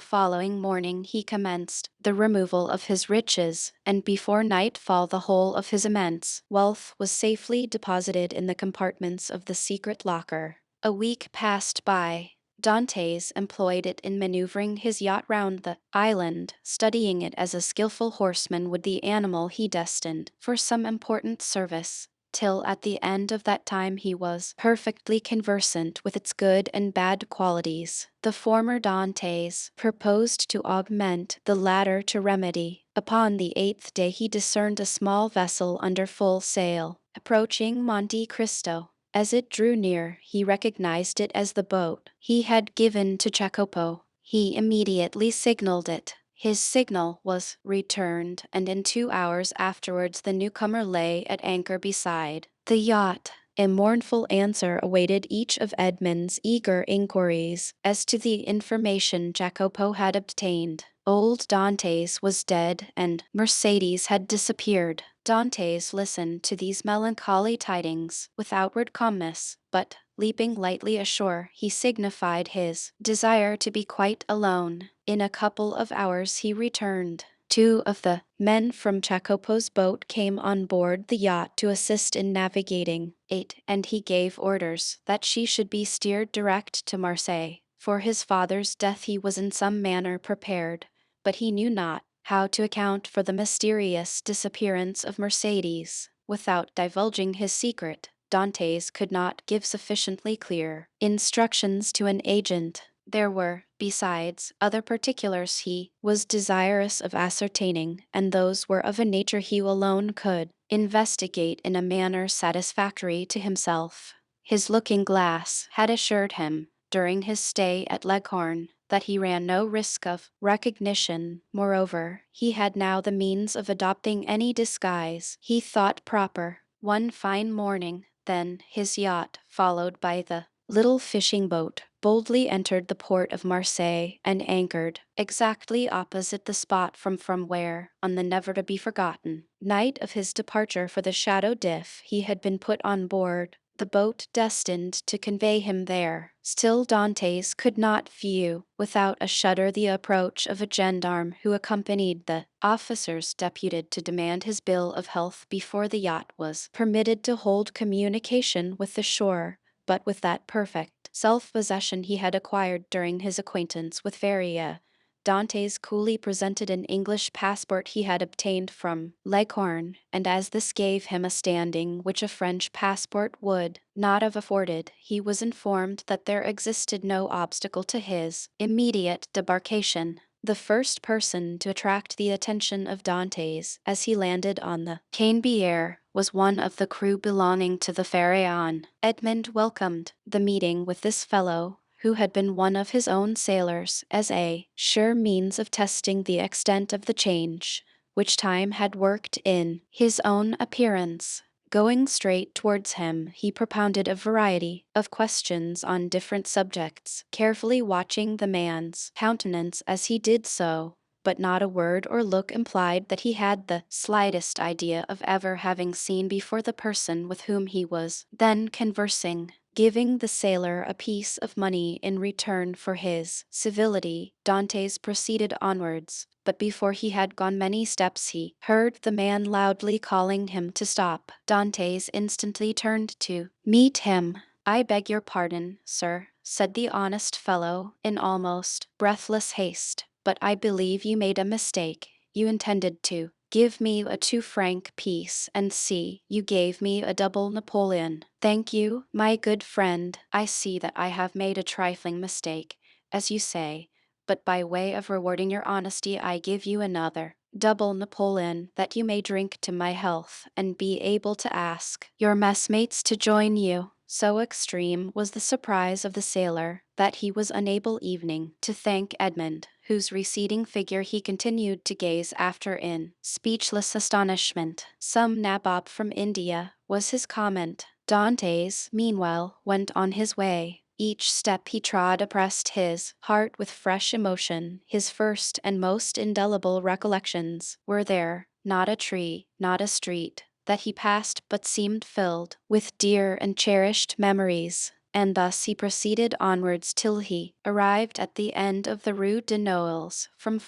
following morning he commenced the removal of his riches, and before nightfall the whole of his immense wealth was safely deposited in the compartments of the secret locker. A week passed by. Dantes employed it in maneuvering his yacht round the island, studying it as a skillful horseman would the animal he destined for some important service, till at the end of that time he was perfectly conversant with its good and bad qualities. The former Dantes proposed to augment, the latter to remedy. Upon the 8th day he discerned a small vessel under full sail, approaching Monte Cristo. As it drew near, he recognized it as the boat he had given to Jacopo. He immediately signaled it. His signal was returned, and in 2 hours afterwards the newcomer lay at anchor beside the yacht. A mournful answer awaited each of Edmund's eager inquiries as to the information Jacopo had obtained. Old Dantes was dead, and Mercedes had disappeared. Dantes listened to these melancholy tidings with outward calmness, but, leaping lightly ashore, he signified his desire to be quite alone. In a couple of hours he returned. 2 of the men from Jacopo's boat came on board the yacht to assist in navigating it, and he gave orders that she should be steered direct to Marseille. For his father's death he was in some manner prepared, but he knew not how to account for the mysterious disappearance of Mercedes. Without divulging his secret, Dantes could not give sufficiently clear instructions to an agent. There were, besides, other particulars he was desirous of ascertaining, and those were of a nature he alone could investigate in a manner satisfactory to himself. His looking-glass had assured him, during his stay at Leghorn, that he ran no risk of recognition. Moreover, he had now the means of adopting any disguise he thought proper. One fine morning, then, his yacht, followed by the little fishing boat, boldly entered the port of Marseille and anchored exactly opposite the spot from where, on the never-to-be-forgotten night of his departure for the Chateau d'If, he had been put on board the boat destined to convey him there. Still Dantes could not view without a shudder the approach of a gendarme who accompanied the officers deputed to demand his bill of health before the yacht was permitted to hold communication with the shore. But with that perfect self-possession he had acquired during his acquaintance with Feria, Dantes coolly presented an English passport he had obtained from Leghorn, and as this gave him a standing which a French passport would not have afforded, he was informed that there existed no obstacle to his immediate debarkation. The first person to attract the attention of Dantes as he landed on the Canebière was one of the crew belonging to the Pharaon. Edmund welcomed the meeting with this fellow, who had been one of his own sailors, as a sure means of testing the extent of the change which time had worked in his own appearance. Going straight towards him, he propounded a variety of questions on different subjects, carefully watching the man's countenance as he did so, but not a word or look implied that he had the slightest idea of ever having seen before the person with whom he was then conversing. Giving the sailor a piece of money in return for his civility, Dantes proceeded onwards, but before he had gone many steps he heard the man loudly calling him to stop. Dantes instantly turned to meet him. "I beg your pardon, sir," said the honest fellow in almost breathless haste, "but I believe you made a mistake. You intended to give me a 2 franc piece, and see, you gave me a double Napoleon." "Thank you, my good friend. I see that I have made a trifling mistake, as you say, but by way of rewarding your honesty I give you another double Napoleon, that you may drink to my health and be able to ask your messmates to join you." So extreme was the surprise of the sailor that he was unable even to thank Edmund, whose receding figure he continued to gaze after in speechless astonishment. "Some nabob from India," was his comment. Dantes, meanwhile, went on his way. Each step he trod oppressed his heart with fresh emotion. His first and most indelible recollections were there, not a tree, not a street, that he passed but seemed filled with dear and cherished memories. and thus he proceeded onwards till he arrived at the end of the Rue de Noailles, from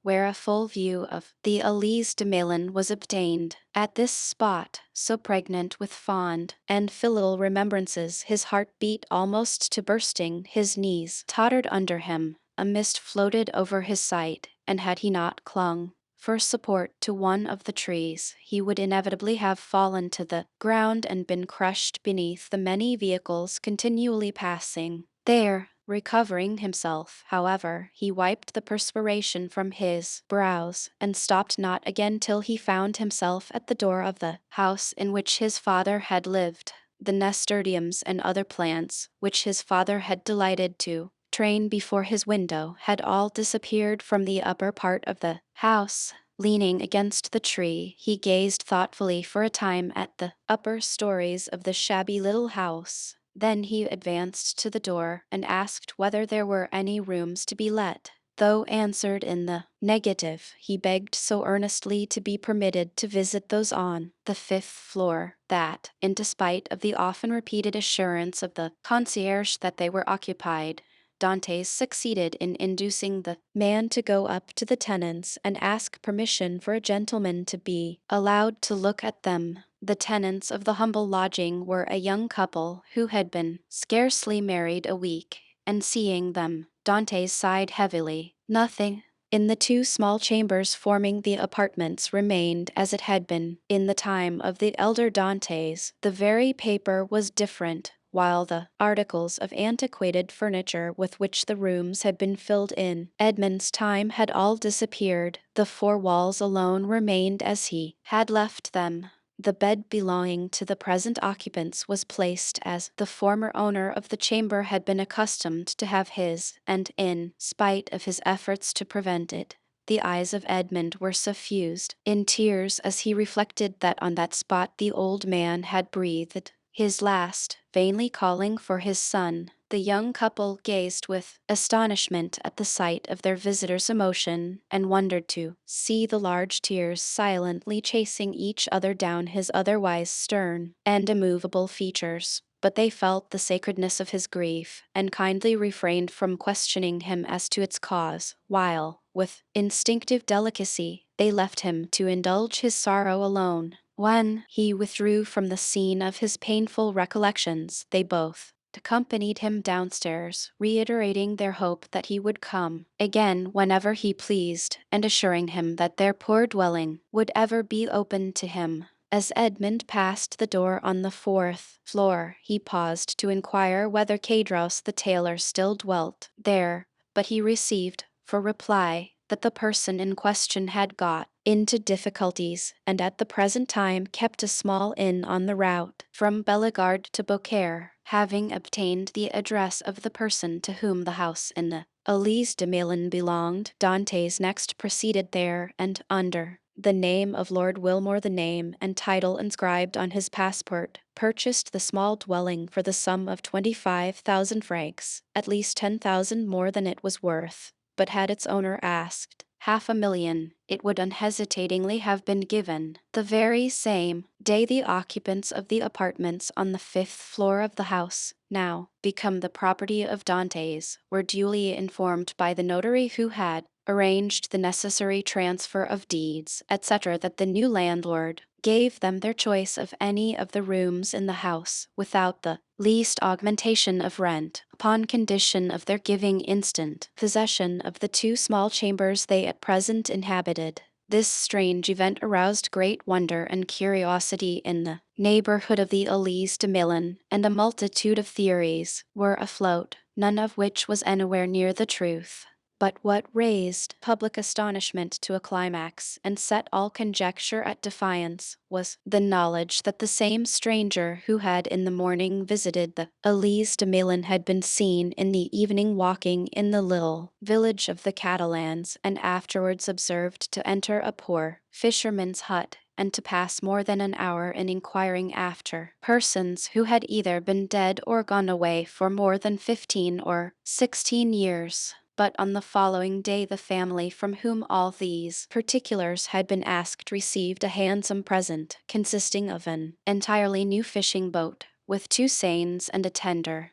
where a full view of the Elise de Melun was obtained. At this spot, so pregnant with fond and filial remembrances, his heart beat almost to bursting, his knees tottered under him, a mist floated over his sight, and had he not clung for support to one of the trees, he would inevitably have fallen to the ground and been crushed beneath the many vehicles continually passing. There, recovering himself, however, he wiped the perspiration from his brows, and stopped not again till he found himself at the door of the house in which his father had lived. The nasturtiums and other plants, which his father had delighted to train before his window, had all disappeared from the upper part of the house. Leaning against the tree, he gazed thoughtfully for a time at the upper stories of the shabby little house. Then he advanced to the door and asked whether there were any rooms to be let. Though answered in the negative, he begged so earnestly to be permitted to visit those on the 5th floor that, in despite of the often repeated assurance of the concierge that they were occupied, Dantes succeeded in inducing the man to go up to the tenants and ask permission for a gentleman to be allowed to look at them. The tenants of the humble lodging were a young couple who had been scarcely married a week, and seeing them, Dantes sighed heavily. Nothing in the 2 small chambers forming the apartments remained as it had been in the time of the elder Dantes. The very paper was different, while the articles of antiquated furniture with which the rooms had been filled in Edmund's time had all disappeared. The 4 walls alone remained as he had left them. The bed belonging to the present occupants was placed as the former owner of the chamber had been accustomed to have his, and in spite of his efforts to prevent it, the eyes of Edmund were suffused in tears as he reflected that on that spot the old man had breathed his last, vainly calling for his son. The young couple gazed with astonishment at the sight of their visitor's emotion, and wondered to see the large tears silently chasing each other down his otherwise stern and immovable features. But they felt the sacredness of his grief, and kindly refrained from questioning him as to its cause, while, with instinctive delicacy, they left him to indulge his sorrow alone. When he withdrew from the scene of his painful recollections, they both accompanied him downstairs, reiterating their hope that he would come again whenever he pleased, and assuring him that their poor dwelling would ever be open to him. As Edmund passed the door on the 4th floor, he paused to inquire whether Cedros the tailor still dwelt there, but he received, for reply, that the person in question had got into difficulties, and at the present time kept a small inn on the route from Bellegarde to Beaucaire. Having obtained the address of the person to whom the house in the Elise de Melun belonged, Dantes next proceeded there, and under the name of Lord Wilmore, the name and title inscribed on his passport, purchased the small dwelling for the sum of 25,000 francs, at least 10,000 more than it was worth. But had its owner asked 500,000, it would unhesitatingly have been given. The very same day the occupants of the apartments on the 5th floor of the house, now become the property of Dantes, were duly informed by the notary who had arranged the necessary transfer of deeds, etc., that the new landlord gave them their choice of any of the rooms in the house without the least augmentation of rent, upon condition of their giving instant possession of the 2 small chambers they at present inhabited. This strange event aroused great wonder and curiosity in the neighborhood of the Elise de Melun, and a multitude of theories were afloat, none of which was anywhere near the truth. But what raised public astonishment to a climax, and set all conjecture at defiance, was the knowledge that the same stranger who had in the morning visited the Elise de Melun had been seen in the evening walking in the little village of the Catalans, and afterwards observed to enter a poor fisherman's hut, and to pass more than an hour in inquiring after persons who had either been dead or gone away for more than 15 or 16 years. But on the following day the family from whom all these particulars had been asked received a handsome present, consisting of an entirely new fishing boat, with 2 seines and a tender.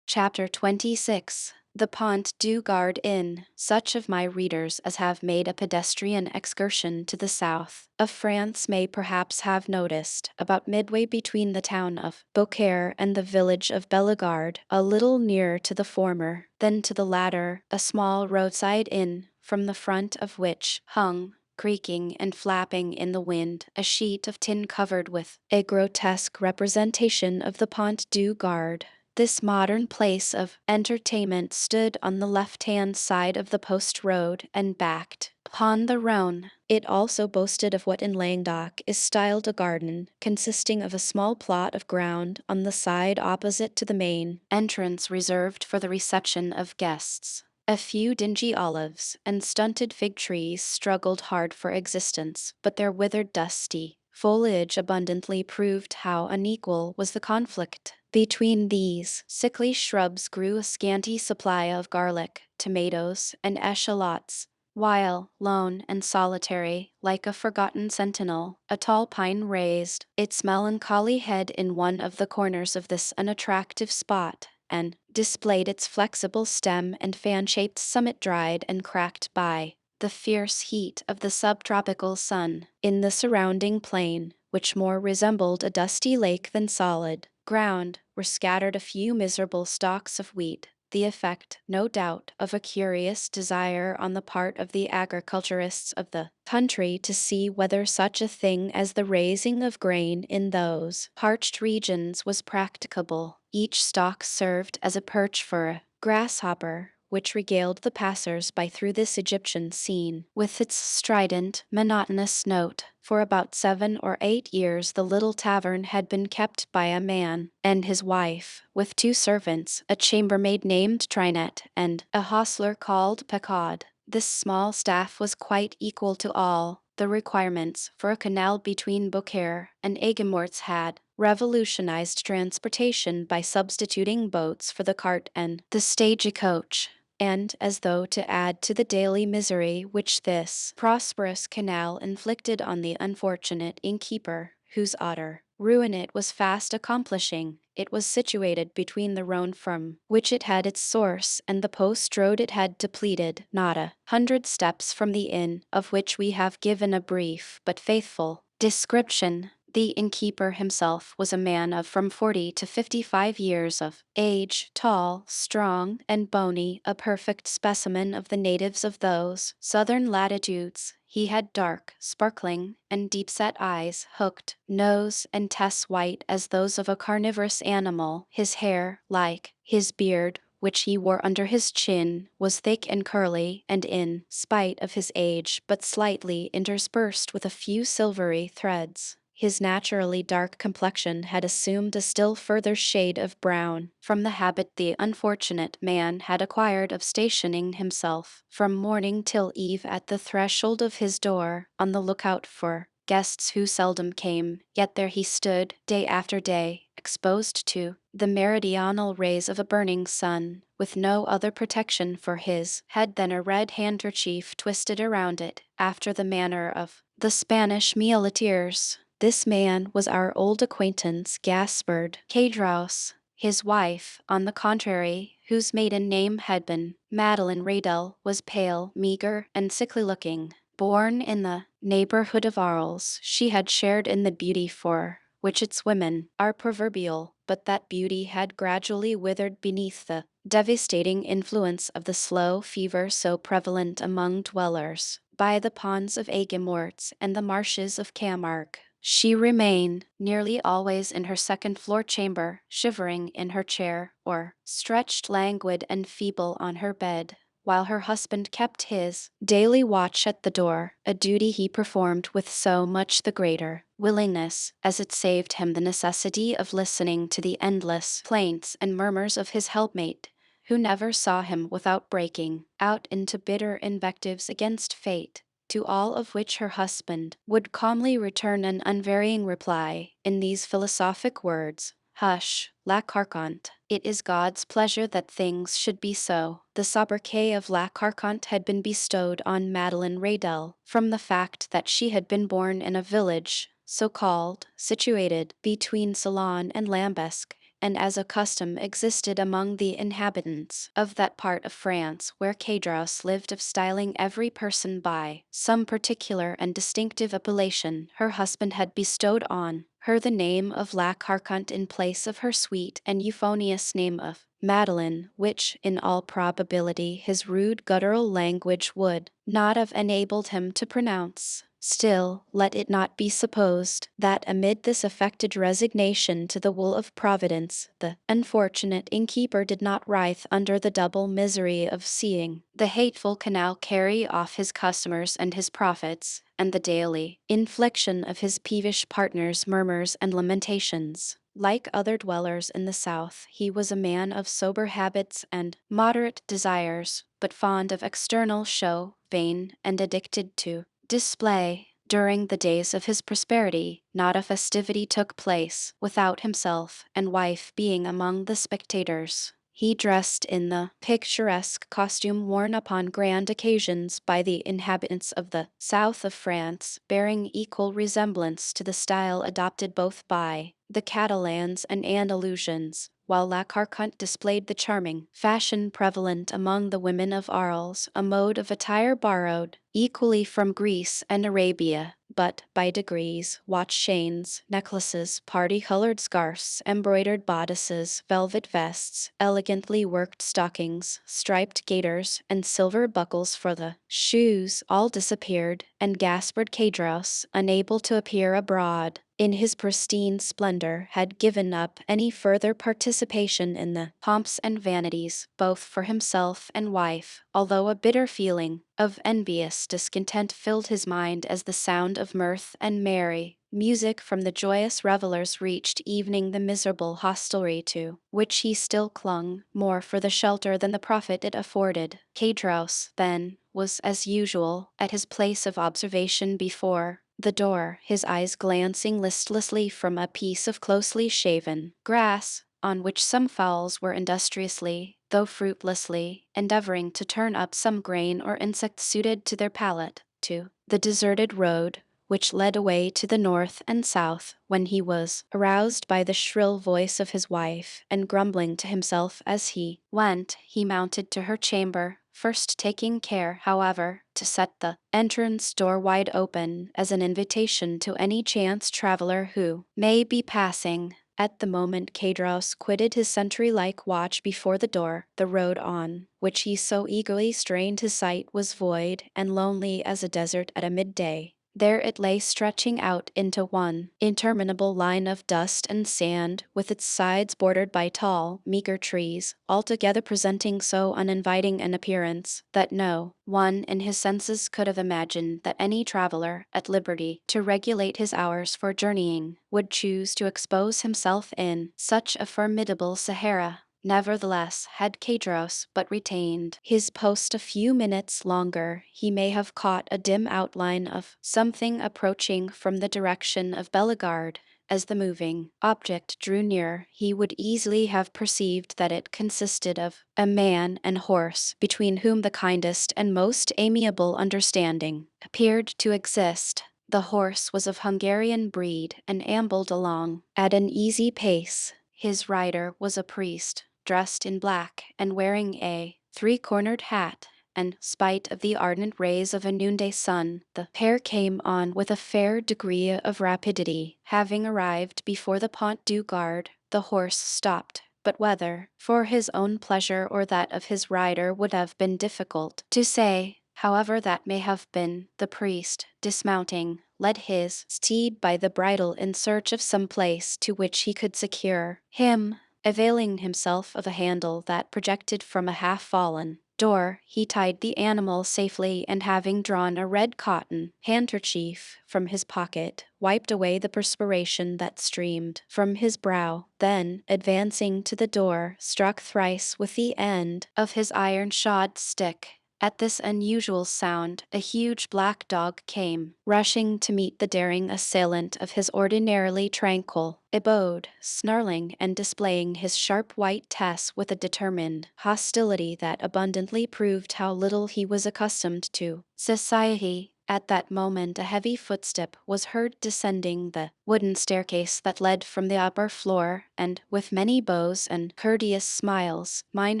Chapter 26. The Pont du Gard Inn. Such of my readers as have made a pedestrian excursion to the south of France may perhaps have noticed, about midway between the town of Beaucaire and the village of Bellegarde, a little nearer to the former than to the latter, a small roadside inn, from the front of which hung, creaking and flapping in the wind, a sheet of tin covered with a grotesque representation of the Pont du Gard. This modern place of entertainment stood on the left-hand side of the post road and backed upon the Rhone. It also boasted of what in Languedoc is styled a garden, consisting of a small plot of ground on the side opposite to the main entrance reserved for the reception of guests. A few dingy olives and stunted fig trees struggled hard for existence, but their withered, dusty foliage abundantly proved how unequal was the conflict. Between these sickly shrubs grew a scanty supply of garlic, tomatoes, and eschalots, while, lone and solitary, like a forgotten sentinel, a tall pine raised its melancholy head in one of the corners of this unattractive spot, and displayed its flexible stem and fan-shaped summit dried and cracked by the fierce heat of the subtropical sun. In the surrounding plain, which more resembled a dusty lake than solid ground, were scattered a few miserable stalks of wheat, the effect, no doubt, of a curious desire on the part of the agriculturists of the country to see whether such a thing as the raising of grain in those parched regions was practicable. Each stalk served as a perch for a grasshopper, which regaled the passers-by through this Egyptian scene with its strident, monotonous note. For about 7 or 8 years the little tavern had been kept by a man and his wife, with 2 servants, a chambermaid named Trinette, and a hostler called Peccaud. This small staff was quite equal to all the requirements, for a canal between Beaucaire and Aigues-Mortes had revolutionized transportation by substituting boats for the cart and the stagecoach. And, as though to add to the daily misery which this prosperous canal inflicted on the unfortunate innkeeper, whose utter ruin it was fast accomplishing, it was situated between the Rhone from which it had its source and the post road it had depleted, not 100 steps from the inn, of which we have given a brief but faithful description. The innkeeper himself was a man of from 40 to 55 years of age, tall, strong, and bony, a perfect specimen of the natives of those southern latitudes. He had dark, sparkling, and deep-set eyes, hooked nose, and teeth white as those of a carnivorous animal. His hair, like his beard, which he wore under his chin, was thick and curly, and in spite of his age, but slightly interspersed with a few silvery threads. His naturally dark complexion had assumed a still further shade of brown, from the habit the unfortunate man had acquired of stationing himself from morning till eve at the threshold of his door, on the lookout for guests who seldom came, yet there he stood, day after day, exposed to the meridional rays of a burning sun, with no other protection for his head than a red handkerchief twisted around it, after the manner of the Spanish muleteers. This man was our old acquaintance Gaspard Cadraus. His wife, on the contrary, whose maiden name had been Madeleine Radel, was pale, meager, and sickly-looking. Born in the neighborhood of Arles, she had shared in the beauty for which its women are proverbial, but that beauty had gradually withered beneath the devastating influence of the slow fever so prevalent among dwellers by the ponds of Aigues-Mortes and the marshes of Camargue. She remained nearly always in her second-floor chamber, shivering in her chair, or stretched languid and feeble on her bed, while her husband kept his daily watch at the door, a duty he performed with so much the greater willingness, as it saved him the necessity of listening to the endless plaints and murmurs of his helpmate, who never saw him without breaking out into bitter invectives against fate, to all of which her husband would calmly return an unvarying reply, in these philosophic words: "Hush, La Carconte, it is God's pleasure that things should be so." The sobriquet of La Carconte had been bestowed on Madeleine Radel from the fact that she had been born in a village, so called, situated between Ceylon and Lambesc, and as a custom existed among the inhabitants of that part of France where Cadros lived of styling every person by some particular and distinctive appellation her husband had bestowed on her the name of La Carconte in place of her sweet and euphonious name of Madeline, which, in all probability, his rude guttural language would not have enabled him to pronounce. Still, let it not be supposed that amid this affected resignation to the will of Providence, the unfortunate innkeeper did not writhe under the double misery of seeing the hateful canal carry off his customers and his profits, and the daily infliction of his peevish partner's murmurs and lamentations. Like other dwellers in the South, he was a man of sober habits and moderate desires, but fond of external show, vain, and addicted to display. During the days of his prosperity, not a festivity took place without himself and wife being among the spectators. He dressed in the picturesque costume worn upon grand occasions by the inhabitants of the south of France, bearing equal resemblance to the style adopted both by the Catalans and Andalusians, while La Carconte displayed the charming fashion prevalent among the women of Arles, a mode of attire borrowed equally from Greece and Arabia, but by degrees, watch chains, necklaces, party-colored scarfs, embroidered bodices, velvet vests, elegantly worked stockings, striped gaiters, and silver buckles for the shoes all disappeared, and Gaspard Cadros, unable to appear abroad in his pristine splendor, had given up any further participation in the pomps and vanities, both for himself and wife, although a bitter feeling of envious discontent filled his mind as the sound of mirth and merry music from the joyous revelers reached evening the miserable hostelry to which he still clung, more for the shelter than the profit it afforded. Cadros, then, was as usual at his place of observation before the door, his eyes glancing listlessly from a piece of closely shaven grass, on which some fowls were industriously, though fruitlessly, endeavoring to turn up some grain or insect suited to their palate, to the deserted road, which led away to the north and south, when he was aroused by the shrill voice of his wife, and grumbling to himself as he went, he mounted to her chamber, first taking care, however, to set the entrance door wide open as an invitation to any chance traveler who may be passing. At the moment Cadros quitted his sentry-like watch before the door, the road on which he so eagerly strained his sight was void and lonely as a desert at a midday. There it lay stretching out into one interminable line of dust and sand, with its sides bordered by tall, meager trees, altogether presenting so uninviting an appearance that no one in his senses could have imagined that any traveler at liberty to regulate his hours for journeying would choose to expose himself in such a formidable Sahara. Nevertheless, had Cadros but retained his post a few minutes longer, he may have caught a dim outline of something approaching from the direction of Bellegarde. As the moving object drew near, he would easily have perceived that it consisted of a man and horse, between whom the kindest and most amiable understanding appeared to exist. The horse was of Hungarian breed and ambled along at an easy pace. His rider was a priest, dressed in black and wearing a three-cornered hat, and, spite of the ardent rays of a noonday sun, the pair came on with a fair degree of rapidity. Having arrived before the Pont du Gard, the horse stopped, but whether for his own pleasure or that of his rider would have been difficult to say. However that may have been, the priest, dismounting, led his steed by the bridle in search of some place to which he could secure him. Availing himself of a handle that projected from a half-fallen door, he tied the animal safely, and having drawn a red cotton handkerchief from his pocket, wiped away the perspiration that streamed from his brow. Then, advancing to the door, struck thrice with the end of his iron-shod stick. At this unusual sound, a huge black dog came rushing to meet the daring assailant of his ordinarily tranquil abode, snarling and displaying his sharp white teeth with a determined hostility that abundantly proved how little he was accustomed to society. At that moment a heavy footstep was heard descending the wooden staircase that led from the upper floor, and, with many bows and courteous smiles, mine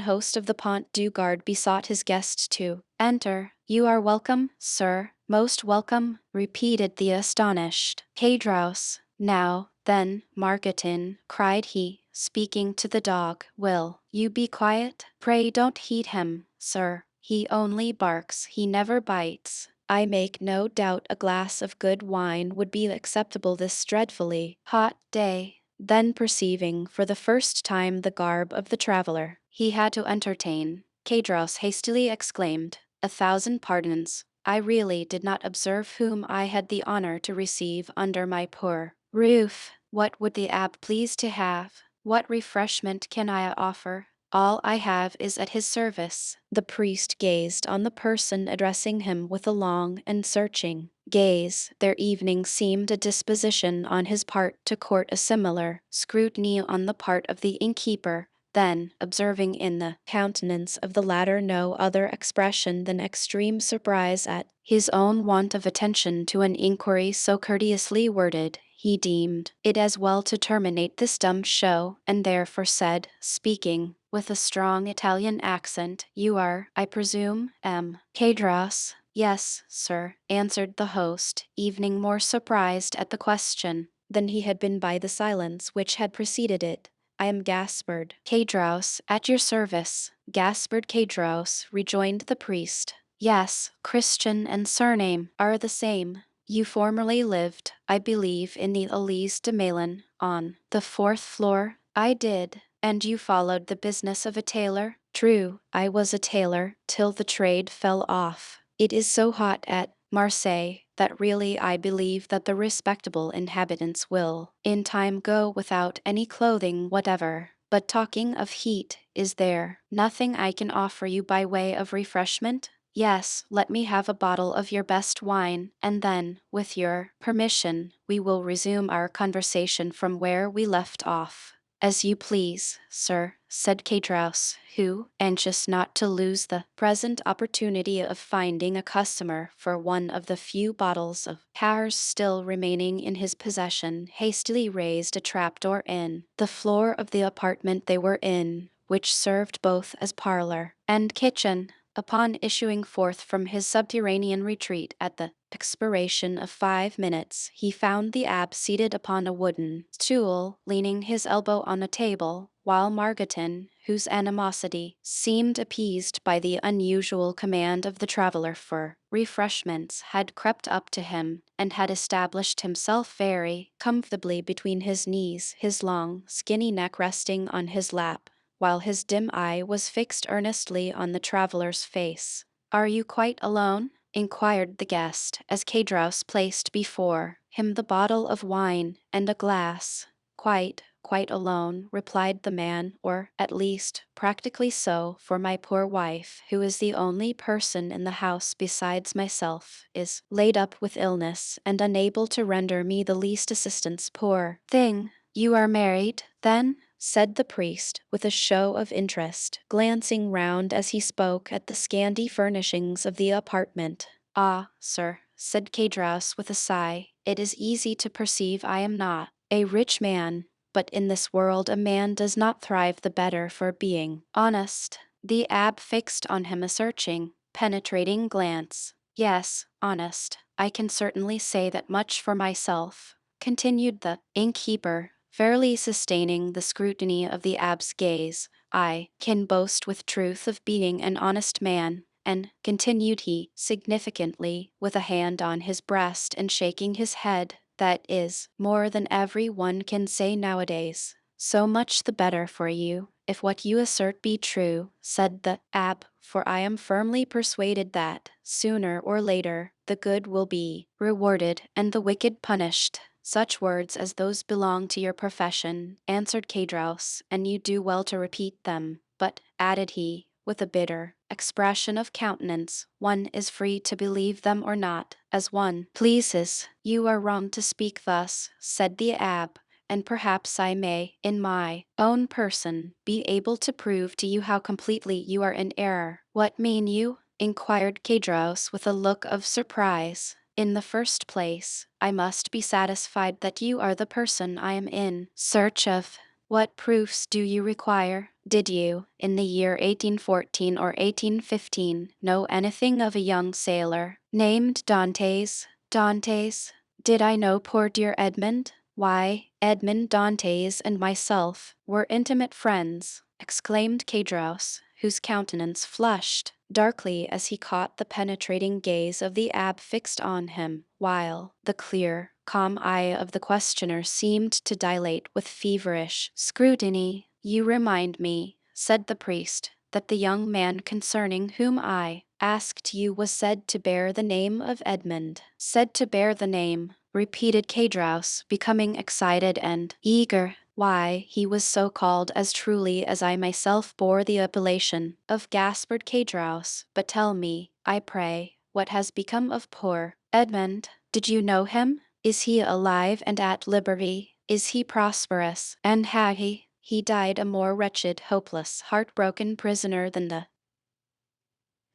host of the Pont du Gard besought his guest to enter. "You are welcome, sir, most welcome," repeated the astonished Cadros. "Now, then, Marketin," cried he, speaking to the dog, "will you be quiet? Pray don't heed him, sir. He only barks, he never bites. I make no doubt a glass of good wine would be acceptable this dreadfully hot day." Then perceiving for the first time the garb of the traveler he had to entertain, Cadros hastily exclaimed, "1,000 pardons. I really did not observe whom I had the honor to receive under my poor roof. What would the abb please to have? What refreshment can I offer? All I have is at his service." The priest gazed on the person addressing him with a long and searching gaze. Their evening seemed a disposition on his part to court a similar scrutiny on the part of the innkeeper. Then, observing in the countenance of the latter no other expression than extreme surprise at his own want of attention to an inquiry so courteously worded, he deemed it as well to terminate this dumb show, and therefore said, speaking with a strong Italian accent, "You are, I presume, M. Cadros?" "Yes, sir," answered the host, evening more surprised at the question than he had been by the silence which had preceded it. "I am Gaspard Cadros, at your service." "Gaspard Cadros," rejoined the priest. "Yes, Christian and surname are the same. You formerly lived, I believe, in the Elise de Malin, on the 4th floor?" "I did." "And you followed the business of a tailor?" "True, I was a tailor, till the trade fell off. It is so hot at Marseille that really I believe that the respectable inhabitants will, in time, go without any clothing whatever. But talking of heat, is there nothing I can offer you by way of refreshment?" "Yes, let me have a bottle of your best wine, and then, with your permission, we will resume our conversation from where we left off." "As you please, sir," said Cadros, who, anxious not to lose the present opportunity of finding a customer for one of the few bottles of Cars still remaining in his possession, hastily raised a trapdoor in the floor of the apartment they were in, which served both as parlor and kitchen. Upon issuing forth from his subterranean retreat at the expiration of 5 minutes, he found the abb seated upon a wooden stool, leaning his elbow on a table, while Margotin, whose animosity seemed appeased by the unusual command of the traveler for refreshments, had crept up to him, and had established himself very comfortably between his knees, his long, skinny neck resting on his lap, while his dim eye was fixed earnestly on the traveler's face. "Are you quite alone?" inquired the guest, as Cadros placed before him the bottle of wine and a glass. Quite alone," replied the man, "or, at least, practically so, for my poor wife, who is the only person in the house besides myself, is laid up with illness, and unable to render me the least assistance. Poor thing!" "You are married, then?" said the priest, with a show of interest, glancing round as he spoke at the scanty furnishings of the apartment. "Ah, sir," said Cadros with a sigh, "it is easy to perceive I am not a rich man, but in this world a man does not thrive the better for being honest." The abb fixed on him a searching, penetrating glance. "Yes, honest. I can certainly say that much for myself," continued the innkeeper, fairly sustaining the scrutiny of the abb's gaze. "I can boast with truth of being an honest man, and," continued he, significantly, with a hand on his breast and shaking his head, "that is more than every one can say nowadays." "So much the better for you, if what you assert be true," said the abb, "for I am firmly persuaded that, sooner or later, the good will be rewarded and the wicked punished." "Such words as those belong to your profession," answered Cadros, "and you do well to repeat them. But," added he, with a bitter expression of countenance, "one is free to believe them or not, as one pleases." "You are wrong to speak thus," said the abb, "and perhaps I may, in my own person, be able to prove to you how completely you are in error." "What mean you?" inquired Cadros with a look of surprise. In the first place, I must be satisfied that you are the person I am in search of. What proofs do you require? Did you, in the year 1814 or 1815, know anything of a young sailor named Dantes? Dantes? Did I know poor dear Edmund? Why, Edmund Dantes and myself were intimate friends, exclaimed Cadros, whose countenance flushed darkly as he caught the penetrating gaze of the abb fixed on him, while the clear, calm eye of the questioner seemed to dilate with feverish scrutiny. You remind me, said the priest, that the young man concerning whom I asked you was said to bear the name of Edmund. Said to bear the name, repeated Cadros, becoming excited and eager. Why, he was so called as truly as I myself bore the appellation of Gaspard Cadros. But tell me, I pray, what has become of poor Edmund? Did you know him? Is he alive and at liberty? Is he prosperous and happy? He died a more wretched, hopeless, heartbroken prisoner than the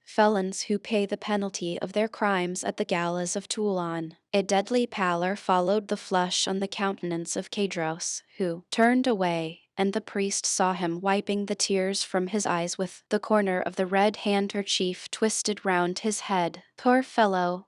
felons who pay the penalty of their crimes at the gallows of Toulon. A deadly pallor followed the flush on the countenance of Cadros, who turned away, and the priest saw him wiping the tears from his eyes with the corner of the red handkerchief twisted round his head. Poor fellow,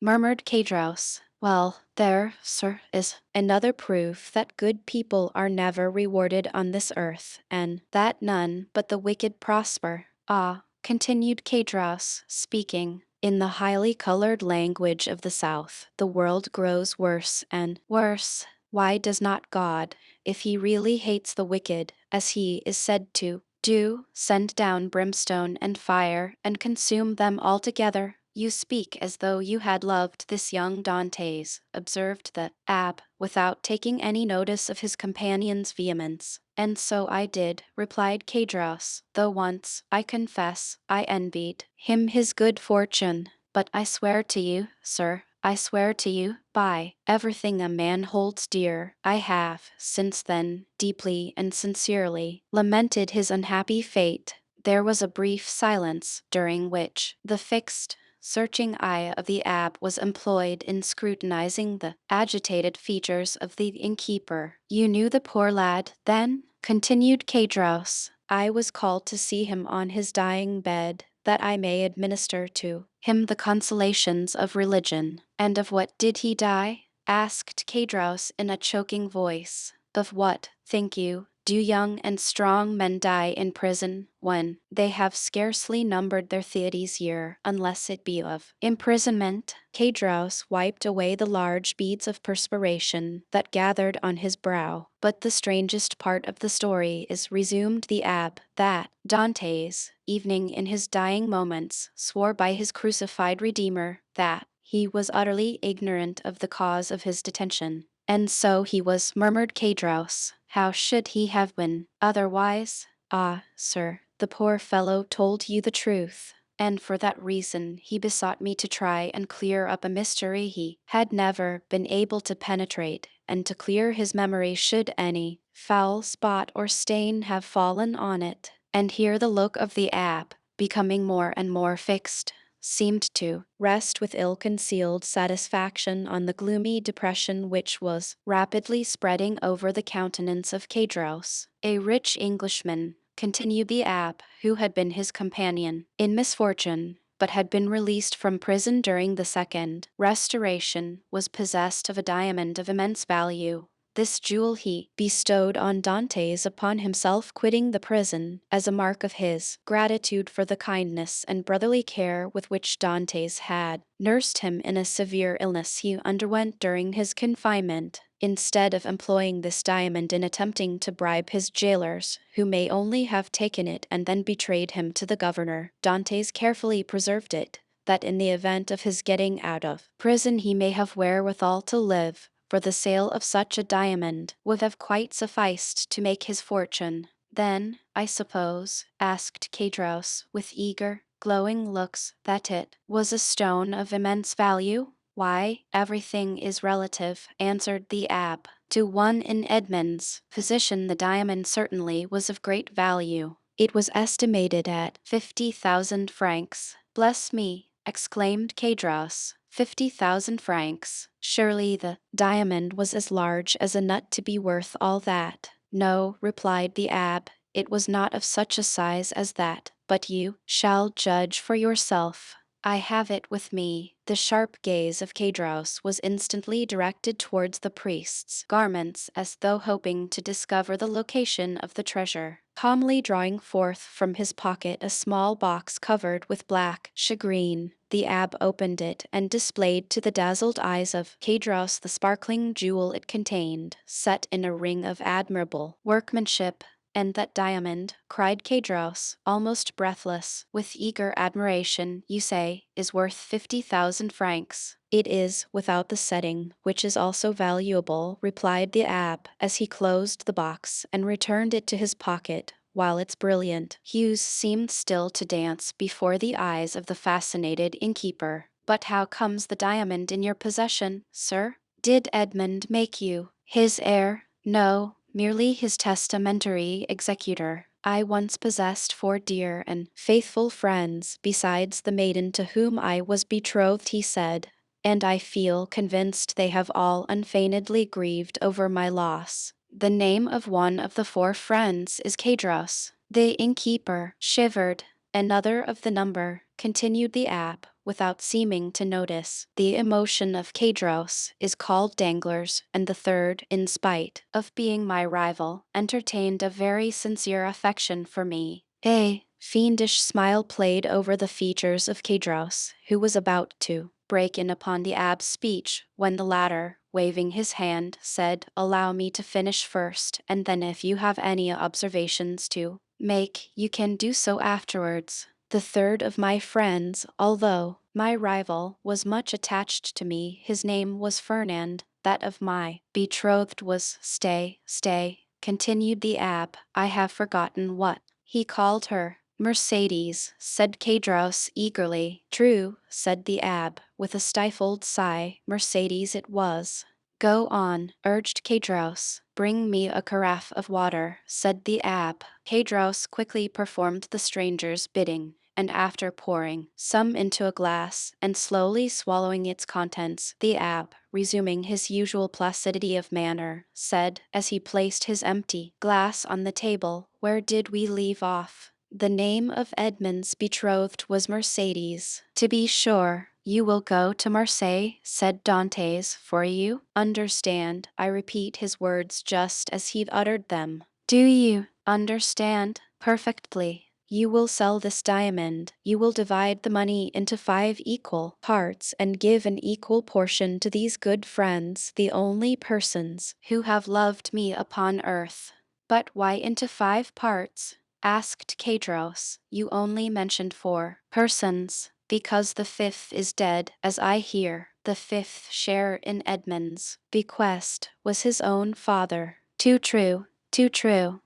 murmured Cadros. Well, there, sir, is another proof that good people are never rewarded on this earth, and that none but the wicked prosper. Ah, continued Cadros, speaking in the highly colored language of the South, the world grows worse and worse. Why does not God, if he really hates the wicked, as he is said to do, send down brimstone and fire and consume them altogether? You speak as though you had loved this young Dantes, observed the abb, without taking any notice of his companion's vehemence. And so I did, replied Cadros, though once, I confess, I envied him his good fortune. But I swear to you, sir, I swear to you, by everything a man holds dear, I have, since then, deeply and sincerely lamented his unhappy fate. There was a brief silence, during which the fixed, searching eye of the abb was employed in scrutinizing the agitated features of the innkeeper. You knew the poor lad, then? Continued Cadros. I was called to see him on his dying bed, that I may administer to him the consolations of religion. And of what did he die? Asked Cadros in a choking voice. Of what, think you, do young and strong men die in prison, when they have scarcely numbered their 30th year, unless it be of imprisonment? Cadros wiped away the large beads of perspiration that gathered on his brow. But the strangest part of the story is, resumed the abb, that Dantes, evening in his dying moments, swore by his crucified Redeemer that he was utterly ignorant of the cause of his detention. And so he was, murmured Cadros. How should he have been otherwise? Ah, sir, the poor fellow told you the truth, and for that reason he besought me to try and clear up a mystery he had never been able to penetrate, and to clear his memory should any foul spot or stain have fallen on it. And here the look of the abb, becoming more and more fixed, seemed to rest with ill-concealed satisfaction on the gloomy depression which was rapidly spreading over the countenance of Cadros. A rich Englishman, continued the abb, who had been his companion in misfortune, but had been released from prison during the second restoration, was possessed of a diamond of immense value. This jewel he bestowed on Dantes upon himself quitting the prison, as a mark of his gratitude for the kindness and brotherly care with which Dantes had nursed him in a severe illness he underwent during his confinement. Instead of employing this diamond in attempting to bribe his jailers, who may only have taken it and then betrayed him to the governor, Dantes carefully preserved it, that in the event of his getting out of prison he may have wherewithal to live, for the sale of such a diamond would have quite sufficed to make his fortune. Then, I suppose, asked Cadros, with eager, glowing looks, that it was a stone of immense value? Why, everything is relative, answered the abb. To one in Edmund's position the diamond certainly was of great value. It was estimated at 50,000 francs. Bless me, exclaimed Cadros. 50,000 francs. Surely the diamond was as large as a nut to be worth all that. No, replied the abb, it was not of such a size as that, but you shall judge for yourself. I have it with me. The sharp gaze of Cadros was instantly directed towards the priest's garments as though hoping to discover the location of the treasure. Calmly drawing forth from his pocket a small box covered with black shagreen, the abb opened it and displayed to the dazzled eyes of Cadros the sparkling jewel it contained, set in a ring of admirable workmanship. And that diamond, cried Cadros, almost breathless, with eager admiration, you say, is worth 50,000 francs. It is, without the setting, which is also valuable, replied the abb, as he closed the box and returned it to his pocket, while its brilliant hues seemed still to dance before the eyes of the fascinated innkeeper. But how comes the diamond in your possession, sir? Did Edmund make you his heir? No, merely his testamentary executor. I once possessed 4 dear and faithful friends, besides the maiden to whom I was betrothed, he said, and I feel convinced they have all unfeignedly grieved over my loss. The name of one of the 4 friends is Cadros. The innkeeper shivered. Another of the number, continued the abb, without seeming to notice. The emotion of Cadros is called Danglars, and the third, in spite of being my rival, entertained a very sincere affection for me. A fiendish smile played over the features of Cadros, who was about to break in upon the abb's speech, when the latter, waving his hand, said, "Allow me to finish first, and then if you have any observations to make, you can do so afterwards. The third of my friends, although my rival was much attached to me, his name was Fernand, that of my betrothed was stay, continued the abb, I have forgotten what he called her. Mercedes, said Cadros eagerly. True, said the abb, with a stifled sigh, Mercedes it was. Go on, urged Cadros. Bring me a carafe of water, said the abb. Cadros quickly performed the stranger's bidding, and after pouring some into a glass and slowly swallowing its contents, the abb, resuming his usual placidity of manner, said, as he placed his empty glass on the table, "Where did we leave off?" The name of Edmund's betrothed was Mercedes. To be sure, you will go to Marseille, said Dantes, for you understand. I repeat his words just as he uttered them. Do you understand? Perfectly. You will sell this diamond. You will divide the money into 5 equal parts and give an equal portion to these good friends, the only persons who have loved me upon earth. But why into 5 parts? Asked Cadros. You only mentioned 4 persons, because the 5th is dead, as I hear. The 5th share in Edmund's bequest was his own father. Too true,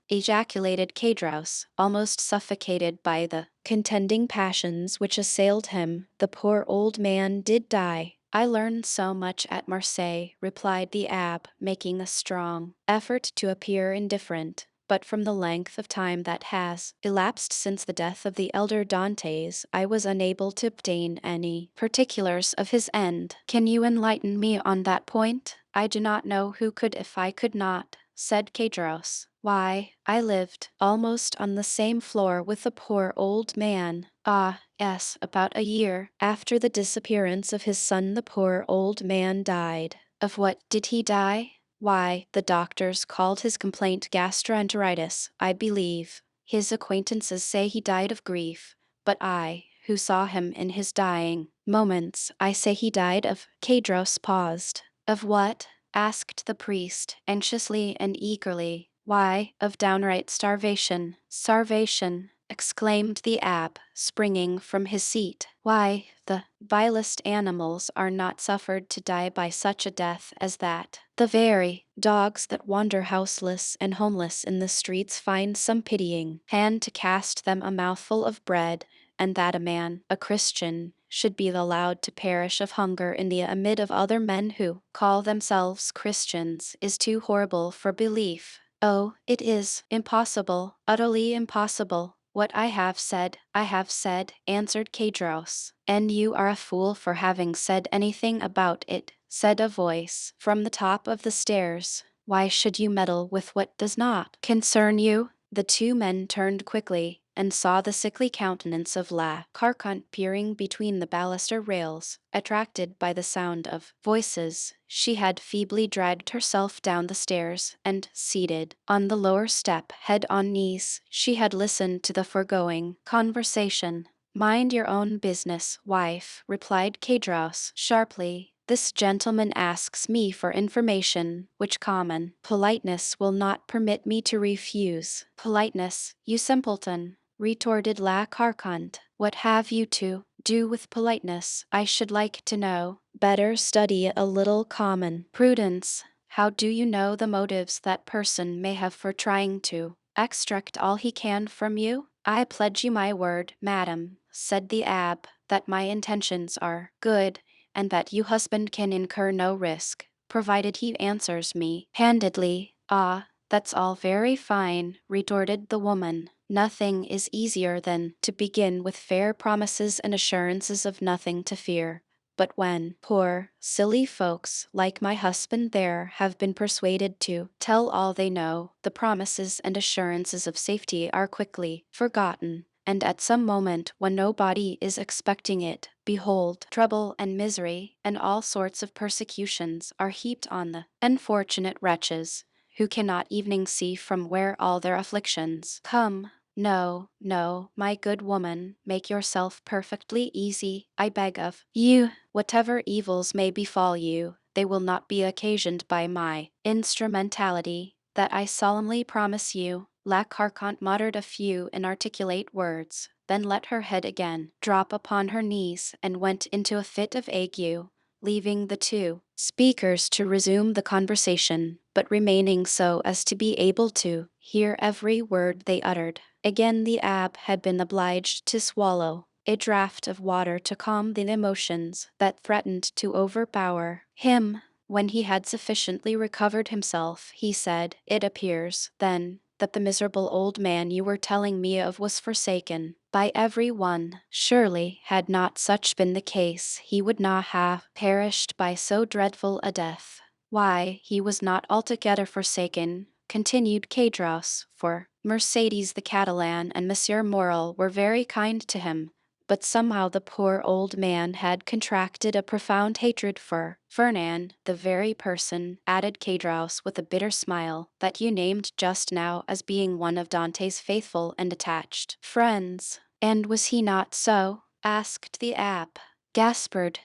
ejaculated Cadros, almost suffocated by the contending passions which assailed him. The poor old man did die. I learned so much at Marseille, replied the abb, making a strong effort to appear indifferent. But from the length of time that has elapsed since the death of the elder Dantes, I was unable to obtain any particulars of his end. Can you enlighten me on that point? I do not know who could if I could not, said Cadros. Why, I lived almost on the same floor with the poor old man. Ah, yes, about a year after the disappearance of his son the poor old man died. Of what did he die? Why, the doctors called his complaint gastroenteritis, I believe. His acquaintances say he died of grief, but I, who saw him in his dying moments, I say he died of— Cadros paused. Of what? Asked the priest, anxiously and eagerly. Why, of downright starvation. Starvation, exclaimed the abb, springing from his seat. Why, the vilest animals are not suffered to die by such a death as that. The very dogs that wander houseless and homeless in the streets find some pitying hand to cast them a mouthful of bread, and that a man, a Christian, should be allowed to perish of hunger in the amid of other men who call themselves Christians is too horrible for belief. Oh, it is impossible, utterly impossible. What I have said, answered Kadros. And you are a fool for having said anything about it, said a voice from the top of the stairs. Why should you meddle with what does not concern you? The two men turned quickly and saw the sickly countenance of La Carcant peering between the baluster rails. Attracted by the sound of voices, she had feebly dragged herself down the stairs and, seated on the lower step, head on knees, she had listened to the foregoing conversation. Mind your own business, wife, replied Kadros sharply. This gentleman asks me for information, which common politeness will not permit me to refuse. Politeness, you simpleton, retorted La Carcant. What have you to do with politeness, I should like to know? Better study a little common prudence. How do you know the motives that person may have for trying to extract all he can from you? I pledge you my word, madam, said the abb, that my intentions are good, and that you husband can incur no risk, provided he answers me candidly. Ah, that's all very fine, retorted the woman. Nothing is easier than to begin with fair promises and assurances of nothing to fear. But when poor, silly folks like my husband there have been persuaded to tell all they know, the promises and assurances of safety are quickly forgotten, and at some moment when nobody is expecting it, behold, trouble and misery and all sorts of persecutions are heaped on the unfortunate wretches, who cannot even see from where all their afflictions come. No, no, my good woman, make yourself perfectly easy, I beg of you. Whatever evils may befall you, they will not be occasioned by my instrumentality, that I solemnly promise you. La Carcant muttered a few inarticulate words, then let her head again drop upon her knees and went into a fit of ague, leaving the two speakers to resume the conversation, but remaining so as to be able to hear every word they uttered. Again the abb had been obliged to swallow a draught of water to calm the emotions that threatened to overpower him. When he had sufficiently recovered himself, he said, "It appears, then, that the miserable old man you were telling me of was forsaken by every one. Surely, had not such been the case, he would not have perished by so dreadful a death." "Why, he was not altogether forsaken," continued Kadros, "for Mercedes the Catalan and Monsieur Morel were very kind to him, but somehow the poor old man had contracted a profound hatred for Fernand, the very person," added Kadros with a bitter smile, "that you named just now as being one of Dante's faithful and attached friends." "And was he not so?" asked the abb. Gaspard,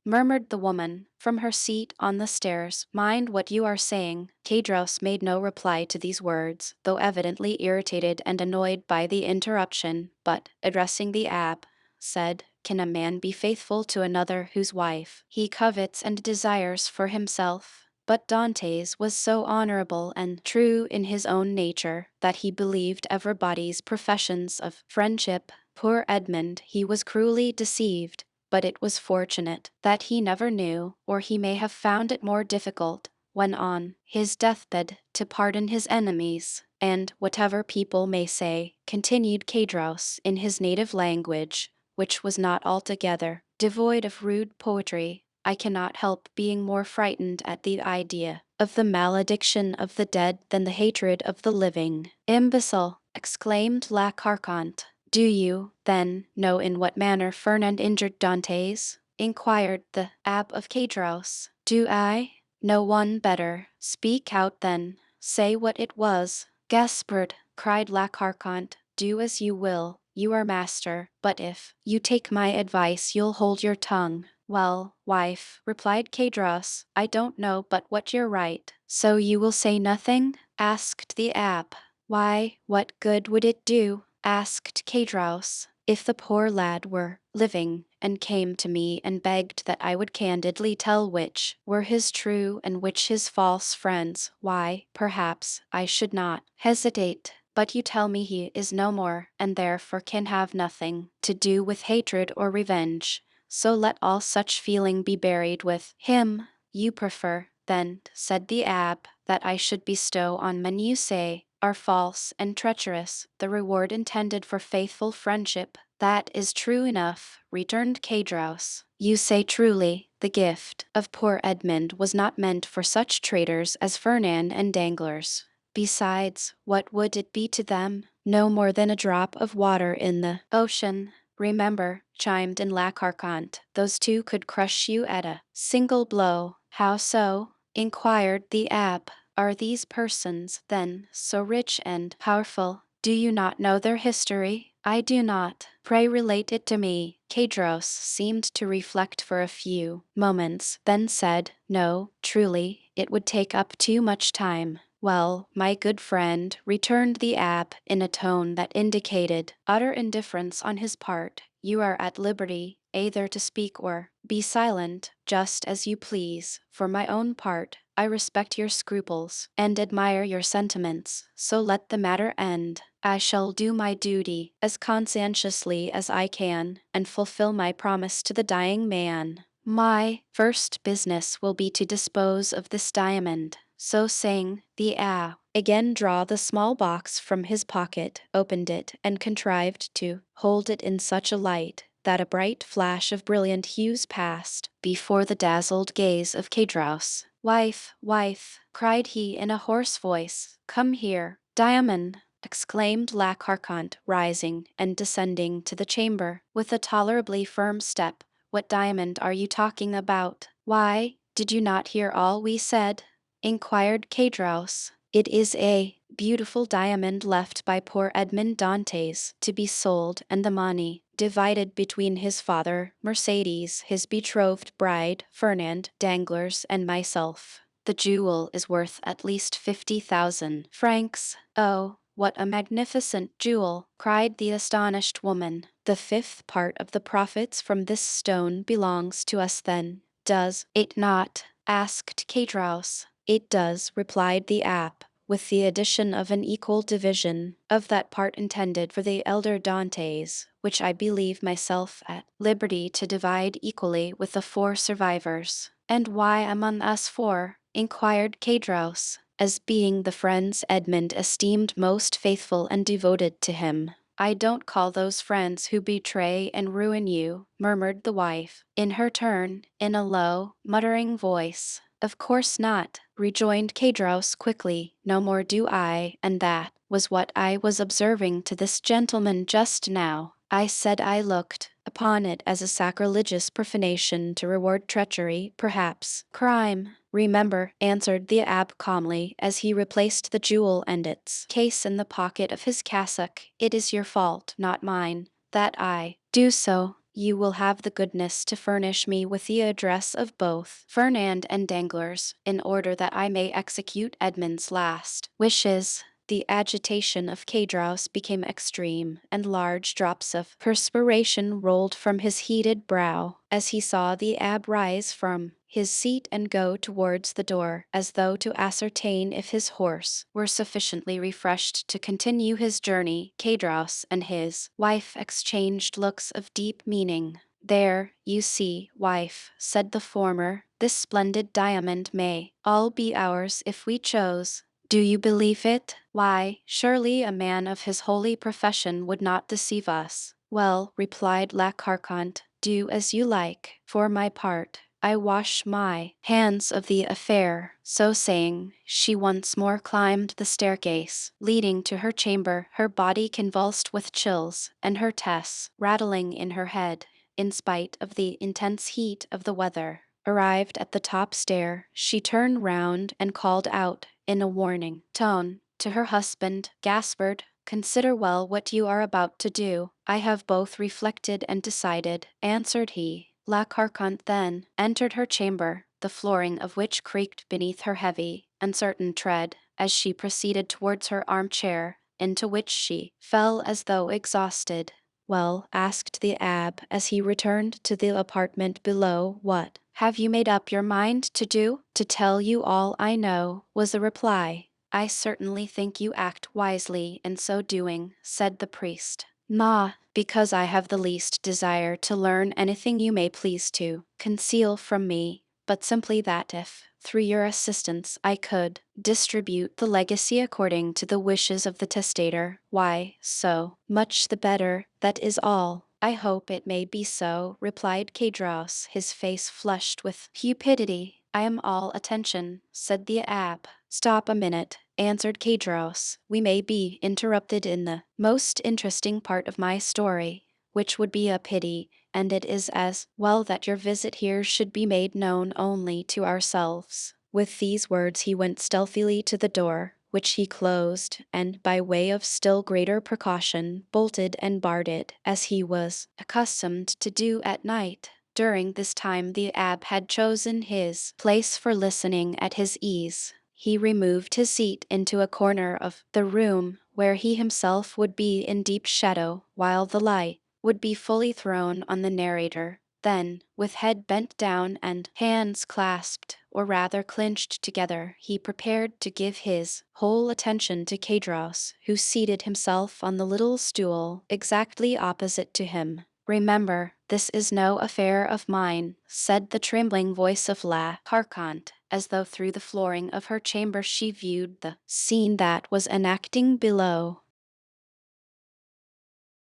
murmured the woman from her seat on the stairs. "Mind what you are saying." Kadros made no reply to these words, though evidently irritated and annoyed by the interruption, but, addressing the abb, said, "Can a man be faithful to another whose wife he covets and desires for himself?" But Dante's was so honorable and true in his own nature that he believed everybody's professions of friendship. Poor Edmund, he was cruelly deceived, but it was fortunate that he never knew, or he may have found it more difficult, when on his deathbed, to pardon his enemies. And whatever people may say, continued Kadros in his native language, which was not altogether devoid of rude poetry, I cannot help being more frightened at the idea of the malediction of the dead than the hatred of the living. "Imbecile!" exclaimed La Carcant. "Do you, then, know in what manner Fernand injured Dantes?" inquired the abb of Kadros. "Do I? No one better. Speak out then. Say what it was." "Gaspard," cried La Carcant, "do as you will. You are master, but if you take my advice you'll hold your tongue." "Well, wife," replied Kadros, "I don't know but what you're right." "So you will say nothing?" asked the abb. "Why, what good would it do?" asked Kadros. "If the poor lad were living, and came to me and begged that I would candidly tell which were his true and which his false friends, why, perhaps, I should not hesitate. But you tell me he is no more, and therefore can have nothing to do with hatred or revenge. So let all such feeling be buried with him. You prefer, then, said the abb, that I should bestow on men you say are false and treacherous, the reward intended for faithful friendship. That is true enough, returned Cadros. You say truly, the gift of poor Edmund was not meant for such traitors as Fernand and Danglars. Besides, what would it be to them? No more than a drop of water in the ocean. Remember, chimed in La Carconte, those two could crush you at a single blow. How so? Inquired the abbé. Are these persons, then, so rich and powerful? Do you not know their history? I do not. Pray relate it to me. Cadros seemed to reflect for a few moments, then said, No, truly, it would take up too much time. Well, my good friend, returned the abbé in a tone that indicated utter indifference on his part, you are at liberty either to speak or be silent, just as you please. For my own part, I respect your scruples and admire your sentiments, so let the matter end. I shall do my duty as conscientiously as I can, and fulfill my promise to the dying man. My first business will be to dispose of this diamond. So saying, the abbé again drew the small box from his pocket, opened it, and contrived to hold it in such a light that a bright flash of brilliant hues passed before the dazzled gaze of Cadros. Wife, wife, cried he in a hoarse voice, come here. Diamond, exclaimed La Carconte, rising and descending to the chamber with a tolerably firm step. What diamond are you talking about? Why, did you not hear all we said? Inquired Cadros. It is a beautiful diamond left by poor Edmond Dantes to be sold, and the money divided between his father, Mercedes, his betrothed bride, Fernand, Danglars, and myself. The jewel is worth at least 50,000 francs. Oh, what a magnificent jewel! Cried the astonished woman. The fifth part of the profits from this stone belongs to us then, does it not? Asked Cadros. It does, replied the abbé, with the addition of an equal division of that part intended for the elder Dantes, which I believe myself at liberty to divide equally with the 4 survivors. And why among us 4? Inquired Cadros. As being the friends Edmund esteemed most faithful and devoted to him. I don't call those friends who betray and ruin you, murmured the wife, in her turn, in a low, muttering voice. Of course not, rejoined Cadros quickly, no more do I, and that was what I was observing to this gentleman just now. I said I looked upon it as a sacrilegious profanation to reward treachery, perhaps crime. Remember, answered the abbé calmly as he replaced the jewel and its case in the pocket of his cassock, it is your fault, not mine, that I do so. You will have the goodness to furnish me with the address of both Fernand and Danglars, in order that I may execute Edmund's last wishes. The agitation of Cadros became extreme, and large drops of perspiration rolled from his heated brow as he saw the abbé rise from his seat and go towards the door, as though to ascertain if his horse were sufficiently refreshed to continue his journey. Cadros and his wife exchanged looks of deep meaning. There, you see, wife, said the former, this splendid diamond may all be ours if we chose. Do you believe it? Why, surely a man of his holy profession would not deceive us. Well, replied La Carconte, do as you like. For my part, I wash my hands of the affair. So saying, she once more climbed the staircase, leading to her chamber, her body convulsed with chills, and her Tess rattling in her head, in spite of the intense heat of the weather. Arrived at the top stair, she turned round and called out, in a warning tone, to her husband, Gaspard, consider well what you are about to do. I have both reflected and decided, answered he. La Carconte then entered her chamber, the flooring of which creaked beneath her heavy, uncertain tread, as she proceeded towards her armchair, into which she fell as though exhausted. Well, asked the abbé as he returned to the apartment below, what have you made up your mind to do? To tell you all I know, was the reply. I certainly think you act wisely in so doing, said the priest. Ma, because I have the least desire to learn anything you may please to conceal from me. but simply that if, through your assistance, I could distribute the legacy according to the wishes of the testator, why, so much the better, that is all. I hope it may be so, replied Cadros, his face flushed with cupidity. I am all attention, said the abb. Stop a minute, answered Cadros. We may be interrupted in the most interesting part of my story, which would be a pity, and it is as well that your visit here should be made known only to ourselves. With these words he went stealthily to the door, which he closed, and by way of still greater precaution, bolted and barred it, as he was accustomed to do at night. During this time the abb had chosen his place for listening at his ease. He removed his seat into a corner of the room, where he himself would be in deep shadow, while the light would be fully thrown on the narrator. Then, with head bent down and hands clasped, or rather clinched together, he prepared to give his whole attention to Cadros, who seated himself on the little stool exactly opposite to him. Remember, this is no affair of mine, said the trembling voice of La Carconte, as though through the flooring of her chamber she viewed the scene that was enacting below.